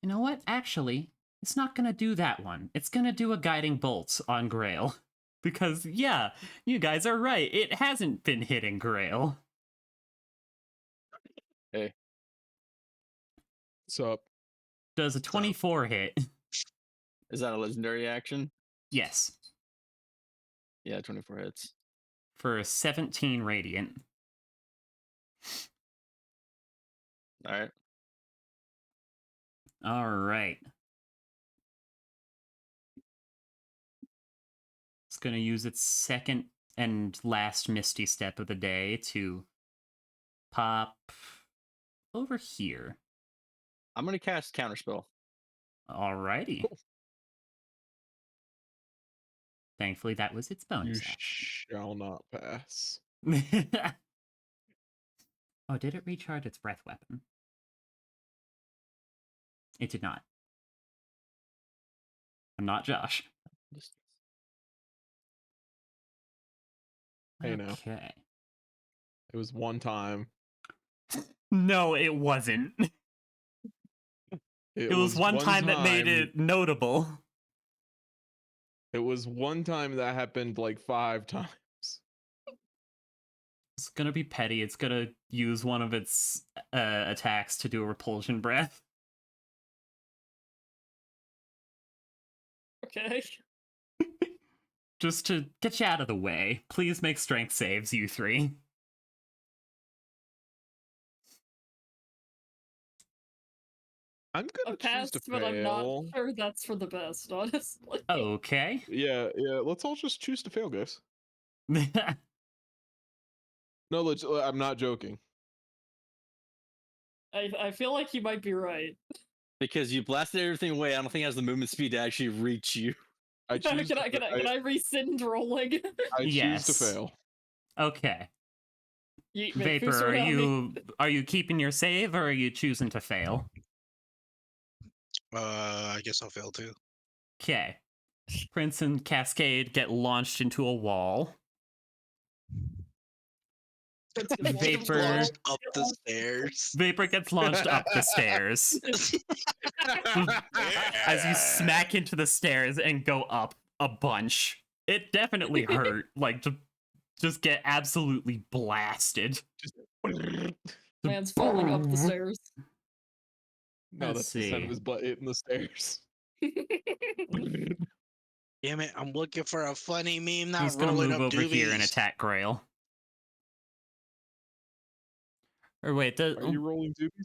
You know what? Actually, it's not gonna do that one. It's gonna do a guiding bolt on Grail. Because, yeah, you guys are right. It hasn't been hitting Grail. Hey. What's up? Does a 24 hit? Is that a legendary action? Yes. Yeah, 24 hits. For 17 radiant. All right. All right. It's going to use its second and last Misty Step of the day to pop over here. I'm going to cast Counterspell. Alrighty. Thankfully, that was its You bonus action. shall not pass. Oh, did it recharge its breath weapon? It did not. I'm not Josh. Hey, now. Okay. It was one time. No, it wasn't. It was one time that made it notable. It was one time that happened like 5 times. It's gonna be petty. It's gonna use one of its attacks to do a repulsion breath. Okay. Just to get you out of the way. Please make strength saves, you three. I'm gonna I've passed, choose to but I'm not fail. sure that's for the best, honestly. Okay. Yeah. Let's all just choose to fail, guys. No, I'm not joking. I feel like you might be right. Because you blasted everything away, I don't think it has the movement speed to actually reach you. I choose. Can I rescind rolling? I choose to Yes. fail. Okay. Yeet me, Vapor, who's around me? are you keeping your save or are you choosing to fail? I guess I'll fail too. Okay. Prince and Cascade get launched into a wall. Vapor- Launched up the stairs. Vapor gets launched up the stairs as you smack into the stairs and go up a bunch. It definitely hurt. Like, to just get absolutely blasted. Man's falling up the stairs. No, Let's that's the sound see. of his butt hitting the stairs. Damn it! I'm looking for a funny meme. Not He's gonna rolling move up over here and doobies. attack Grail. Or wait, Are you rolling doobies?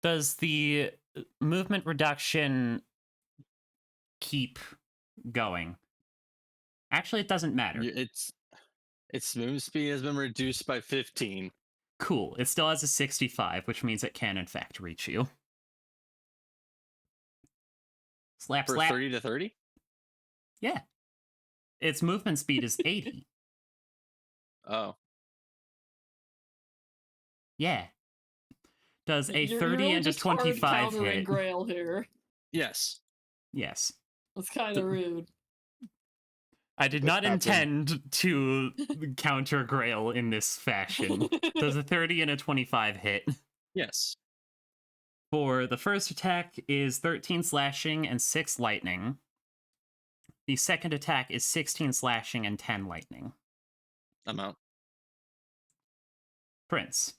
does the movement reduction keep going? Actually, it doesn't matter. Its movement speed has been reduced by 15. Cool. It still has a 65, which means it can in fact reach you. Slap, For slap. 30 to 30? Yeah. Its movement speed is 80. Oh. Yeah. Does a You're 30 really and a just hard 25 countering hit? Grail here. Yes. Yes. That's kind of rude. I did This not happened. intend to counter Grail in this fashion. Does a 30 and a 25 hit? Yes. For the first attack is 13 slashing and 6 lightning. The second attack is 16 slashing and 10 lightning. I'm out. Prince.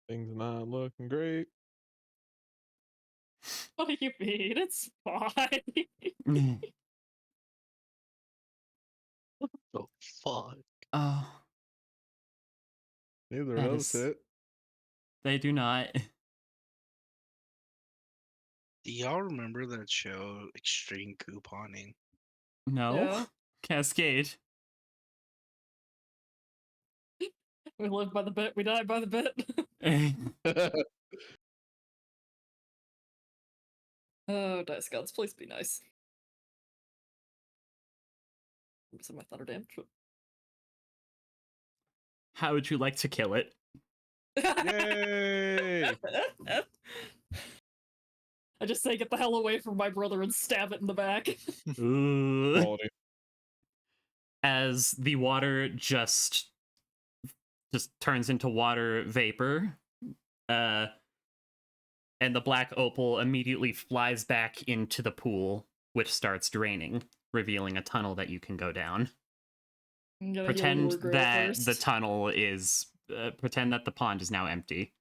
Things not looking great. What do you mean? It's fine. Oh fuck! Oh, Neither That of us is- hit. they do not. Do y'all remember that show, Extreme Couponing? No. Yeah. Cascade. We live by the bit, we die by the bit. Oh, dice gods, please be nice. I'm missing my thunder damage. How would you like to kill it? Yay! I just say, get the hell away from my brother and stab it in the back. Ooh. Quality. As the water just turns into water vapor, and the black opal immediately flies back into the pool, which starts draining, revealing a tunnel that you can go down. I'm gonna heal Pretend your grave that first. the tunnel is pretend that the pond is now empty.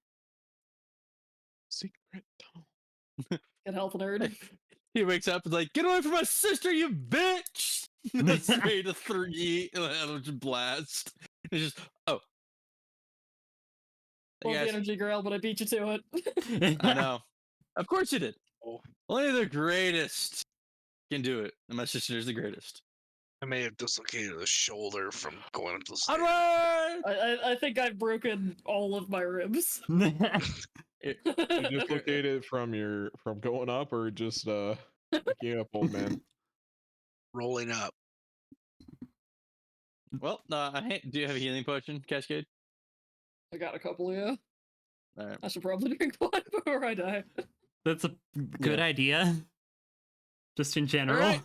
Secret tunnel. Get health, nerd. He wakes up and like, get away from my sister, you bitch! That's made a 3 Eldritch Blast. It's just, oh. Love Yes, the energy grail, but I beat you to it. I know. Of course you did. Oh. Only the greatest can do it. And my sister's the greatest. I may have dislocated a shoulder from going up the stairs. Onward! I think I've broken all of my ribs. You dislocated from going up or just waking up, old man? Rolling up. Well, do you have a healing potion, Cascade? I got a couple, yeah. Alright. I should probably drink one before I die. That's a good idea. Just in general. Alright.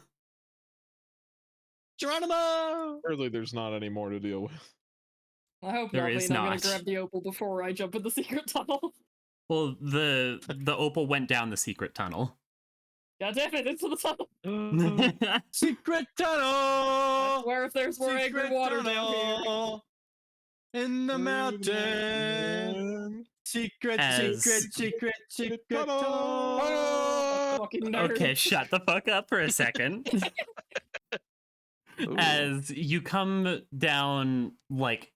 Geronimo! Clearly, there's not any more to deal with. I hope There not, is Lane. I'm gonna not. grab the opal before I jump in the secret tunnel. Well, the opal went down the secret tunnel. God damn it, into the tunnel. Secret tunnel! I swear if there's more angry Secret water down here. tunnel in the mountain. Secret, As- secret tunnel. tunnel. Fucking nerd. Okay, shut the fuck up for a second. Ooh. As you come down like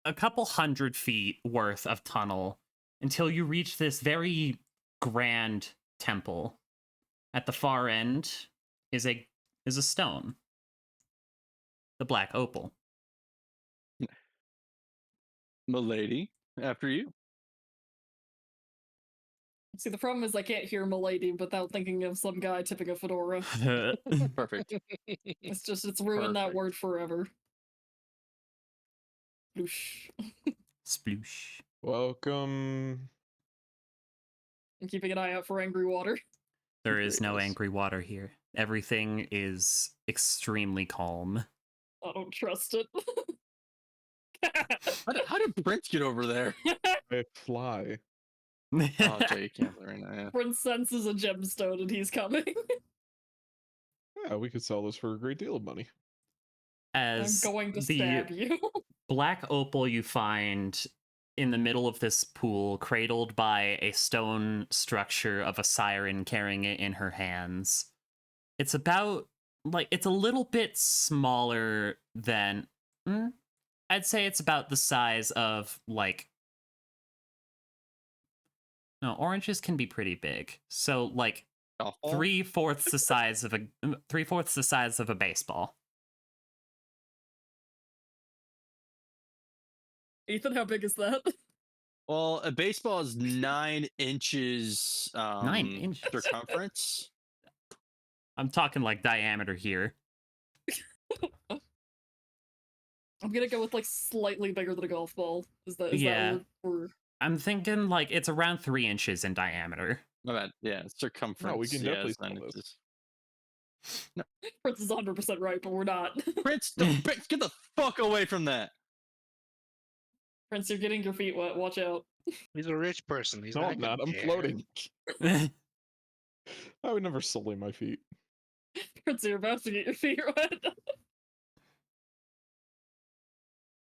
a couple 100 feet worth of tunnel until you reach this very grand temple. At the far end is a stone. The black opal. Milady, after you. See, the problem is I can't hear Milady without thinking of some guy tipping a fedora. Perfect. It's ruined that Perfect. word forever. Whoosh. Sploosh. Welcome. I'm keeping an eye out for angry water. There is no Greatness. angry water here. Everything is extremely calm. I don't trust it. How did Prince get over there? I fly. Oh, okay, you can't right now. Yeah. Prince senses a gemstone and he's coming. Yeah, we could sell this for a great deal of money. I'm As going to the stab you. black opal you find in the middle of this pool, cradled by a stone structure of a siren carrying it in her hands. It's about, it's a little bit smaller than, I'd say it's about the size of, no, oranges can be pretty big. So, Oh, 3/4 the size of 3/4 the size of a baseball. Ethan, how big is that? well, a baseball is 9 inches 9 inches. circumference. I'm talking diameter here. I'm gonna go with slightly bigger than a golf ball. Is that Yeah. that we're I'm thinking it's around 3 inches in diameter. My bad. Yeah, circumference. we can yeah, definitely it's 9 sell this. inches. Prince is 100% right, but we're not. Prince, Prince, get the fuck away from that. Prince, you're getting your feet wet. Watch out. He's a rich person. He's No, not I'm not. gonna I'm care. floating. I would never sully my feet. Prince, you're about to get your feet wet.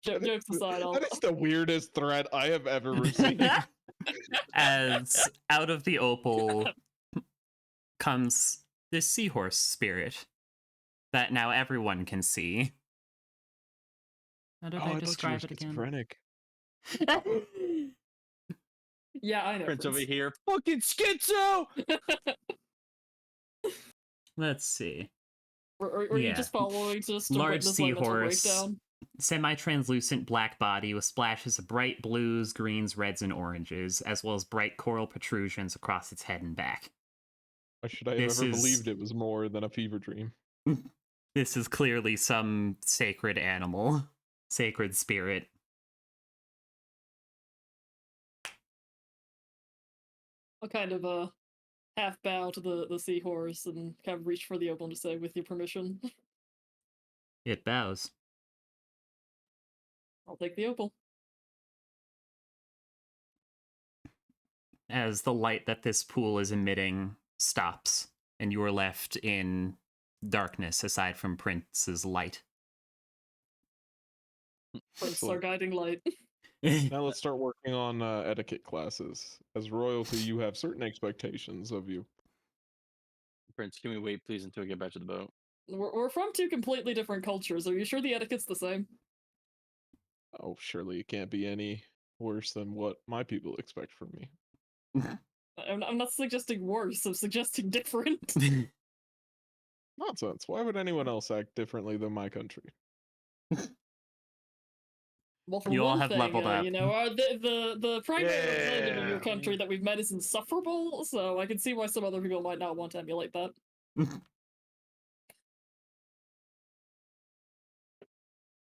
Jokes aside, I'll... That is the weirdest threat I have ever received. As out of the opal comes this seahorse spirit that now everyone can see. How did Oh, I I thought you were describe it again? schizophrenic. Yeah, I know. Prince over Prince. here, fucking schizo. Let's see. Or you Yeah. just following just to Large witness my mental seahorse. breakdown? Semi-translucent black body with splashes of bright blues, greens, reds, and oranges, as well as bright coral protrusions across its head and back. Why should I have This ever is- believed it was more than a fever dream? This is clearly some sacred animal, sacred spirit. I'll kind of half bow to the seahorse and kind of reach for the opal to say, with your permission. It bows. I'll take the opal. As the light that this pool is emitting stops, and you are left in darkness aside from Prince's light. Prince, our guiding light. Now let's start working on etiquette classes. As royalty, you have certain expectations of you. Prince, can we wait, please, until we get back to the boat? We're from two completely different cultures. Are you sure the etiquette's the same? Oh, surely it can't be any worse than what my people expect from me. I'm not suggesting worse, I'm suggesting different. Nonsense. Why would anyone else act differently than my country? Well, for You all one have thing, leveled up. you know, the primary religion in your Yeah. country that we've met is insufferable, so I can see why some other people might not want to emulate that.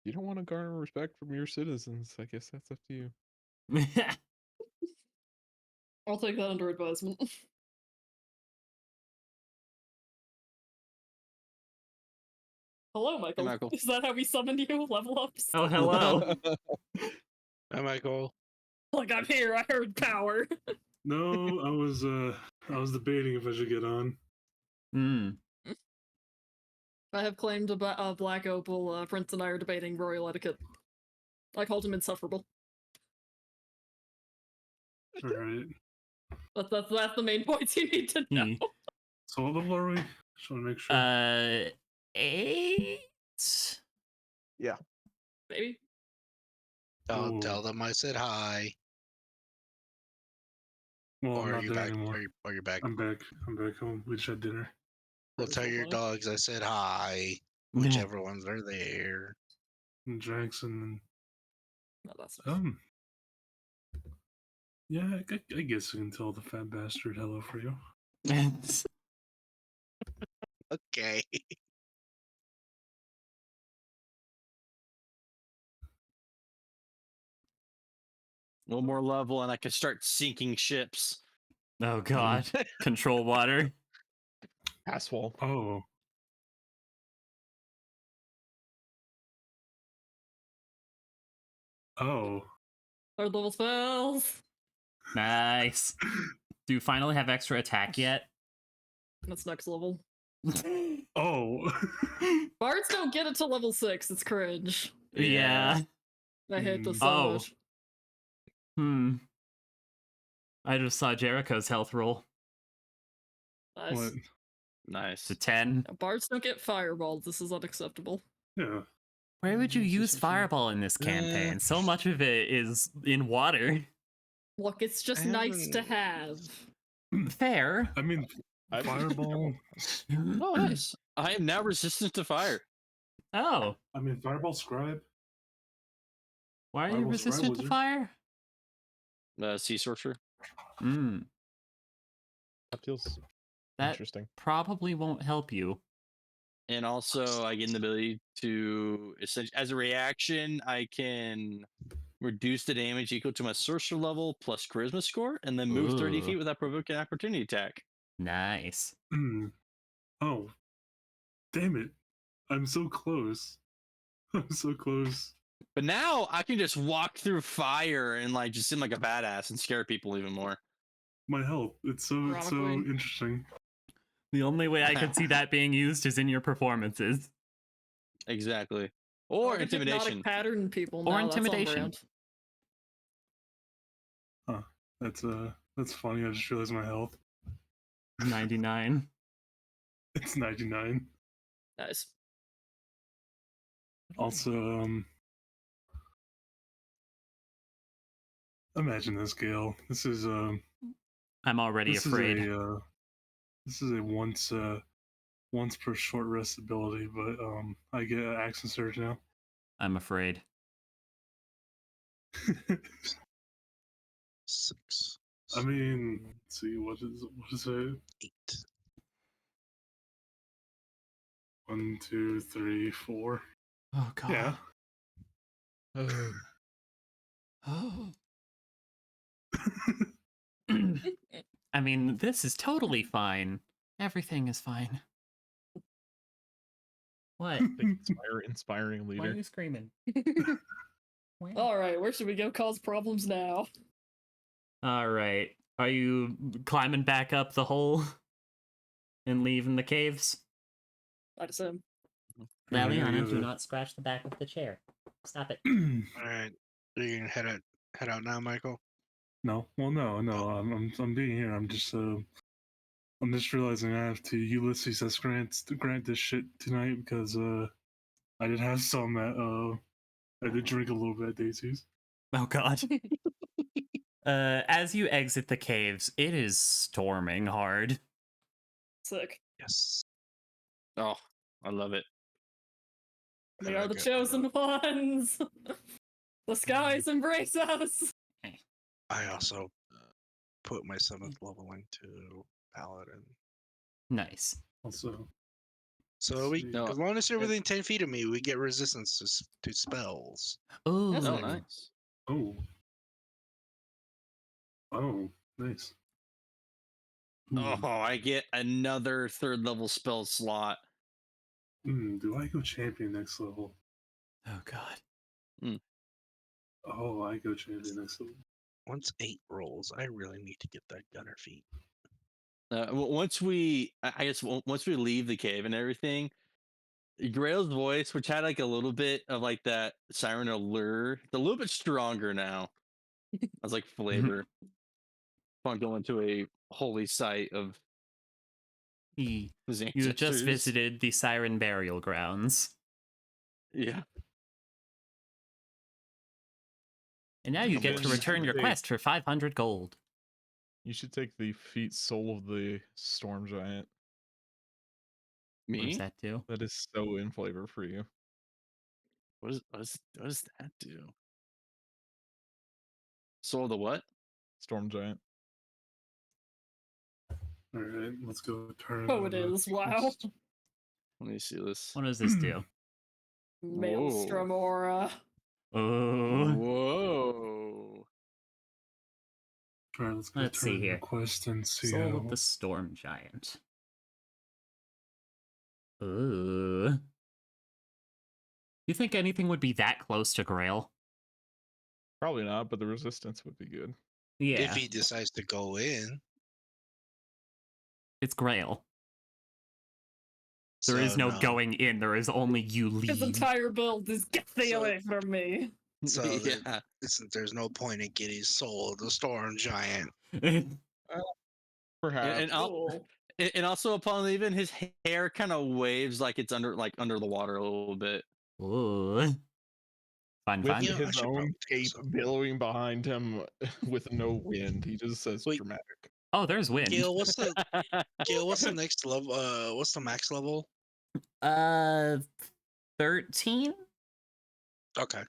You don't want to garner respect from your citizens. I guess that's up to you. I'll take that under advisement. Hello, Michael. Michael. Is that how we summoned you? Level ups? Oh, hello. Hi, Michael. Like, I'm here, I heard power. No, I was debating if I should get on. Mm. I have claimed a black opal. Prince and I are debating royal etiquette. I called him insufferable. All right. That's the main points you need to know. So what level are we? Just want to make sure. 8? Maybe. I'll Ooh. tell them I said hi. Well, I'm Or are not you there back? anymore. Or you're back. I'm back. I'm back home. We just had dinner. Well, tell your Fine. dogs I said hi. Whichever ones are there. And Jackson No, that's and yeah, I guess I can tell the fat bastard hello for you. Okay. One more level, and I can start sinking ships. Oh god. Control water. Asshole. Oh. Oh. third level spells. Nice. Do you finally have extra attack yet? That's next level. Oh. Bards don't get it to level 6. It's cringe. Yeah. I hate this so Oh. much. I just saw Jericho's health roll. Nice. What? Nice. To 10. Bards don't get fireballs. This is unacceptable. Yeah. Where would you This is use something- fireball in this campaign? So much of it is in water. Look, it's just I nice to haven't- have. Fair. I mean, fireball. Oh, nice. I am now resistant to fire. Oh, I mean, fireball scribe. why are you Fireball scribe resistant to wizard. fire? Sea sorcerer. Mm, That feels that interesting. probably won't help you. And also, I get the ability to, as a reaction, I can reduce the damage equal to my sorcerer level plus charisma score, and then move 30 Ooh. feet without provoking an opportunity attack. Nice. Oh. Damn it. I'm so close. I'm so close. But now I can just walk through fire and like just seem like a badass and scare people even more. My health. It's so Ironically. interesting. The only way I could see that being used is in your performances. Exactly. Or Look at hypnotic intimidation. pattern people. Or now, that's on intimidation. brand. That's funny. I just realized my health. 99. It's 99. Nice. Also, Imagine this, Gale. This is I'm already this afraid. is a this is a once per short rest ability, but I get accent surge now. I'm afraid. 6, I mean, let's see what is it? 8. 1, 2, 3, 4. Oh god. Yeah. Oh. I mean, this is totally fine. Everything is fine. What? Inspiring Why are leader. you screaming? All right, where should we go cause problems now? All right. Are you climbing back up the hole and leaving the caves? I'd assume. Yeah, I Laliana, gotta- do not scratch the back of the chair. Stop it. All right, are you gonna head out now, Michael? No, well, no. I'm being here. I'm just realizing I have to Ulysses S. Grant this shit tonight because I did have some I did drink a little bit at Daisy's. Oh god. As you exit the caves, it is storming hard. Sick. Yes. Oh, I love it. We And are I the get- chosen ones. The skies embrace us. I also put my 7th level into Paladin. Nice. Also, So we, No, as long as you're within 10 feet of me, we get resistance to spells. Ooh. That's Oh, nice. nice. oh, nice. Oh, I get another 3rd level spell slot. Do I go champion next level? Oh god. Oh, I go champion next level. Once 8 rolls, I really need to get that gunner feat. Once we, I guess, once we leave the cave and everything, Grail's voice, which had like a little bit of like that siren allure, it's a little bit stronger now. As like flavor. Upon going to a holy site of He, his you ancestors. just visited the Siren Burial Grounds. Yeah. And now you Come get on. to return your Hey. quest for 500 gold. You should take the feat Soul of the Storm Giant. What does Me? that do? That is so in flavor for you. What does that do? Soul of the what? Storm Giant. All right, let's go turn. Oh, it is. Wow. Let me see this. What does this do? Maelstrom aura. Oh. Whoa. All right, let's go Let's see turn here. quest and see Soul how. of the Storm Giant. Ooh. You think anything would be that close to Grail? Probably not, but the resistance would be good. Yeah, If he decides to go in. it's Grail. There is So, no going in. There is only you His leave. entire build is get thee So- away from me. So yeah. there's no point in getting Soul of the Storm Giant. Perhaps. And, Cool. and also upon leaving, his hair kind of waves like it's under the water a little bit. Ooh. Fine, with fine. Yeah, I his should own probably do cape so. billowing behind him with no wind. He just says Wait. dramatic. Oh, there's wind. Gil, what's the next level? What's the max level? 13? Okay.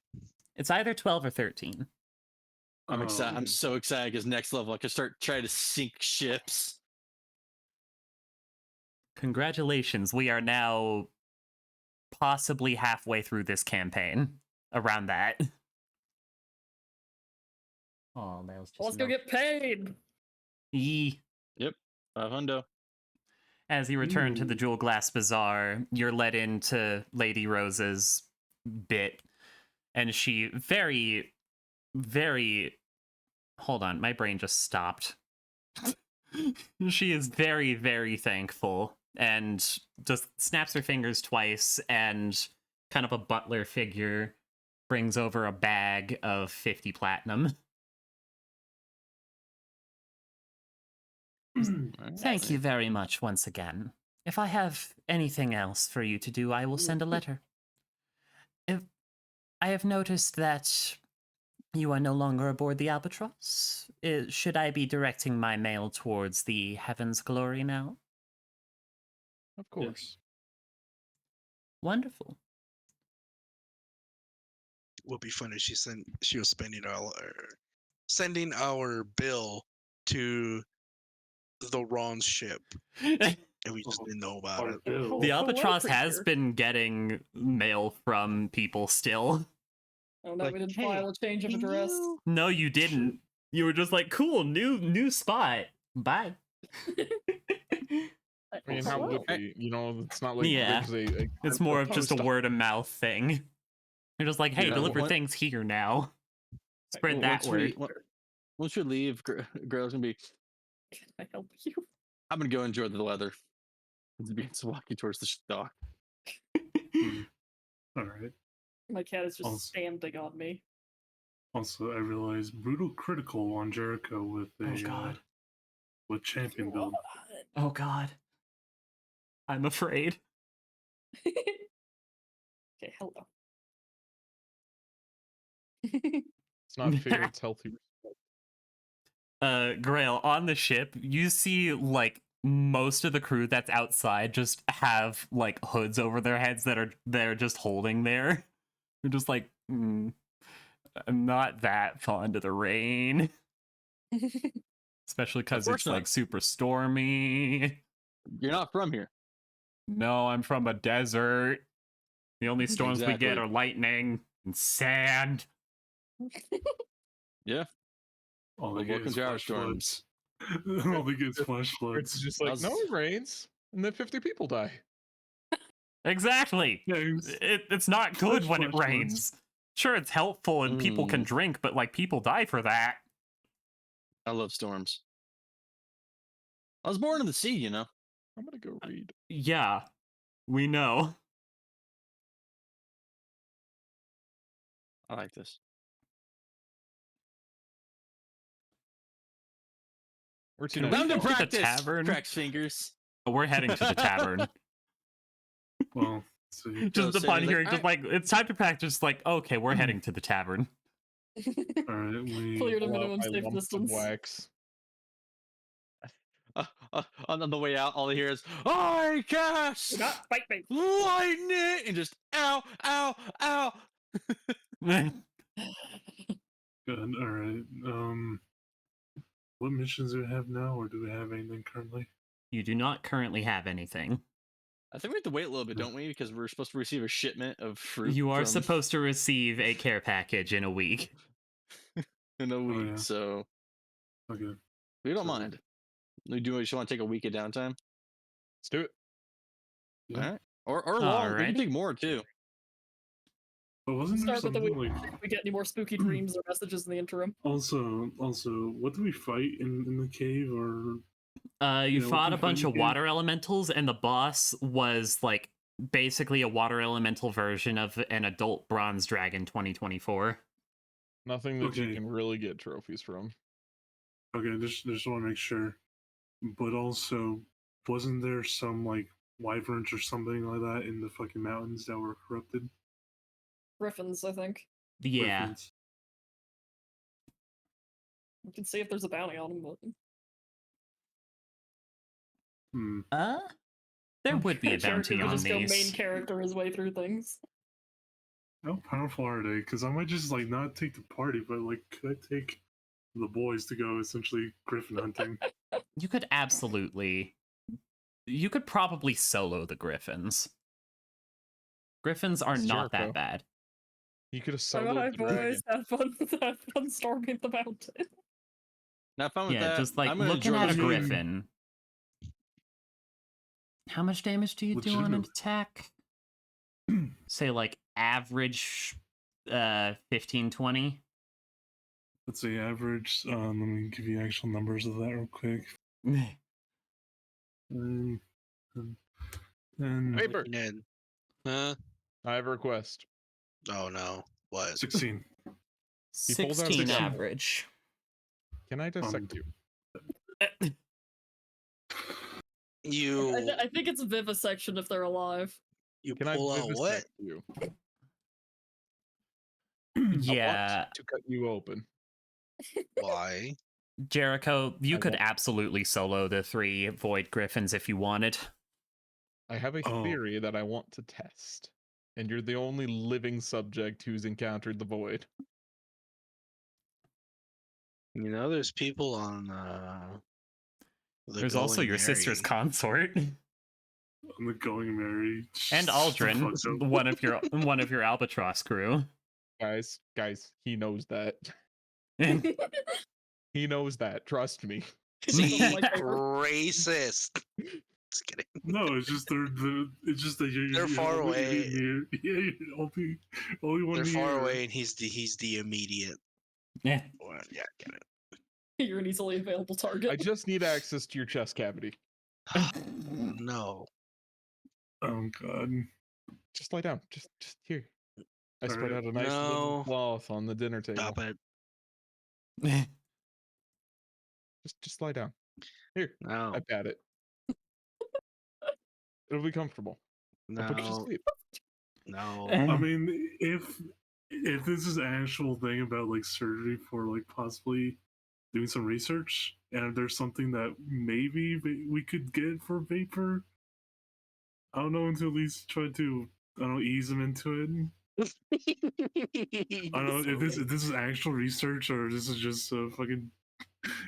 It's either 12 or 13. I'm excited. I'm Um, so excited because next level I can start trying to sink ships. Congratulations. We are now possibly halfway through this campaign. Around that. Oh, that was just Let's go get paid. Yee. 500. As you return to the Ooh. Jewel Glass Bazaar, you're led into Lady Rose's bit, and she very, very. Hold on, my brain just stopped. She is very, very thankful and just snaps her fingers twice, and kind of a butler figure brings over a bag of 50 platinum. Thank you very much once again. If I have anything else for you to do, I will send a letter. If I have noticed that You are no longer aboard the Albatross. Should I be directing my mail towards the Heaven's Glory now? Of course. Wonderful. Would be funny. She was sending our bill to the wrong ship, and we just didn't know about Our it. bill. The Oh, what a Albatross has creature. been getting mail from people still. Oh no, Like, we didn't hey, file a change of can address. you- No, you didn't. You were just like, cool, new spot. Bye. I mean, how Hello. would we? You know, it's not like Yeah. there's a It's more of just a post word of mouth thing. You're just like, hey, Yeah, deliver what- things here now. Spread that once we- word. once we leave, Grail's gonna be. Can I help you? I'm gonna go enjoy the weather. It's begins walking towards the dock. All right. My cat is just Also- standing on me. Also, I realized brutal critical on Jericho with a Oh god. with champion build. Oh god. I'm afraid. Okay, hello. It's not fear, it's healthy. Grail, on the ship, you see like most of the crew that's outside just have like hoods over their heads that are they're just holding there. You're just like, I'm not that fond of the rain. Especially because course it's not. like super stormy. You're not from here. No, I'm from a desert. The only storms we get Exactly. are lightning and sand. Yeah. All Well, they get welcome is to our flash storms. floods. All they get is flash It's floods. just like, no, Us- it rains, and then 50 people die. Exactly. Yeah, it's- It's not good Flash when it floods. rains. Sure, it's helpful and people can drink, but like people die for that. I love storms. I was born in the sea, you know. I'm gonna go read. Yeah, we know. I like this. We're Can too we Time to go to the practice. tavern? Cracks fingers. We're heading to the tavern. well, see. Just so upon he's like, hearing, just like it's time to practice. Like, okay, we're heading to the tavern. All right, we Cleared a pull out minimum my safe lumps of distance. wax. On the way out, all I hear is, I cast Do not fight me. lightning, and just ow, ow, ow. good. All right. What missions do we have now, or do we have anything currently? You do not currently have anything. I think we have to wait a little bit, don't we? Because we're supposed to receive a shipment of fruit. You are from- supposed to receive a care package in a week. in a week, yeah. so Okay. we don't So- mind. We do just want to take a week of downtime. Let's do it. Yeah. All right, or long. We can Alrighty. take more too. But wasn't there Start with the something week. like If we get any more spooky dreams or messages in the interim. also what do we fight in the cave or You know, fought a we bunch of can- water elementals, and the boss was like basically a water elemental version of an adult bronze dragon 2024. Nothing that you Okay. can really get trophies from. okay, just want to make sure. But also, wasn't there some like wyverns or something like that in the fucking mountains that were corrupted? Griffins, I think. Yeah. Griffins? We can see if there's a bounty on them. But... Hmm. There would be a Jericho bounty could on just go main these. character his way through things. How powerful are they? Because I might just like not take the party, but like could I take the boys to go essentially griffin hunting? You could absolutely. You could probably solo the griffins. Griffins are It's not Jericho. that bad. You could have Bye soloed bye, the dragon. boys. Have fun storming the mountain. Not fun with Yeah, that. just like I'm gonna looking enjoy at a this game. griffin. How much damage do you do on an Legitimate. attack? Say like average 15, 20? Let's say average. Let me give you actual numbers of that real quick. And Hey, Bert, Ned. Huh? I have a request. Oh no. What? 16. He pulls out 16 the gun. average. Can I dissect you? You I think it's vivisection if they're alive. you Can I pull out what? vivisect you? Yeah, I want to cut you open. Why? Jericho, you I could won't. absolutely solo the 3 Void Griffins if you wanted. I have a Oh. theory that I want to test, and you're the only living subject who's encountered the void. You know, there's people on the There's also Going your sister's Merry. consort. I'm the Going Merry. And Shut the Aldrin, fuck up. one of your albatross crew. Guys, he knows that. He knows that. Trust me. See, Doesn't like paper. racist. Just kidding. No, it's just it's just that you're They're far only away. near. Yeah, you're only one They're far near. away, and he's the immediate. Yeah. Well, yeah, get it. You're an easily available target. I just need access to your chest cavity. No. Oh god. Just lie down. Just here. I spread Alright. out a nice No. little cloth on the dinner table. Stop it. Just lie down. Here, No. I pat it. It'll be comfortable. I'll put you to No. sleep. No. I mean, if this is an actual thing about like surgery for like possibly doing some research, and if there's something that maybe we could get for Vapor, I don't know, to at least try to, I don't know, ease him into it. I don't know if this is actual research or this is just fucking.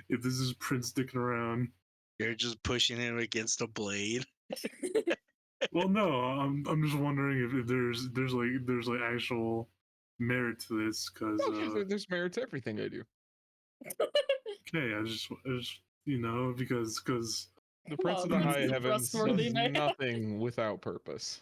If this is Prince dicking around. You're just pushing him against a blade. Well, no, I'm just wondering if there's like actual merit to this because Oh, there's merit to everything I do. okay, I just you know because The Prince of the Prince High is a Heavens trustworthy does man. nothing without purpose.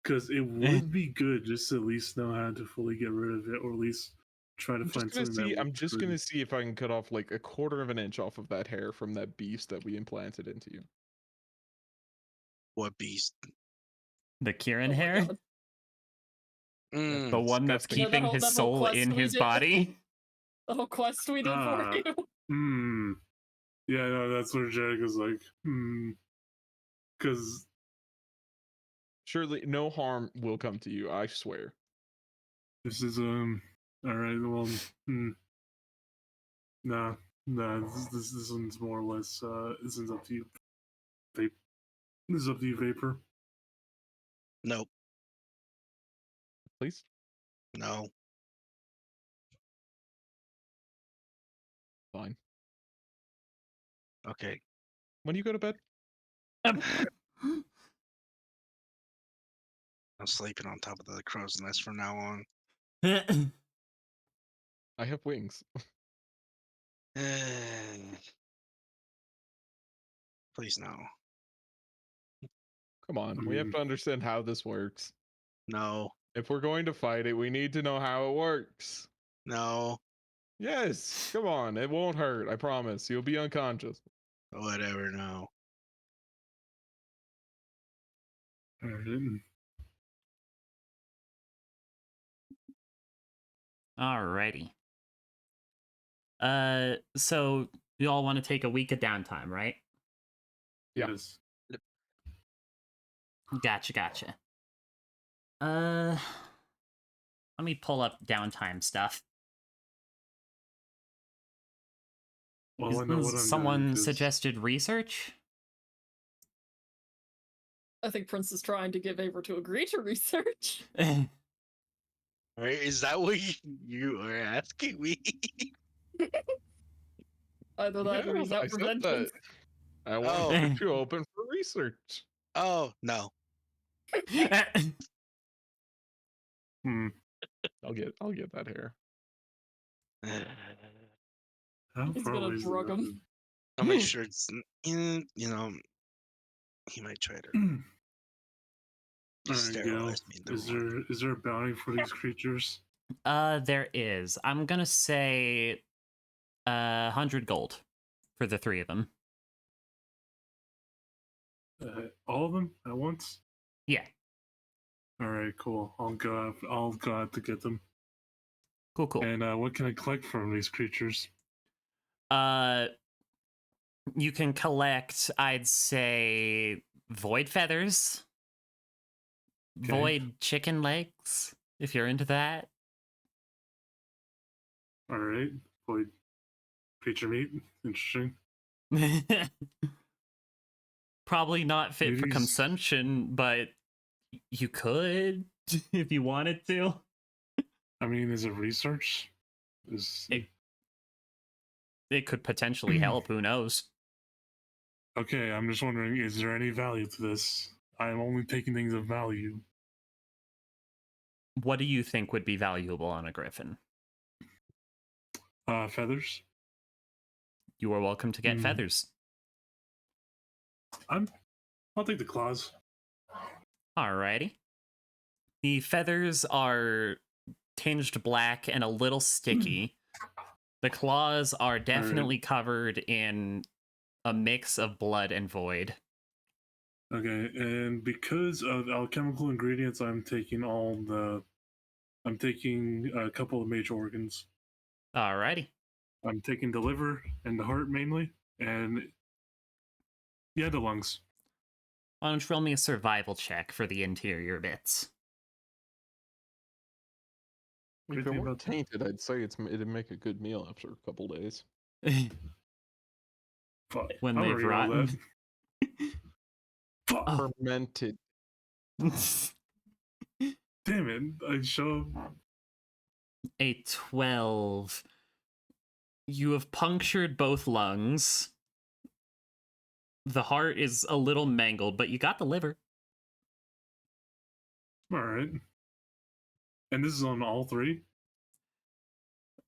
it would be good just to at least know how to fully get rid of it, or at least try to find something that I'm would just prove- gonna see if I can cut off like a quarter of an inch off of that hair from that beast that we implanted into you. What beast? The Kieran Oh my hair? God. Mm. The one that's Disgusting. keeping that his whole soul quest in we his did. body? The whole quest we did for you. Yeah, no, that's where Jericho's like, because Surely no harm will come to you, I swear. this is all right. Well, nah, this one's more or less this is up to you. This is up to you, Vapor. Nope. Please? No. Fine. Okay. When do you go to bed? I'm sleeping on top of the crow's nest from now on. I have wings. Please no. Come on, we have to understand how this works. No. If we're going to fight it, we need to know how it works. No. Yes, come on, it won't hurt, I promise. You'll be unconscious. Whatever, no. All right. Alrighty. So you all want to take a week of downtime, right? Yeah. Yes. Gotcha. Let me pull up downtime stuff. Well, I know what I'm doing, Someone 'cause- suggested research? I think Prince is trying to get Avery to agree to research. Right? Is that what you are asking me? Either that or he's Yes, out I for said vengeance. that. I want Oh. to put you open for research. Oh, no. I'll get that hair. How He's far gonna away is drug that? him. I'll make sure it's, you know, he might try to All right, Gil. sterilize me. Is there a bounty for these creatures? There is. I'm gonna say 100 gold for the 3 of them. All of them at once? Yeah. All right, cool. I'll go out to get them. Cool. And what can I collect from these creatures? You can collect, I'd say, void feathers, Okay. void chicken legs, if you're into that. All right. Void creature meat. Interesting. Probably not fit for Maybe he's- consumption, but you could if you wanted to. I mean, is it research? Is It could potentially help. Who knows? okay. I'm just wondering, is there any value to this? I'm only taking things of value. What do you think would be valuable on a griffin? Feathers. You are welcome to get Hmm. feathers. I'll take the claws. Alrighty. The feathers are tinged black and a little sticky. The claws are definitely covered in a mix of blood and void. Okay, and because of alchemical ingredients, I'm taking a couple of major organs. Alrighty. I'm taking the liver and the heart mainly, and yeah, the lungs. Why don't you roll me a survival check for the interior bits? If Good it thing weren't about that. tainted, I'd say it'd make a good meal after a couple days. Fuck. When I they've already rolled rotten. that. Fuck. Oh. Fermented. Damn it! I show. A 12. You have punctured both lungs. The heart is a little mangled, but you got the liver. All right. And this is on all three.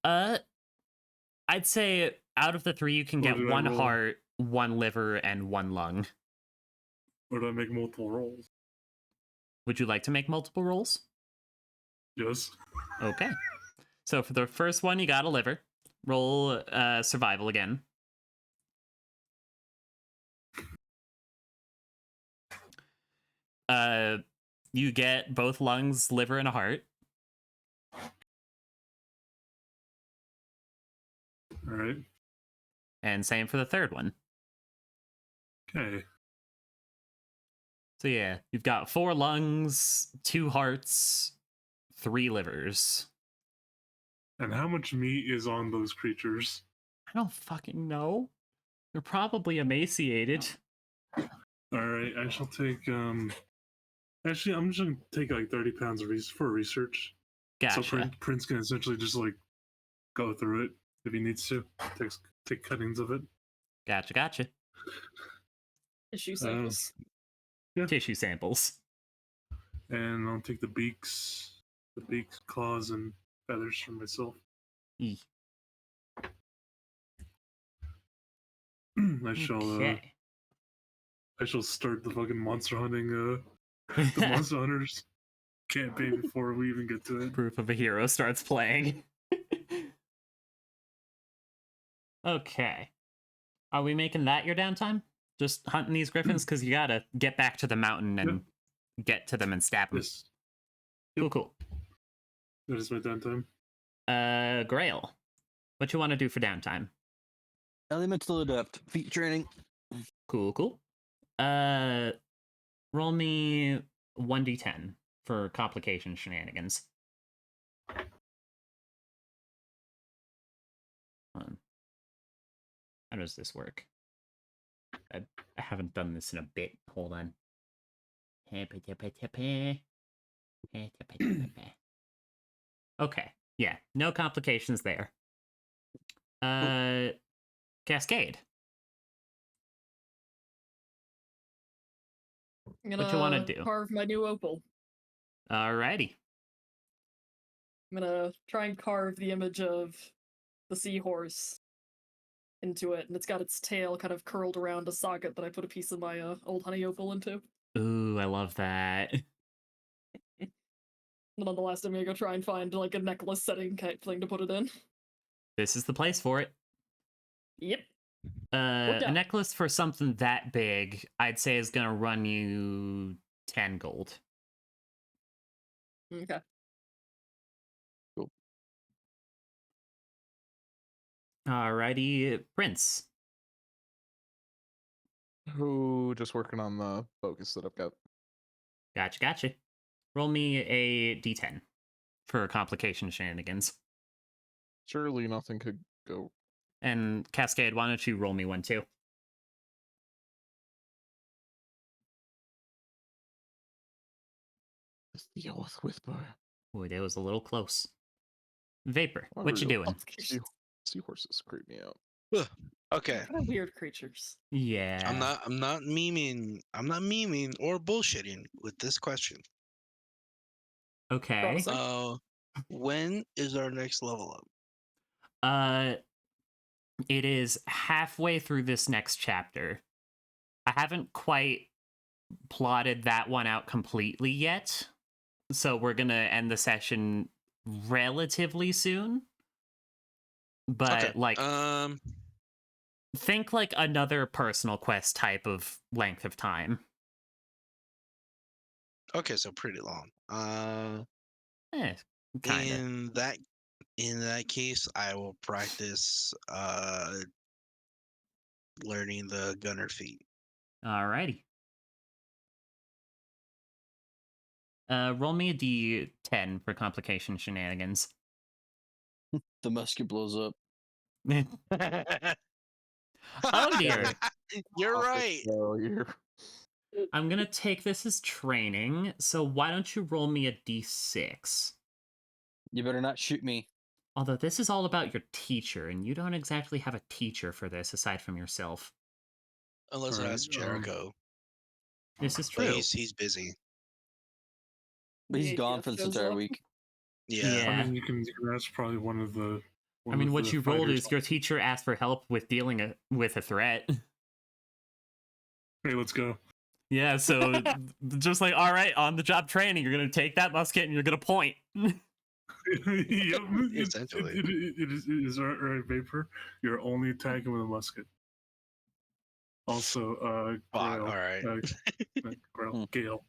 I'd say out of the three, you can Or get did I one roll? heart, one liver, and one lung. Or do I make multiple rolls? Would you like to make multiple rolls? Yes. Okay. So for the first one, you got a liver. Roll survival again. You get both lungs, liver, and a heart. All right. And same for the third one. Okay. So yeah, you've got 4 lungs, 2 hearts, 3 livers. And how much meat is on those creatures? I don't fucking know. They're probably emaciated. All right. I shall take. Actually, I'm just gonna take like 30 pounds of for research. Gotcha. So Prince can essentially just like go through it if he needs to. Take cuttings of it. Gotcha. Issue samples. Tissue samples. And I'll take the beaks, claws, and feathers for myself. Eeh. I shall. Okay. I shall start the fucking monster hunting. The monster hunters campaign before we even get to it. Proof of a Hero starts playing. Okay. Are we making that your downtime? Just hunting these griffins? Because you gotta get back to the mountain and get to them and stab them. Yes. Cool. That is my downtime. Grail. What you want to do for downtime? Elemental Adept. Feat training. Cool. Roll me 1d10 for complication shenanigans. How does this work? I haven't done this in a bit. Hold on. Okay. Yeah. No complications there. Cascade. I'm gonna What you wanna do? carve my new opal. Alrighty. I'm gonna try and carve the image of the seahorse into it, and it's got its tail kind of curled around a socket that I put a piece of my old honey opal into. Ooh, I love that. And on the last, I'm gonna go try and find like a necklace setting type thing to put it in. This is the place for it. Yep. A necklace for something that big, I'd say is gonna run you 10 gold. Okay. Alrighty, Prince. Who just working on the focus that I've got. Gotcha. Roll me a d10 for complication shenanigans. Surely nothing could go. And Cascade, why don't you roll me one too? It's the Oath Whisper. Boy, that was a little close. Vapor, Not what you real. doing? Seahorses creep me out. Okay. Kind of weird creatures. Yeah. I'm not memeing or bullshitting with this question. Okay. Promising. When is our next level up? It is halfway through this next chapter. I haven't quite plotted that one out completely yet. So we're gonna end the session relatively soon. But Okay. like think like another personal quest type of length of time. Okay, so pretty long. Kinda. In that case, I will practice learning the gunner feat. Alrighty. Roll me a d10 for complication shenanigans. The musket blows up. Oh dear. You're right. Failure. I'm gonna take this as training, so why don't you roll me a d6? You better not shoot me. Although this is all about your teacher, and you don't exactly have a teacher for this aside from yourself. Unless Alright, that's Jericho. This is But true. he's busy. But he's The gone ATF for this shows entire up. week. Yeah. Yeah. I mean, you can ask probably one of the. I mean, what the you rolled fighters. is your teacher asked for help with dealing with a threat. Hey, let's go. Yeah, so just like, all right, on the job training, you're gonna take that musket and you're gonna point. Yep, Essentially. it is right, Vapor. You're only attacking with a musket. Also, Fuck, Grail, all right. Grail, Gale,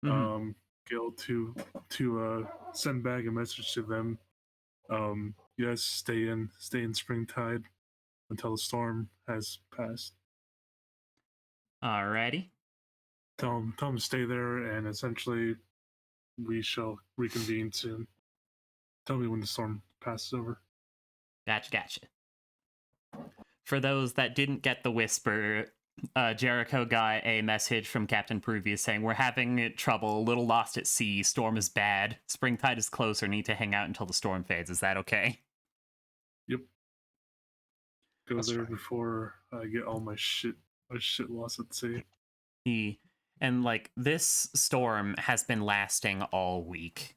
Mhm. Gale to send back a message to them. You guys stay in Springtide until the storm has passed. Alrighty. Tell them to stay there, and essentially, we shall reconvene soon. Tell me when the storm passes over. Gotcha. For those that didn't get the whisper, Jericho got a message from Captain Peruvius saying, "We're having trouble, a little lost at sea, storm is bad, springtide is closer, need to hang out until the storm fades. Is that okay?" Yep. Go That's there fine. before I get all my shit lost at sea. And like this storm has been lasting all week.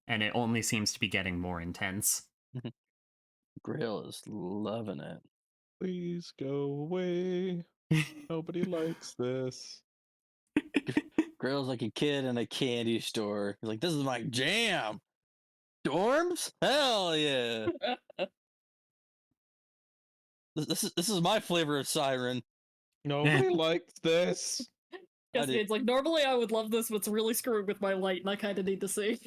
And it only seems to be getting more intense. Grail is loving it. Please go away. Nobody likes this. Grail's like a kid in a candy store. He's like, this is my jam. Storms? Hell yeah. This is my flavor of siren. Nobody likes this. I did- Cascade's like, normally I would love this, but it's really screwed with my light, and I kind of need to see.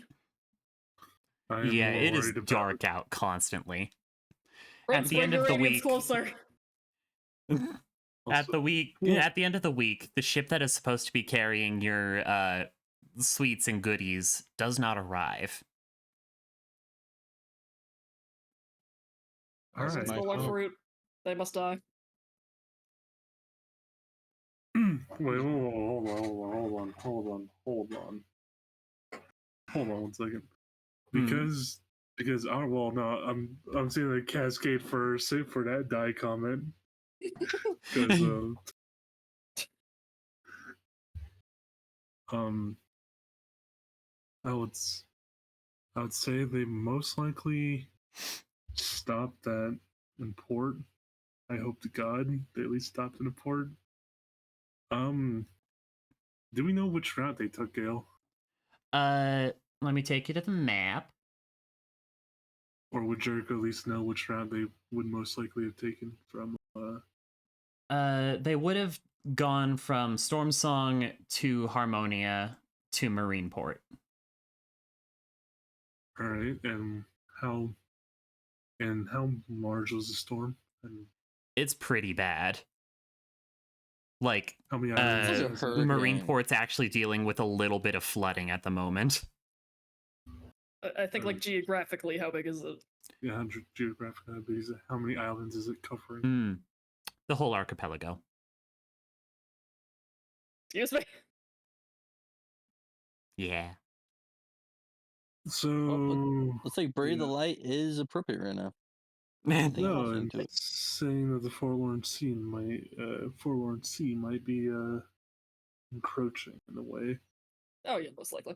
I am Yeah, more it is worried about dark out constantly. Friends, the bring end your of the radiance week- closer. At the end of the week, the ship that is supposed to be carrying your sweets and goodies does not arrive. All right. Stole my fruit. They must die. Wait, hold on 1 second. Because I'm seeing the Cascade first for that die comment. Because I would say they most likely stopped at in port. I hope to God they at least stopped in a port. Do we know which route they took, Gale? Let me take you to the map. Or would Jericho at least know which route they would most likely have taken from? They would have gone from Storm Song to Harmonia to Marineport. All right, and how large was the storm? And It's pretty bad. Like, how many It's islands? like a is it? hurricane. Marineport's actually dealing with a little bit of flooding at the moment. I think like geographically, how big is it? Yeah, 100 geographic abilities. How many islands is it covering? Hmm. The whole archipelago. Excuse me. Yeah. So Looks like Breathe the yeah. Light is appropriate right now. Man. Think No, also and into it. saying that the Forlorn Sea might be encroaching in a way. Oh yeah, most likely.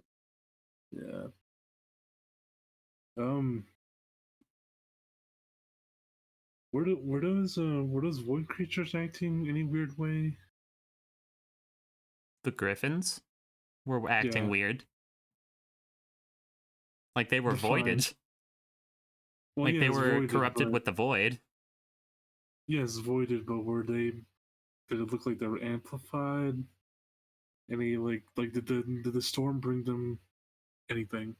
Yeah. Were those void creatures acting any weird way? The griffins were acting Yeah. weird. Like they were Define. voided. Well, Like yeah, they it's were voided, corrupted but- with the void. Yes, voided, but were they? Did it look like they were amplified? Any did the storm bring them anything?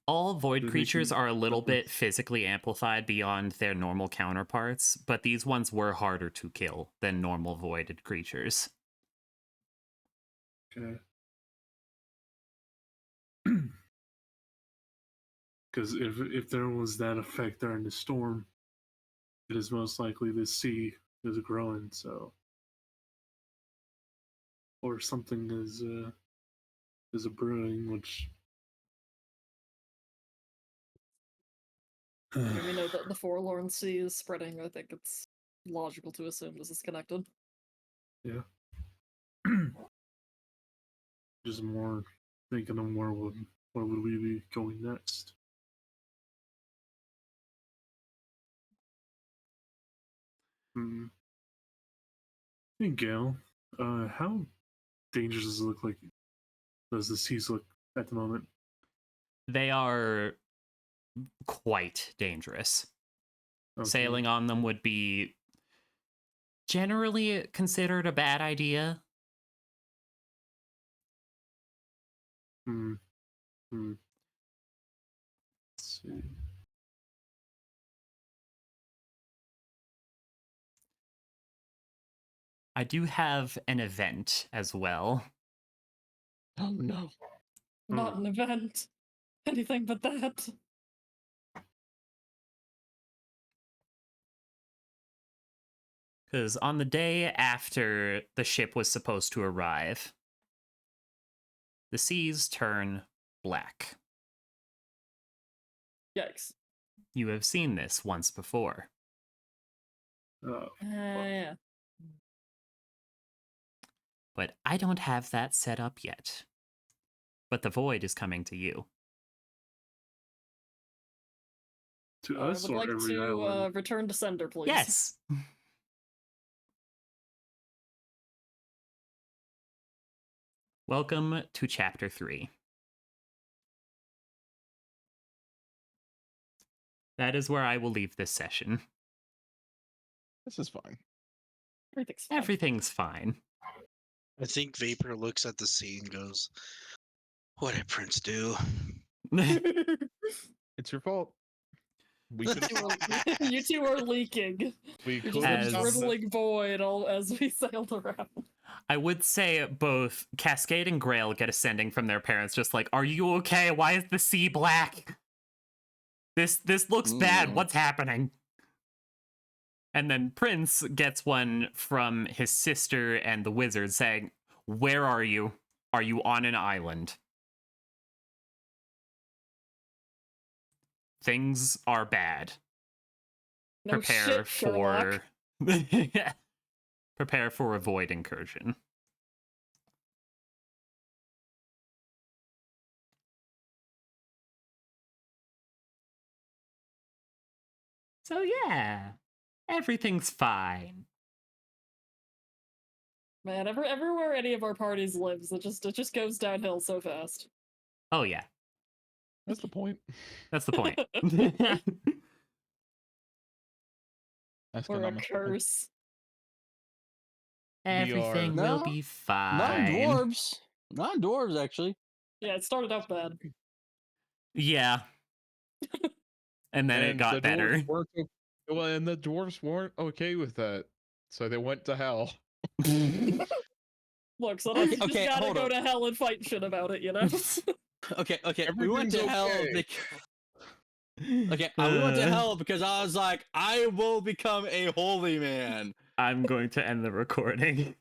All void They're creatures making are a little bit weapons. physically amplified beyond their normal counterparts, but these ones were harder to kill than normal voided creatures. Okay. Because if there was that effect during the storm, it is most likely the sea is growing. So, or something is a brewing, which. I mean, we know that the Forlorn Sea is spreading. I think it's logical to assume this is connected. Yeah. Just more thinking of where would we be going next? Hey Gail, how dangerous does it look like? Does the seas look at the moment? They are quite dangerous. Okay. Sailing on them would be generally considered a bad idea. Let's see. I do have an event as well. Oh no. Not an event. Anything but that. Because on the day after the ship was supposed to arrive, the seas turn black. Yikes. You have seen this once before. Oh, Yeah. But I don't have that set up yet. But the void is coming to you. to I us would or like every to island? return to sender, please. Yes! Welcome to Chapter 3. That is where I will leave this session. This is fine. Everything's fine. Everything's fine. I think Vapor looks at the sea and goes, "What did Prince do?" It's your fault. We You could two are- you two are leaking. we You're could just As- a dribbling void all as we sailed around. I would say both Cascade and Grail get a sending from their parents, just like, "Are you okay? Why is the sea black? This looks bad. What's happening?" And then Prince gets one from his sister and the wizard saying, "Where are you? Are you on an island? Things are bad. No Prepare shit, Sherlock. for prepare for a void incursion." So yeah, everything's fine. Man, everywhere any of our parties lives, it just goes downhill so fast. Oh yeah, That's the point. that's the point. Or a curse. Everything will No, be fine. Non-dwarves. Non-dwarves, actually. Yeah, it started out bad. Yeah. And then it And got the dwarves better. weren't well, and the dwarves weren't okay with that, so they went to hell. Look, sometimes you Okay, just gotta hold go up. to hell and fight shit about it, you know? Okay, we went to Everything's hell. okay. Okay, we went to hell because I was like, I will become a holy man. I'm going to end the recording.